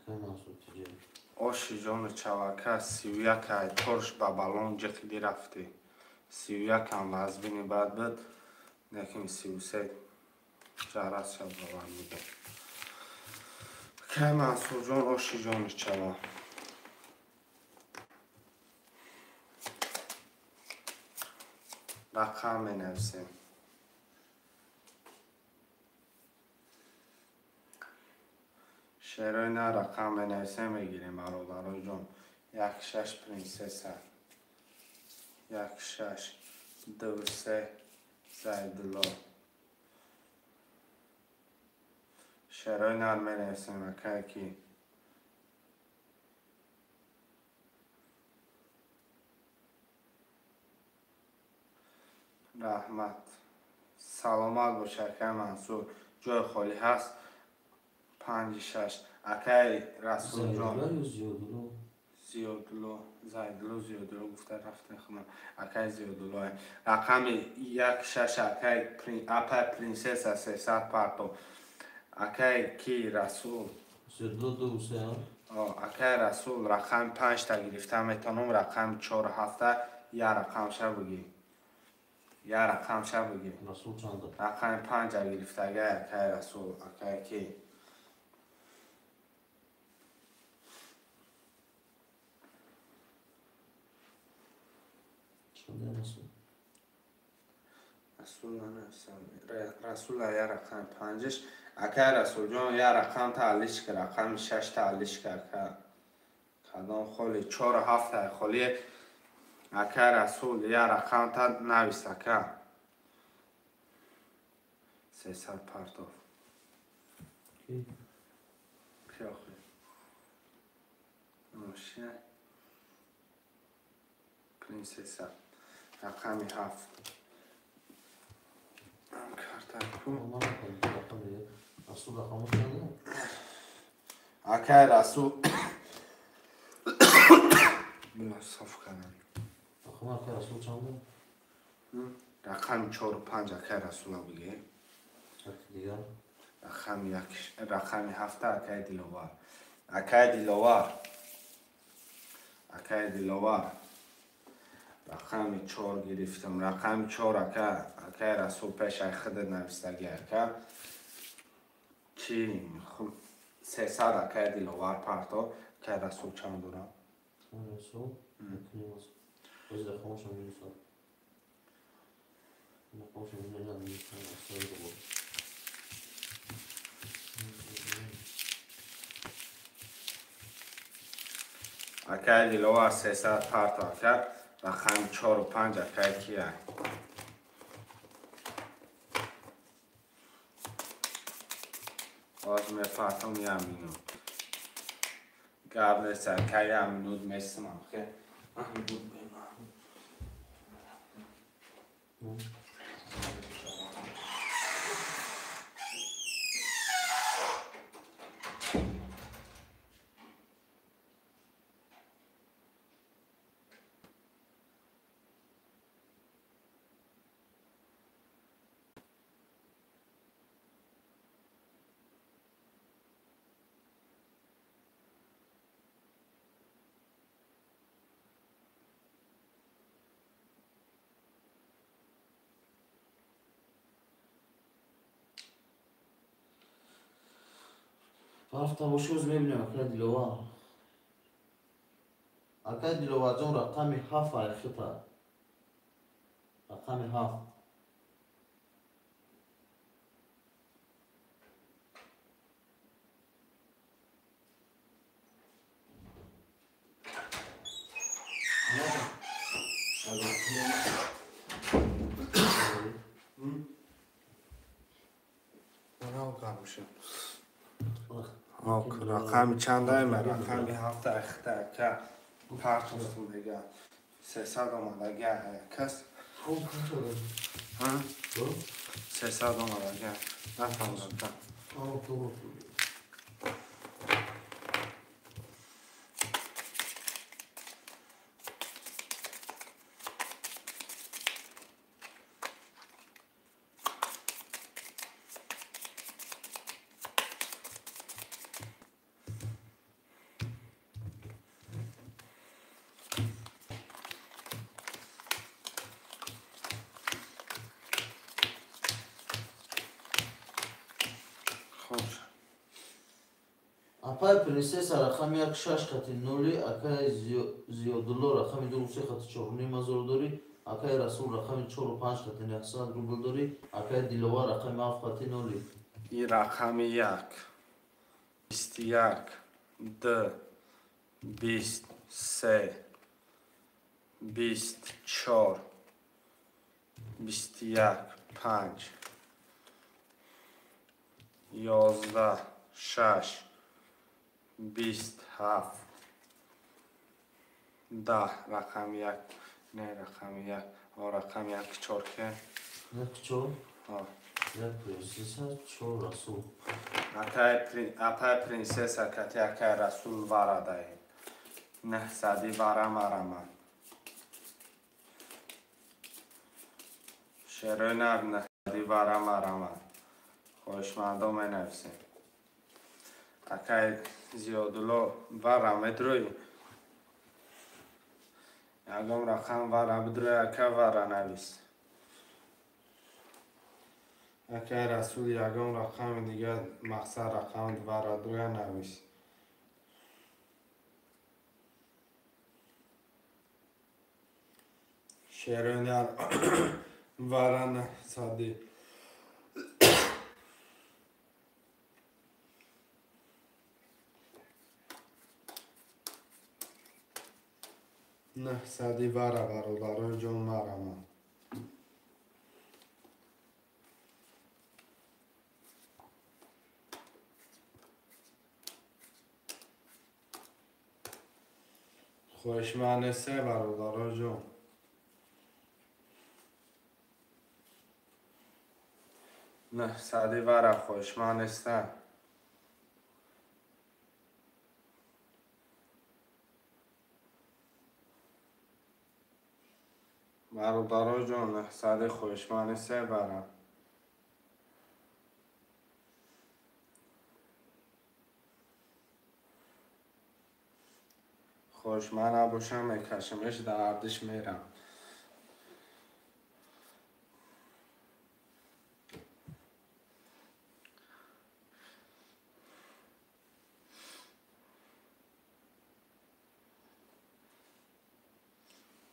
Speaker 3: منصور تیجا
Speaker 2: آش جان چواکه 31 ای ترش با بالون جخیدی رفتی 31 هم وزبینی بعد بود لیکن 33 جرس شد باور میده که منصور جان آش جان چوا رقم می نویسیم شعرهای نه رقم می نویسیم میگیریم برای جان 1 6 پرنسس 1 6 2 3 زیدلو شعرهای نه می نویسیم اکای کی رحمت سلامت باشه اکای منصور جای خالی هست 5 6 اکای رسول جان
Speaker 3: زیدلو یا زیادلو
Speaker 2: زیادلو گفته رفته خونم اکای زیادلو رقم 1 6 اکای اپای پرنسس 300 پرتو اکای کی رسول
Speaker 3: زیدلو 2 3
Speaker 2: اکای رسول رقم 5 تا گرفته میتونم رقم 4 7 یا رقم شب بگی یا رقم شب بگی
Speaker 3: رسول چند
Speaker 2: رقم 5 گرفته اکای رسول اکای کی
Speaker 3: چند رسول
Speaker 2: رسول یا رقم 5 اکای رسول جان یا رقم تعلیش که رقم 6 تعلیش که کدام خالی 4 7 خالی اکای رسول یا رقم تا نویسته که 300 پرتو
Speaker 3: کی
Speaker 2: پیاخی نوشه پرنسسه رقم 7 کارتکو
Speaker 3: رسول رقم چند
Speaker 2: اکای رسول بلا صاف کردم
Speaker 3: رقم اکای رسول چند
Speaker 2: رقم 4 و 5 اکای رسول بگی
Speaker 3: دیگر
Speaker 2: رقم 7 اکای دیلوار اکای دیلوار رقم 4 گرفتم رقم 4 اکای رسول پیش خود نویستگی اکای چی 300 اکای دیلوار پرتو اکای رسول چند دورم
Speaker 3: رسول باز رقمش هم میرسد نقاش می‌کنم می‌کنم بود.
Speaker 2: اکای دیلوار 300 پارت کرد رقم 4 و 5 اکای کیه باز میفرتم یه مینو قبل از اکای امینود میستم که امینود بیمار
Speaker 3: رفتم باشوز میبینیم اکای دیلوار جان رقمی 7 خطا رقمی 7
Speaker 1: رقم چند های من رقمی 7 اخته که پارت هستم دیگه 300 آمده گه کس 300 آمده گه نفهمدم که خوش
Speaker 3: اپای پرنسس رقم 1 6 خطی نولی اکای زیادالله رقم 2 3 خطی 4 نیم ازور داری اکای رسول رقم 4 و 5 خطی 900 روبل داری اکای دیلوار رقم 7 خطی نولی
Speaker 2: این رقم 1 21 2 23 24 21 5 11 6 27 10 رقم 1 نه رقم 1 رقم 1 4 که
Speaker 3: 1 4
Speaker 2: ها
Speaker 3: 1 پرنسس 4 رسول
Speaker 2: اپای پرنسس کتی اکای رسول وارده نه سادی وارم آرمان شروع نب نه سادی وارم آرمان خوشمندم نفسیم اکای زیادلو وارم ادروی یکم رقم وارم ادروی اکای وارم نویست
Speaker 1: اکای رسول یکم رقم دیگه مقصد رقم دوره نویس شیرونی وارن سادی نه سادی واره برادرای جون مرمه خوشمنسه برادرای جون
Speaker 2: نه سادی واره خوشمنسته برادرای جون نه سادی خوشمنسه برام خوش من نباشم میکشمش در عردش میرم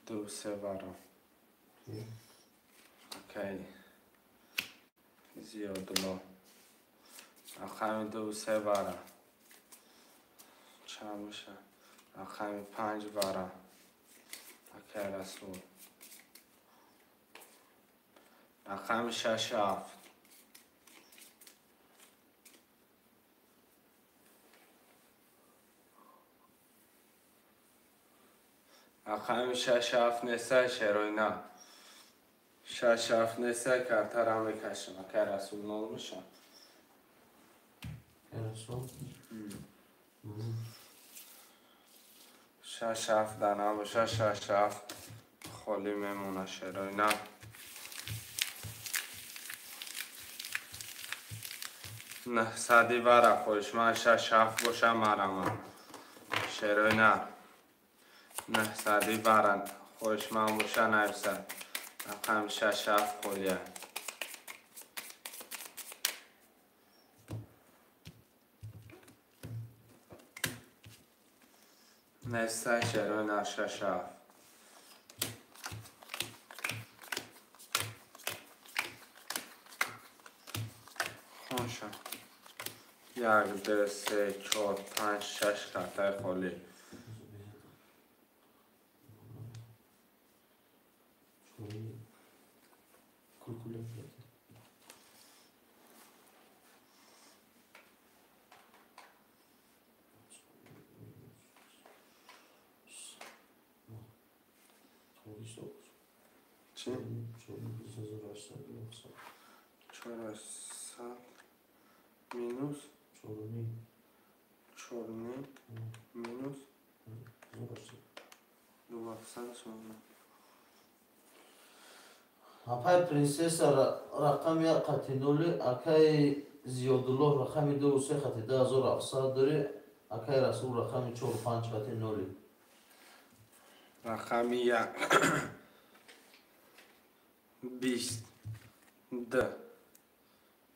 Speaker 2: دو سه برام اکی زیادلو رقم 2 3 بره چند میشه رقم 5 بره اکی رسول رقم 6 7 رقم 6 7 نسه شروینا 6 7 نسه کرتر هم بکشم اکی رسول نول میشه
Speaker 3: رسول
Speaker 2: 6 7 دانه باشه 6 7 خالی میمونه شروینا نه صدی بره خوش من 6 7 باشه مرمه شروینا نه صدی بره خوش من باشه نفسه رقم 6 7 خالیه نسته شروینا 6 7 خوشه 1 2 3 4 5 6 کرده خالی چی؟ 400 مینوس 4 مینوس 200 شونه
Speaker 3: Апай принцесса рақами қати нули, акай Зиёдуллоҳ рақами 2 3 қати 2700 дори, акай Расул рақами 4 5 қати нули.
Speaker 2: رقم 1 20 2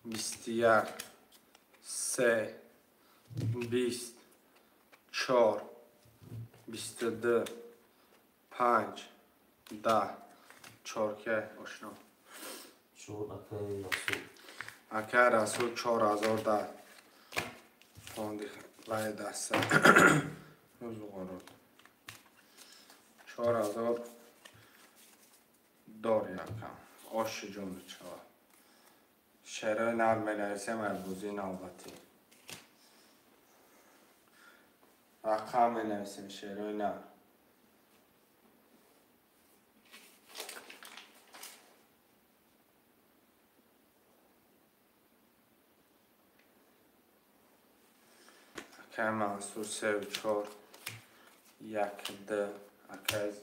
Speaker 2: 21 3 20 4 22 5 10 4 که اشنا
Speaker 3: Чор акай Расул.
Speaker 2: اکر رسول 4000 ده فاندی لای دسته روزو قرار 4000 دار یکم آش جون چهار شرای نرم نویسه مربوزی نوبتی رقم نویسیم شرای نرم اکه محصول 3 و 4 1 2 اکه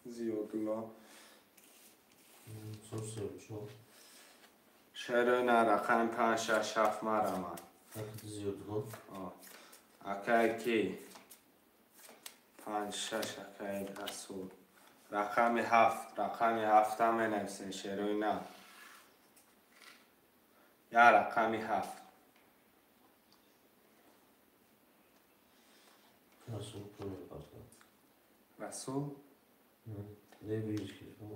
Speaker 2: زیادلو
Speaker 3: Чор.
Speaker 2: شرای نرم رقم 5 6 7 مرمه
Speaker 3: Акай Зиёдуллоҳ.
Speaker 2: اکه کی 5 6 اکه رسول رقم 7 رقم 7 هم نویسین شروع نه یا رقم 7
Speaker 3: Расул пурӣ қарда.
Speaker 2: رسول
Speaker 3: Лебииш киш бо.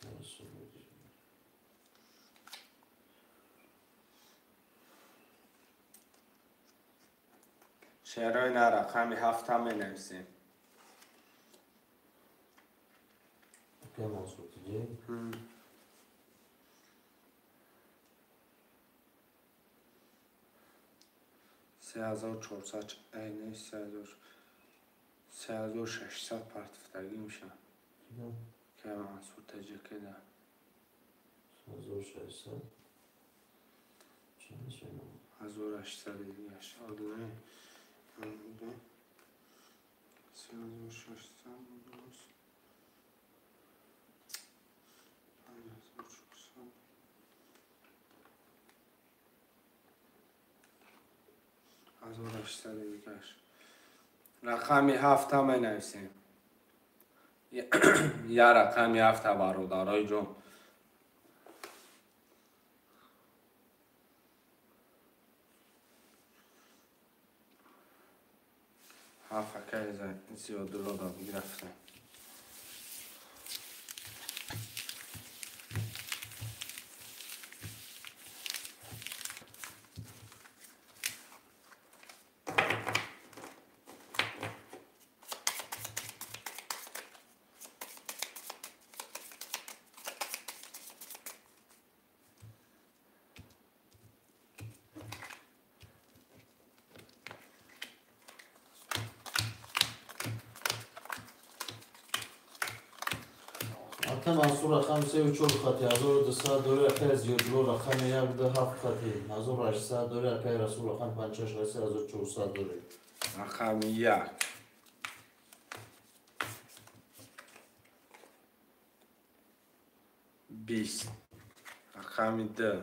Speaker 3: Расул.
Speaker 2: شروع نه رقم 7 هم نویسین
Speaker 3: Акай Мансур тиҷе.
Speaker 2: 3400 عینه 3600 پرتفتگی میشن که محصول تجکه ده
Speaker 3: 1600. چند شد؟
Speaker 2: 1800 دیگه آدونه 3600 1800 دیگهش رقمی 7 هم نویسیم یا رقمی 7 برادرای جون هفت که زیادلو دا بگرفتیم
Speaker 3: Hakem Ansur rakam 34 khati 1200 akay ziyodlo rakam 17 khati 1800 Rasul rakam 5400
Speaker 2: رقم یک 20 رقم 2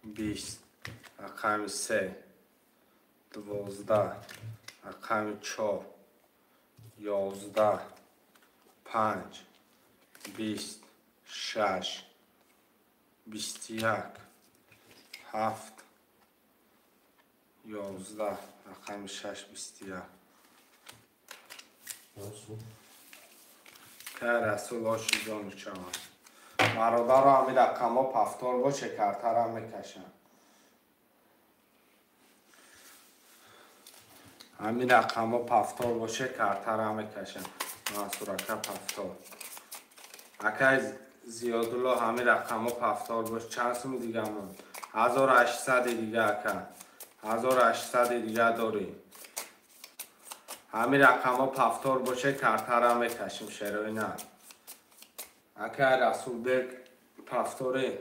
Speaker 2: 20 رقم 3 12 رقم 4 11 5 20 6 21 7 11 رقم 6 21
Speaker 3: Rasul.
Speaker 2: که رسول هاشی جانو چمان مرادر رو همین رقم ها پفتار باشه کرتر هم میکشن همین رقم ها پفتار باشه کرتر هم میکشن منصورکه پفتار اکه زیادالله همین رقم ها پفتار باشه چند سومی دیگه همون 1800 دیگه اکه 1800 دیگه داری همین رقم ها پفتار باشه کرتر هم میکشیم شروع نه اکه رسول بگ پفتاره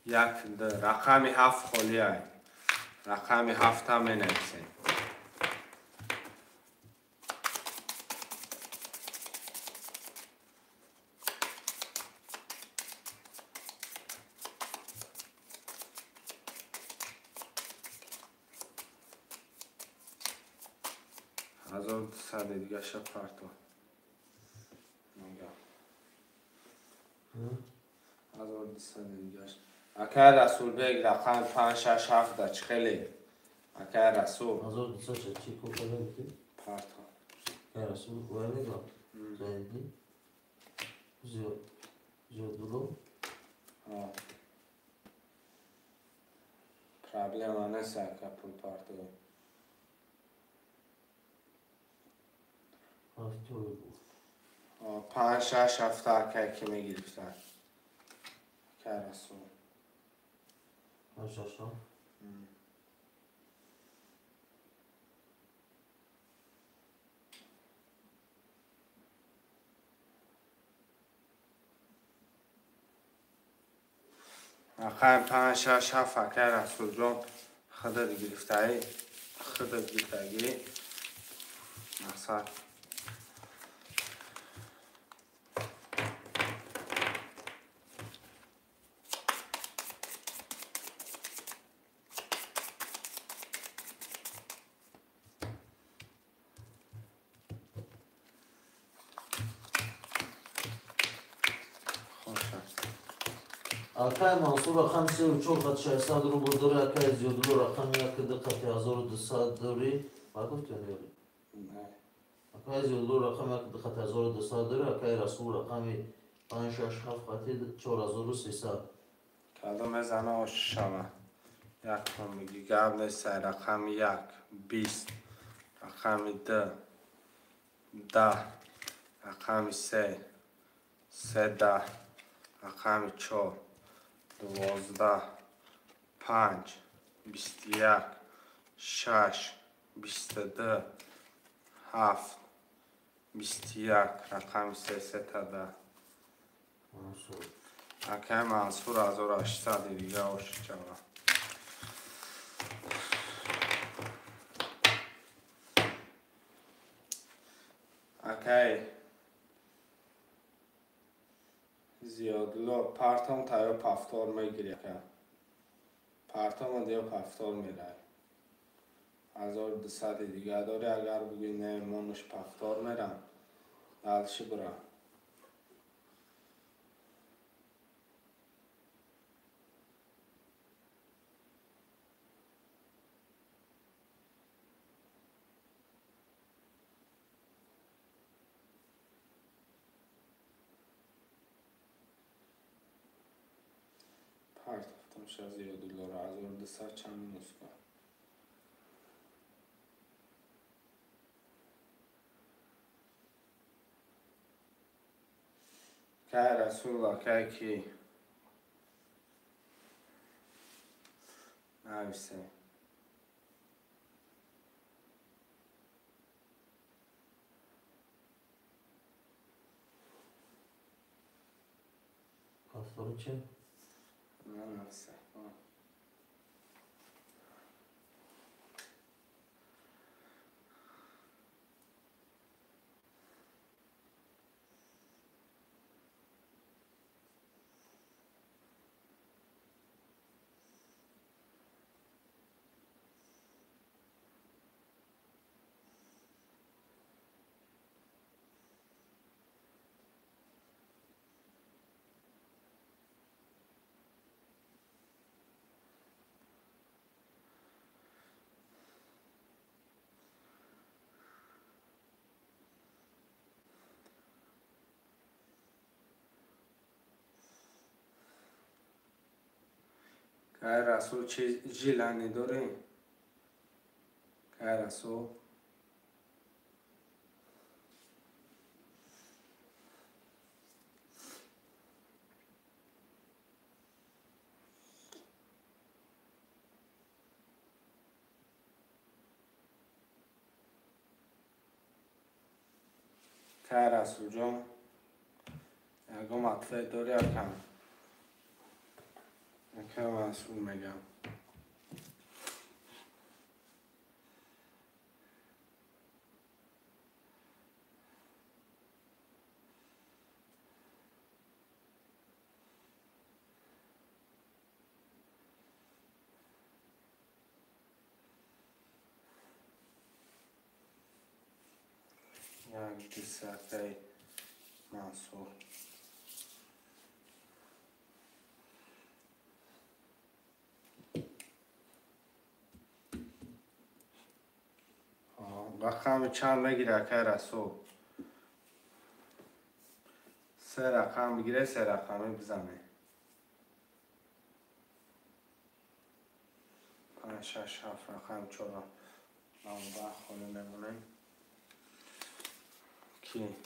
Speaker 2: یک ده رقم 7 خالی های رقم 7 هم نویسیم هزار صد دیگه شب پرتو هزار صد دیگه اکه رسول بگ رقم 5 6 7 ده چخیلی اکه رسول
Speaker 3: 1200 چی کو کردی؟
Speaker 2: پرتو
Speaker 3: که Rasul ولی گفت زیادی زیادلو
Speaker 2: Problema nessa que por parte do
Speaker 3: هفتوی
Speaker 2: 5 6 7 که میگرفتن که رسول
Speaker 3: هشاشا
Speaker 2: رقم 5 6 7 که رسول جان خدا گرفتایی خدا گرفتگی مقصد
Speaker 3: Akay Mansur rakam 34 خط 600 رو داره Akay زیادلو رقم 1 دقت 1200 داری ما گفتم داری Akay زیادلو رقم 1 دقت 1200 داره Akay رسول رقم 567 خط 4300
Speaker 2: کلا مزنه آششمه یک کن میگی گرد نیست رقم 1 20 رقم 2 10 رقم 3 13 رقم 4 12 5 21 6 22 7 21 رقم 3 10
Speaker 3: Mansur
Speaker 2: اکه منصور 1800 دیگه آشی جواب اکه زیادلو پرتام تایو پفتار میگیری که پرتام دیو پفتار میره 1200 دیگه داری اگر بگی نه منش پفتار میرم دلشی برم پرتافتم شد زیادلو رو 1200 چند نسکن که رسول الله که کی نویسه
Speaker 3: Raftarı çek.
Speaker 2: نه نفسه که رسول جیلانی داری؟ که رسول که رسول جان یکم مطلع داری یکم مسئول میگم یک دیسته منصور رقم چند بگیره که رسول 3 رقم بگیره 3 رقمی بزنه 5 6 7 رقم 4 9 خونه نمونه کی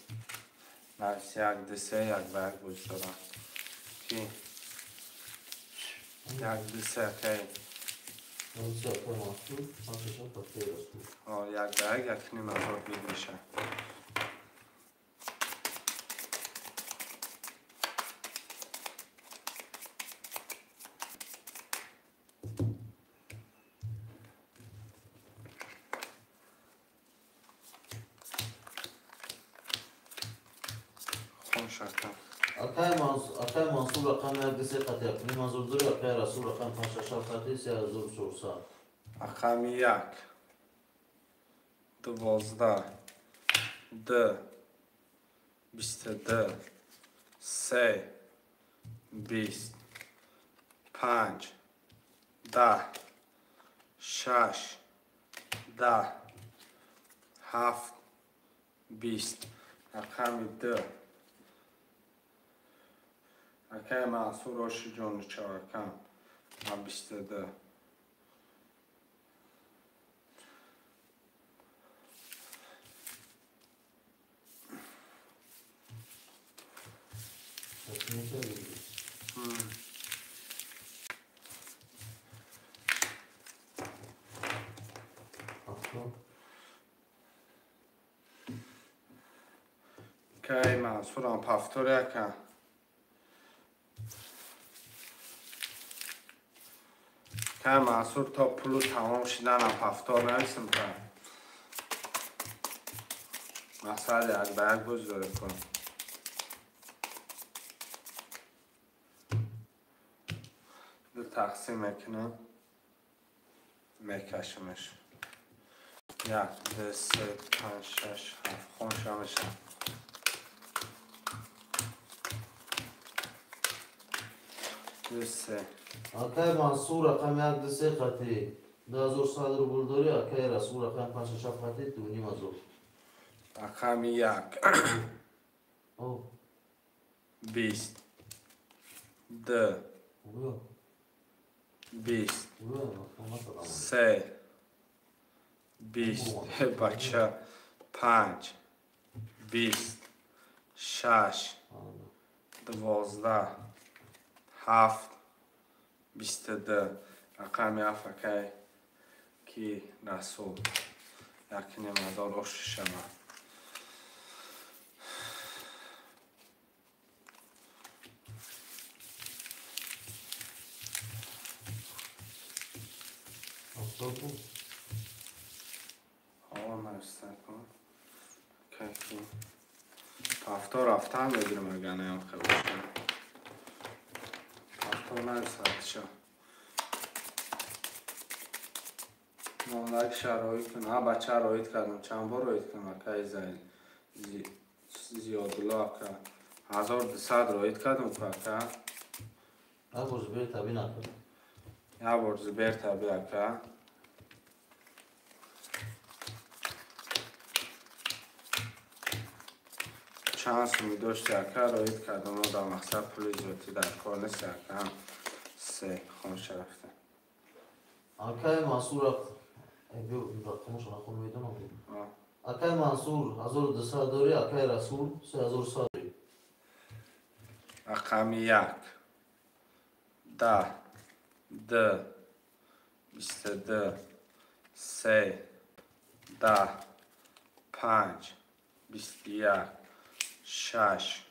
Speaker 2: نفس یک دسته یک برگ بگذارم کی یک دسته که
Speaker 3: Nasıl yapamazsın? Ateşe patlayasın.
Speaker 2: یک برگ یک نیم ازار بیر میشه خون شکم
Speaker 3: Akay Mansur rakam neredeyse kat yaptı. Mazurdur Akay Rasul rakam paşaşal katı ise yazır sorsa.
Speaker 2: رقم 1 12 2 22 3 20 5 10 6 10 7 20 رقم 2 Akay Mansur Roşi Canlı Çavakan 22
Speaker 3: Kesinlikle değil. Haklı.
Speaker 2: Akay Mansur هم پفتور یکم که منصور تا پلو تمام شدن هم پفتار نویسم که مسئله یک به یک بزرگ کن دو تقسیم میکنم میکشمش 1 2 3 5 6 7 خونشا میشه دوسته
Speaker 3: Akay Mansur rakam neredeyse katı. Daha zor sadır bulduruyor. Akay Rasul rakam paşaşal katı tuni mazur.
Speaker 2: رقم 1
Speaker 3: Oh.
Speaker 2: 20 2
Speaker 3: Oluyor.
Speaker 2: 20
Speaker 3: Oluyor mu? Nasıl ama?
Speaker 2: 3 20 بچه 5 20 6 12 7 22 رقم 7 که کی رسول یک نمدار روش شما
Speaker 3: هفتاد بود.
Speaker 2: آقا مرسته کن که هفته رفته هم بگیرم اگر نیم خیلی هفته مرسته شا مالک شرایط کنم ها بچه رایت کردم چند بار رایت کنم که زیل زیادلا که 1200 رایت کردم که
Speaker 3: هر بار زبیر تبی نکرد.
Speaker 2: یا بار زبیر تبی که چانس می داشت یکه رایت کردم و در مقصد پول زیادی در کار نیست یکه هم سه خونش رفته
Speaker 3: اکای منصور رفت. بیو رقمش نخون میدونم. اکای منصور 1200 داری، اکای رسول 3100 داری.
Speaker 2: رقم 1 10 2 22 3 10 5 21 6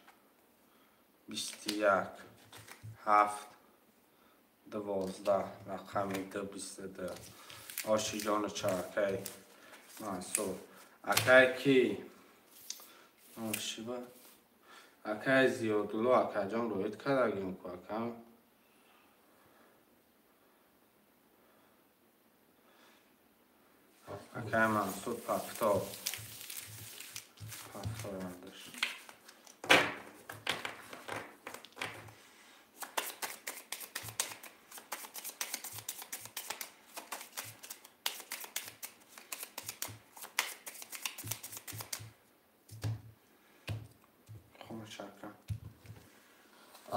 Speaker 2: 21 7 12 رقم 2 22 آشی جان چاکی منصور اکای کی آشی با اکای زیادلو اکای جان رویت کردگیم که اکای اکای منصور پفتار اندش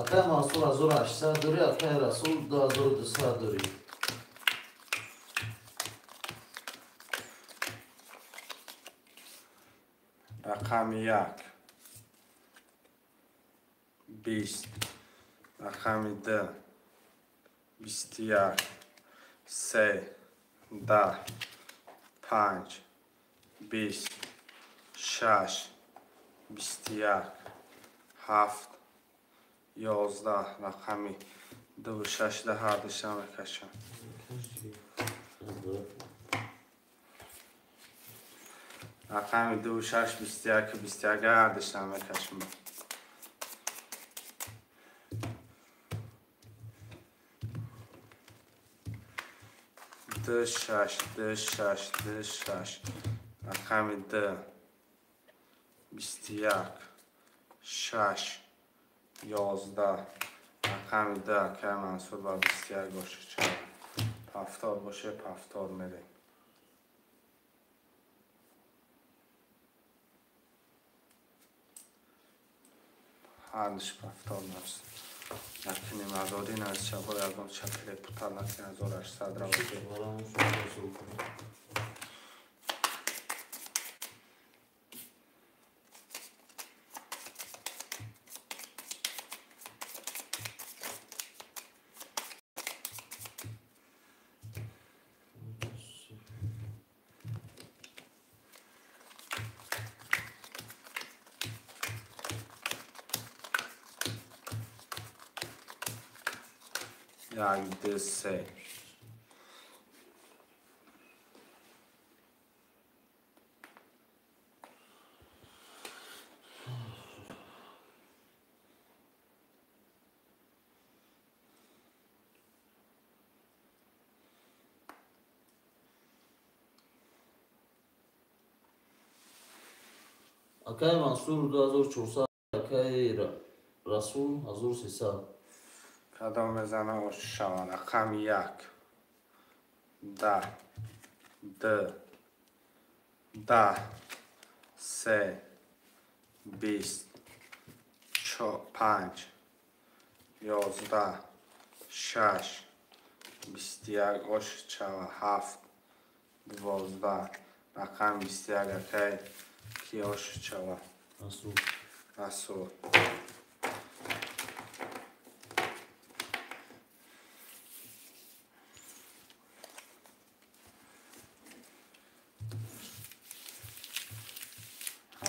Speaker 3: اکای منصور 1800 داری، اکای رسول 2200 داری.
Speaker 2: رقم 1 20 رقم 2 21 3 10 5 20 6 21 7 11 رقمی 2 6 ده هر دشتم بکشم رقمی 2 6 21 21 هر دشتم بکشم 2 6 2 6 2 6 رقمی 2 21 6 11 رقمی 2 که منصور با 21 باشه چرا پفتار باشه پفتار میره هرش پفتار نست نکنیم ازادین از شبای اگم چکل پتر نکنیم 1800 را بگیم یک دو سه
Speaker 3: اکای منصور 2400، اکای رسول 1300.
Speaker 2: قدم بزنه و شوان رقم 1 10 2 10 3 20 5 11 6 21 آش چوا 7 12 رقم 21 اکای کی آش چوا رسول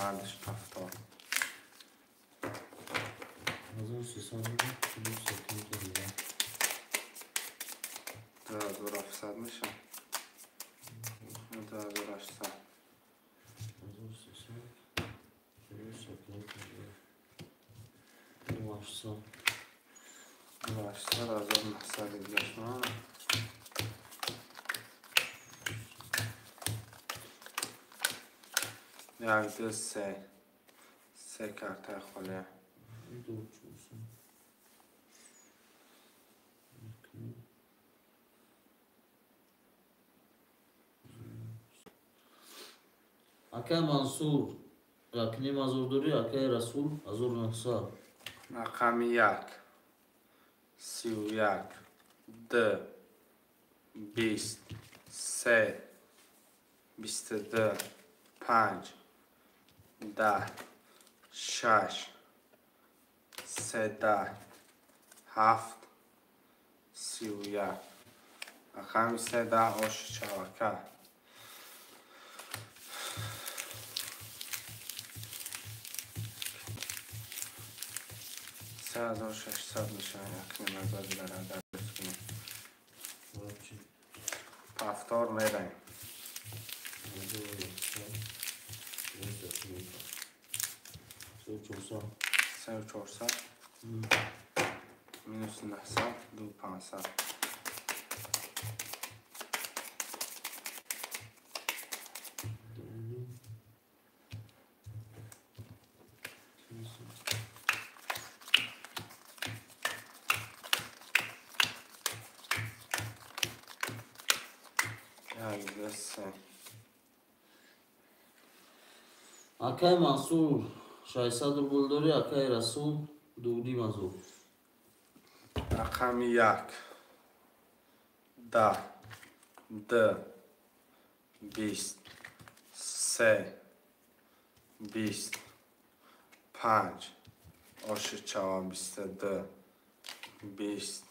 Speaker 2: هرش پفتار
Speaker 3: 1300
Speaker 2: 2700 میشه
Speaker 3: 800.
Speaker 2: 800 1900 تومان. یک دو سه کارت خاله.
Speaker 3: 2400. اکای منصور رکنی مزور داری، اکای رسول 1900.
Speaker 2: رقم 1 31 2 20 3 22 5 10 6 13 7 31. رقم 13 آش چوکه. 3600 میشه. یک نمازاد داره درست کنیم. پفتار میریم. 3400 minus 900 2500.
Speaker 3: اکای منصور 600 روبل داری، اکای رسول دوری مزور.
Speaker 2: رقم 1 10 2 20 3 20 5 آش چوان 22 20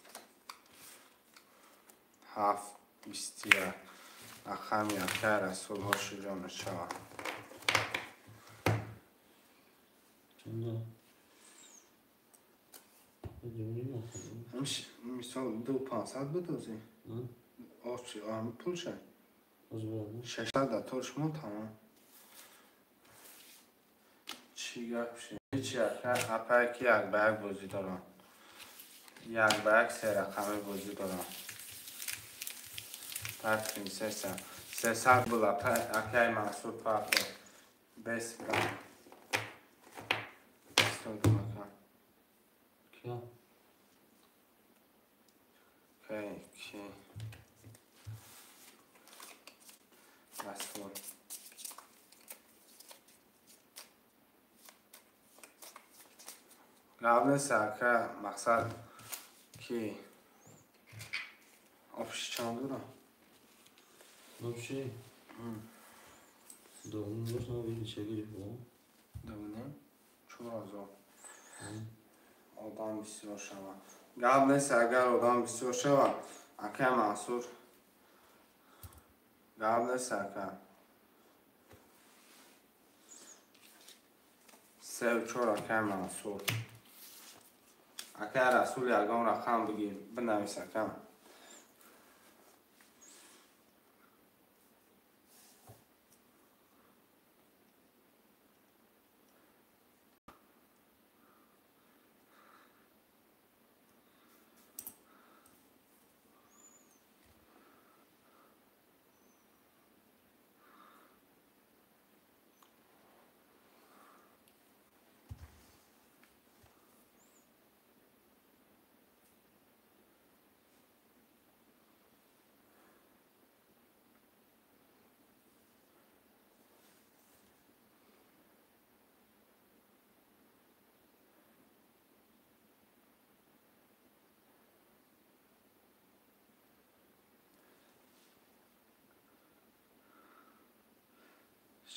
Speaker 2: 7 21. رقم 1 رسول آش جان چوان.
Speaker 3: چنده؟ دوری نکنم.
Speaker 2: همش مثال 2500 بدوزی. آش آن پول شد.
Speaker 3: از برده
Speaker 2: 600 در طورش ما تمام. چی گفت شد؟ هیچی اپا که یک به یک بازی دارم. یک به یک 3 رقمه بازی دارم. پرت کنی 300 بود اپای محصول پرت. بس برم. استود مکان.
Speaker 3: کیا؟
Speaker 2: کی مسئول قبل سرکه مقصد کی آفش چند دارم
Speaker 3: نبشه دومی باشم بگی چه گیری با
Speaker 2: دونیم 4000 آدم بسیار شود. قبل سرگر آدم بسیار شود اکه محصول قبل سرکه 3 و 4 اکه محصول اکه رسول یکان رقم بگیر بنویس اکه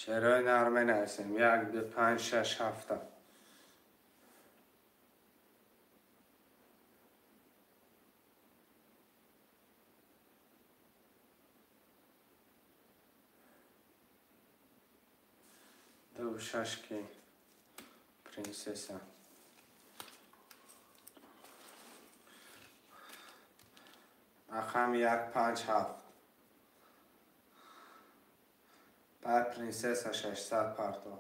Speaker 2: شعرهای نرمه نویسیم 1 2 5 6 7 2 6 کی پرنسسا رقم 1 5 7 بعد پرنسسا 600 پرتو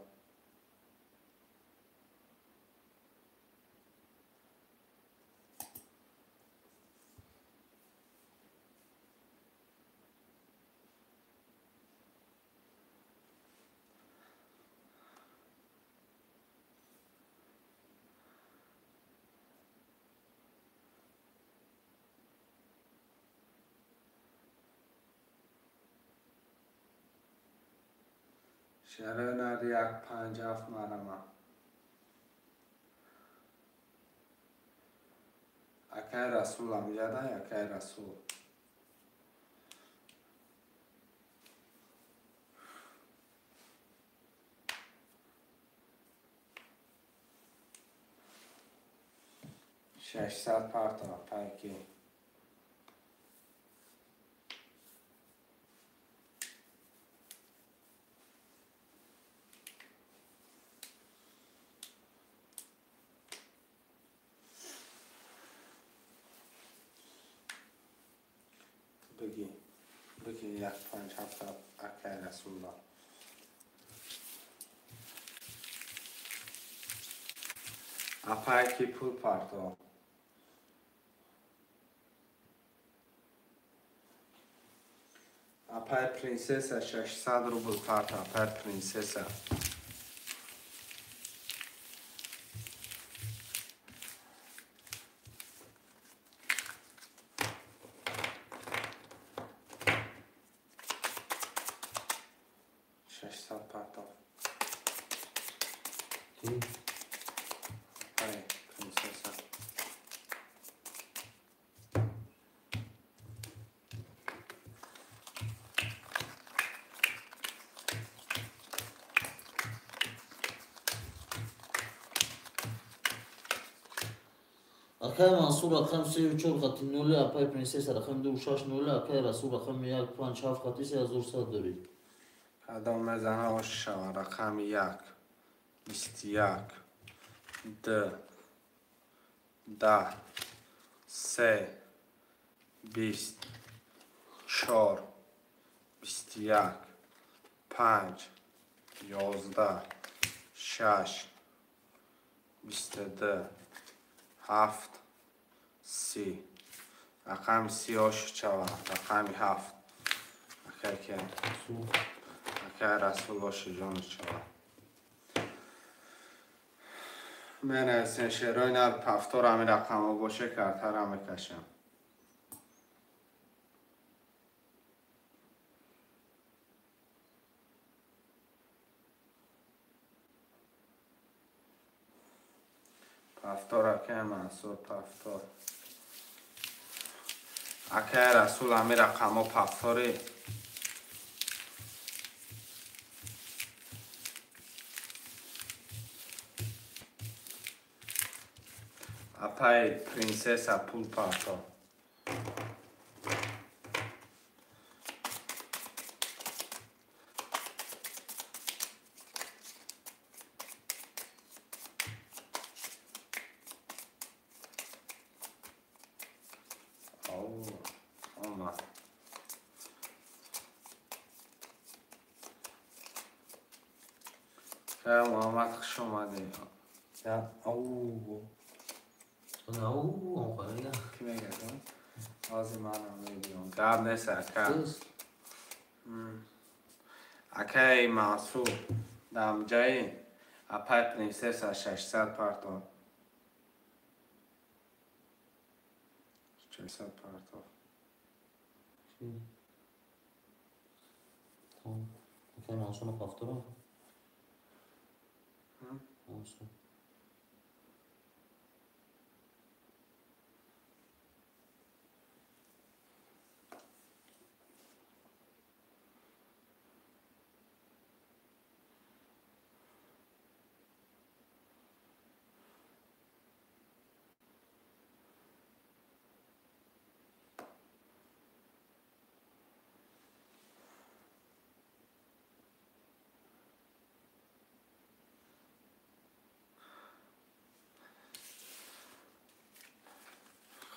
Speaker 1: شرایط یک 57 مرمه اکای رسول هم جده اکای رسول ششصد پرتا پایکی بگی یک 57 اکای رسول الله اپایکی پول پرتا اپای پرنسسا 600 روبل پرتا اپای پرنسسا
Speaker 3: کی؟
Speaker 1: اپای پرنسسا
Speaker 3: اکای منصور رقم 34 خطی 0 اپای پرنسس رقم 26 0 اکای رسول رقم 157 خطی 3100 دارید.
Speaker 1: قدم مزنه آش شوه رقم 1 21 10 3 20 4 21 5 11 6 22 7 30 رقم 30 آش شوه رقم 7 اکای که اکای رسول باشه جان شوه من از شعرهای نر پفتار همین رقم ها باشه کرتر هم میکشم پفتار اکای منصور پفتار اکای رسول همین رقم ها پفتاره اپای پرنسسا پول پرتا آمد که محمد خوش اومده یا اوه
Speaker 3: نه او آخرین
Speaker 1: کی میگه کن؟ آزی منم میگیم گرد نیست اکا اکای معصوم دم جایی اپای پرنسسا 600 پرتا 600 پرتا
Speaker 3: اکای منصور پفتره منصور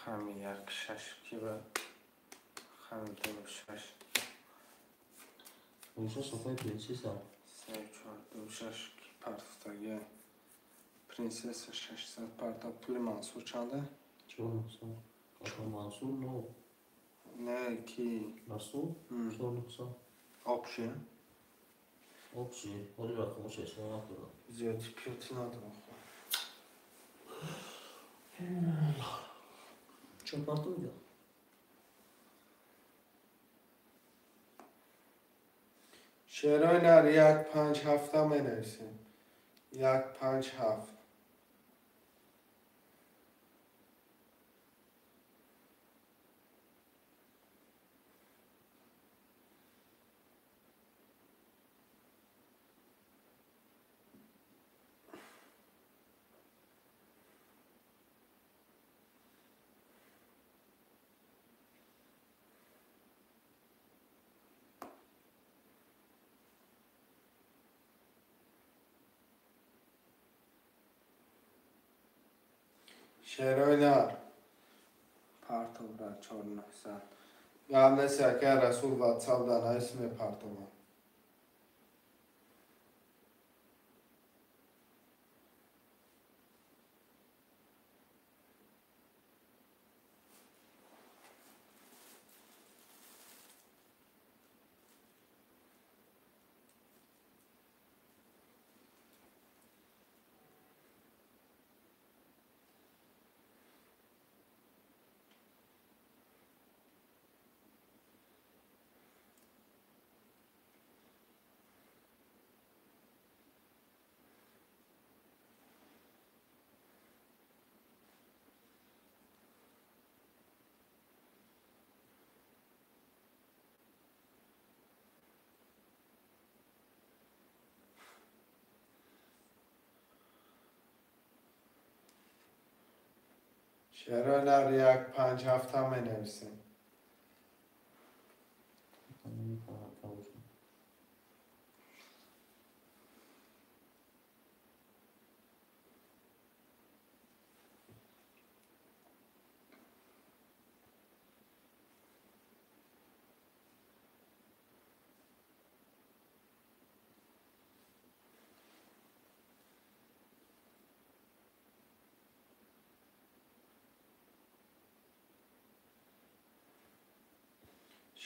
Speaker 1: خمی 1 6 کی با خمی 2 6
Speaker 3: دوشش اپای پرنسس
Speaker 1: 3 4 2 6 کی پرتا پرنسسا 600 پرتا پول منصور چنده؟
Speaker 3: 4900 اکای منصور نو
Speaker 1: نه کی
Speaker 3: رسول 4900
Speaker 1: آبشه؟
Speaker 3: آبشی ولی رقمش اشتباه نکردم
Speaker 1: زیادی پیوتی ندارم
Speaker 3: چه پرتو میگم
Speaker 1: شعرهای نر 157 می نویسیم. 157. شعرهای نر پرتاب را 4900 قبل سکه رسول واتساپ در اسم پرتاب. شعرهای نر 157 می نویسیم.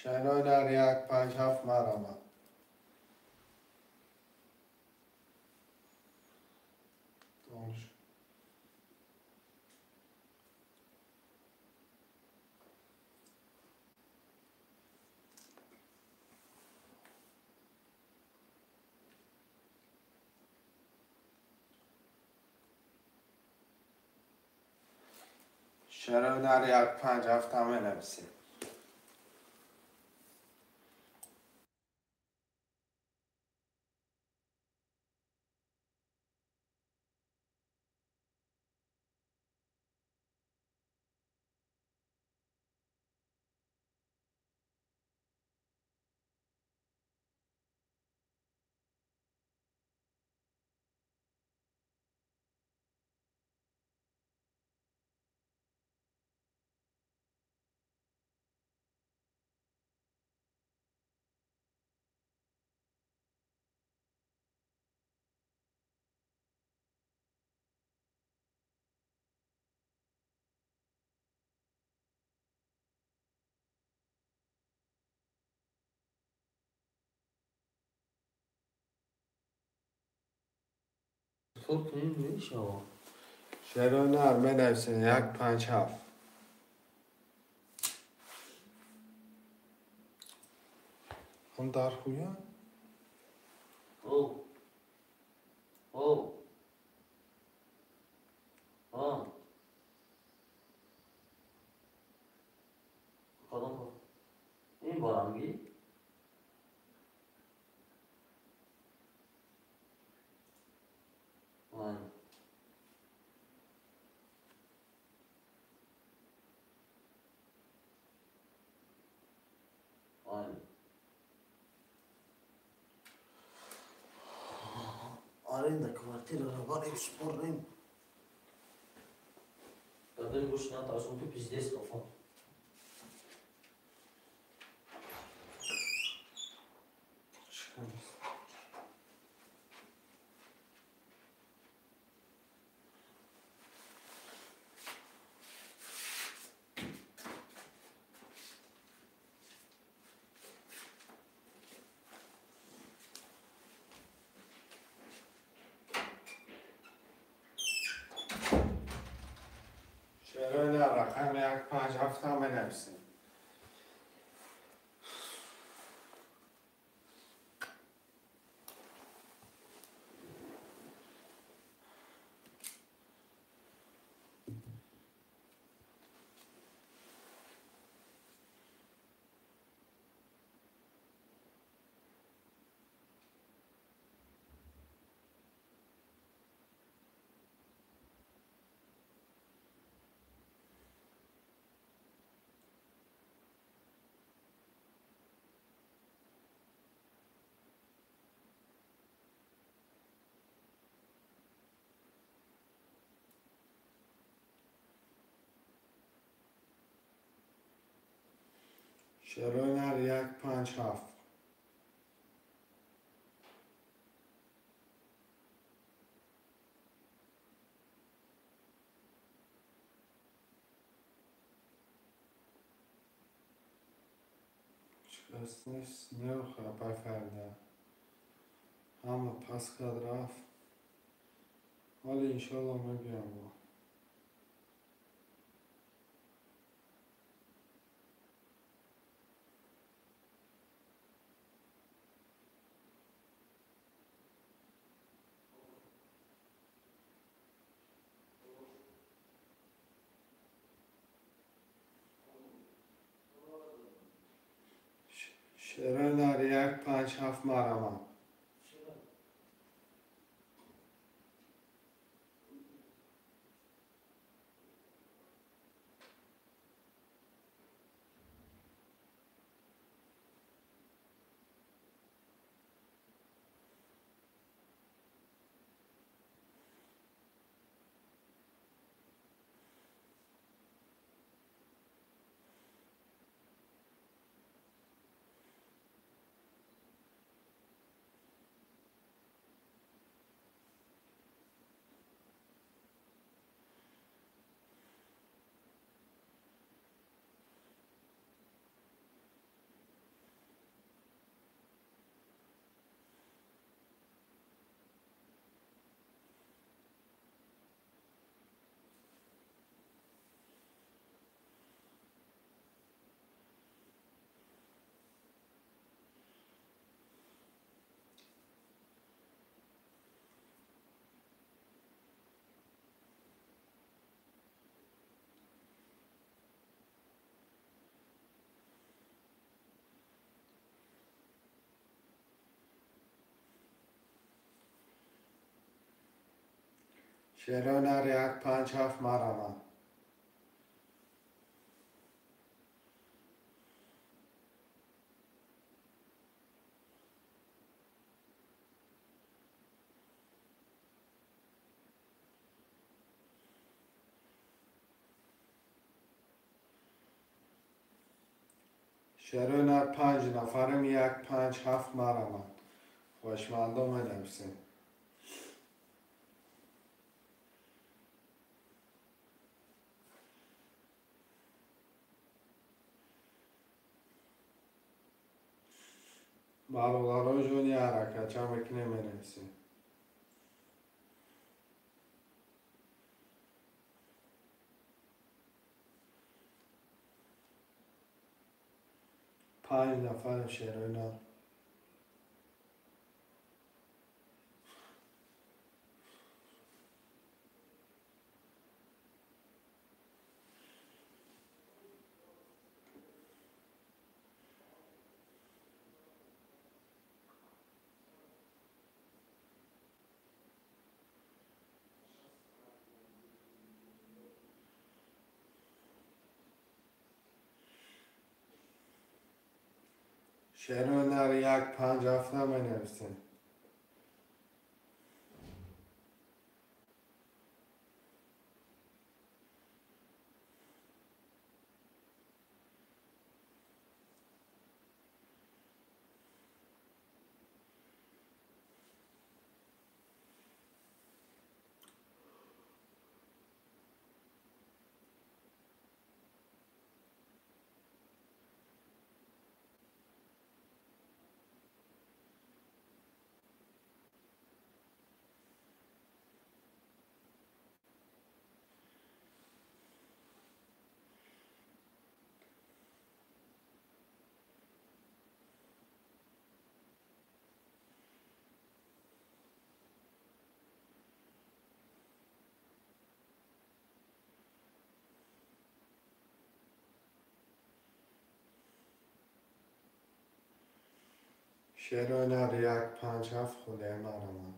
Speaker 1: شعرهای نر 157 مرامت. شعرهای نر 157 می نویسیم.
Speaker 3: خود کنیم میشه آقا.
Speaker 1: شعرهای نر می نویسیم 157. هم در خویه؟
Speaker 3: او او آه کدام با این بارنگی آه آه آره این در کوارتیر رو باریم سپردیم دادن گوش نه تاسون تو پیزدیس کفا
Speaker 1: شعرهای نر رقم 157 می نویسیم. شروع نر 1 5 7 شکست نیست نمیخواه بفرده همه پس کد رفت ولی انشالله میگم با شروع نر 1 5 7 مرمم شروع نر 1 5 7 مرمم شروع نر 5 نفرم 1 5 7 مرمم خوشمندم نویسیم برادرای جونی حرکت چه میکنه نویسیم 5 نفرم شروع نر شروع نر 1 5 7 نویسیم شروع نر 1 5 7 خوله مرمم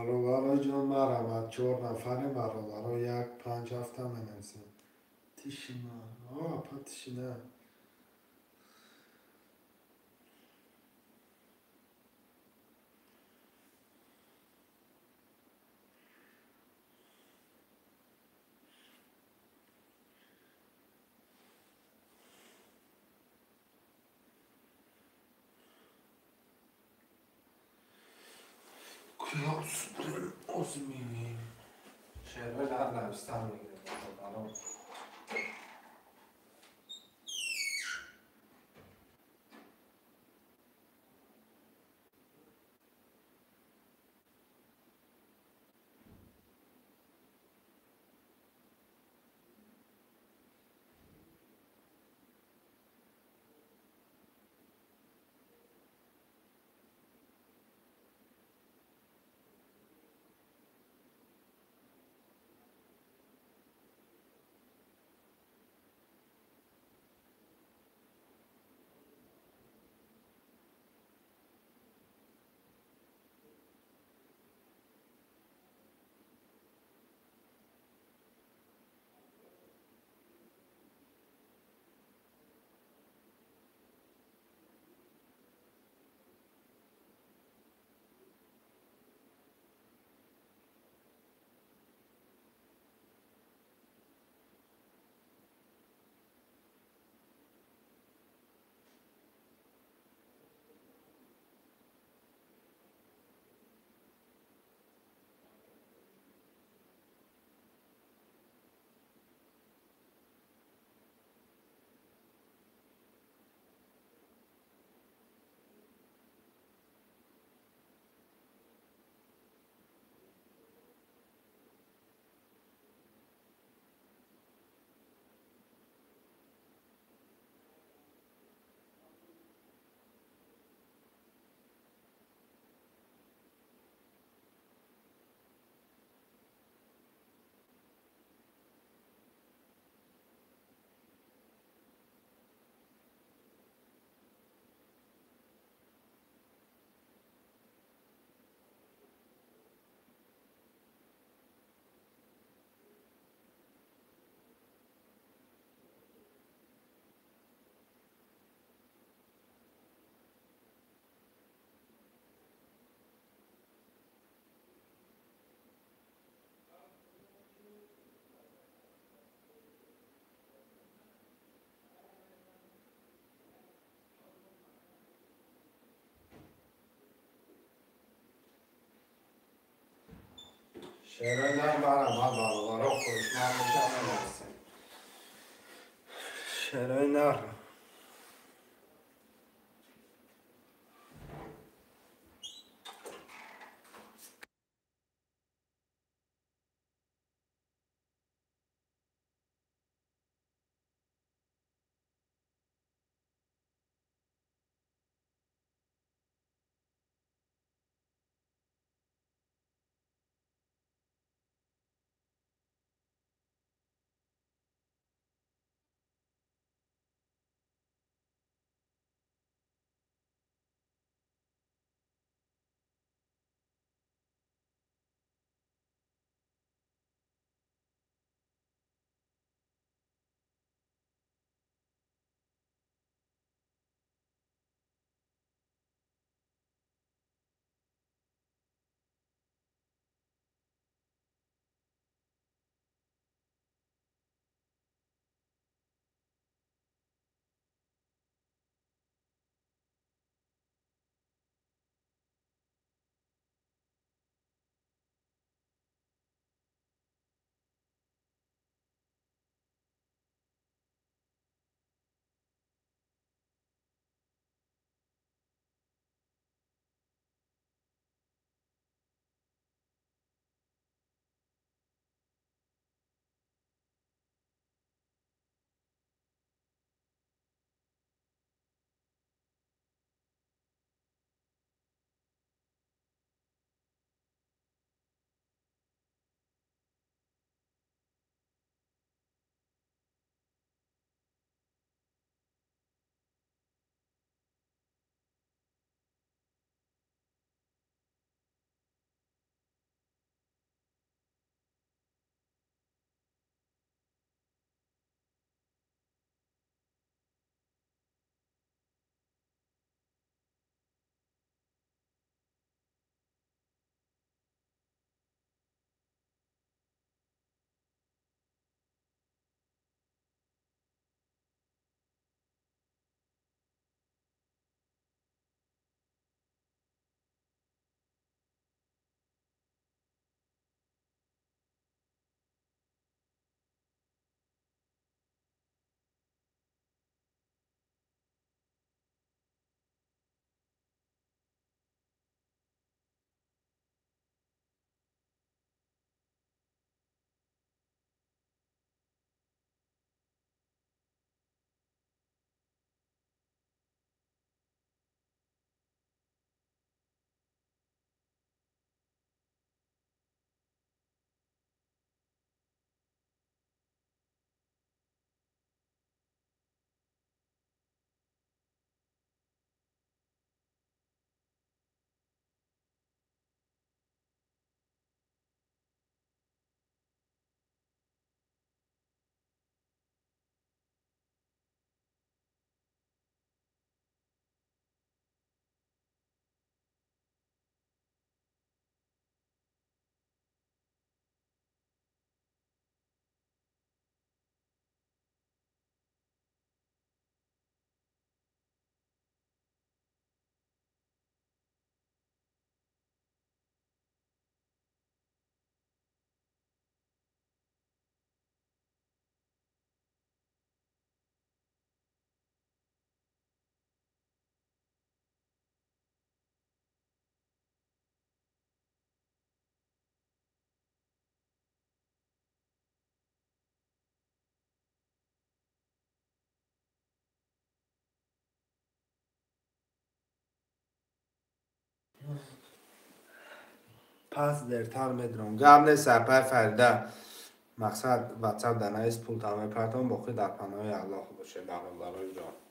Speaker 1: برادر جان مرا 4 نفر برادر یک 5 هفته منویسم تشینا پتشینا کیا سپرین آزمینی شهره در نوستان میگیره برادرم شهره در برادرم خوش مرموشم منویسم شهره نر پس درتر میدونم گم نیست پای فریده مقصد واتساپ دنایست پول تمام پرتم باقی در پناه الله باشه برادرای جان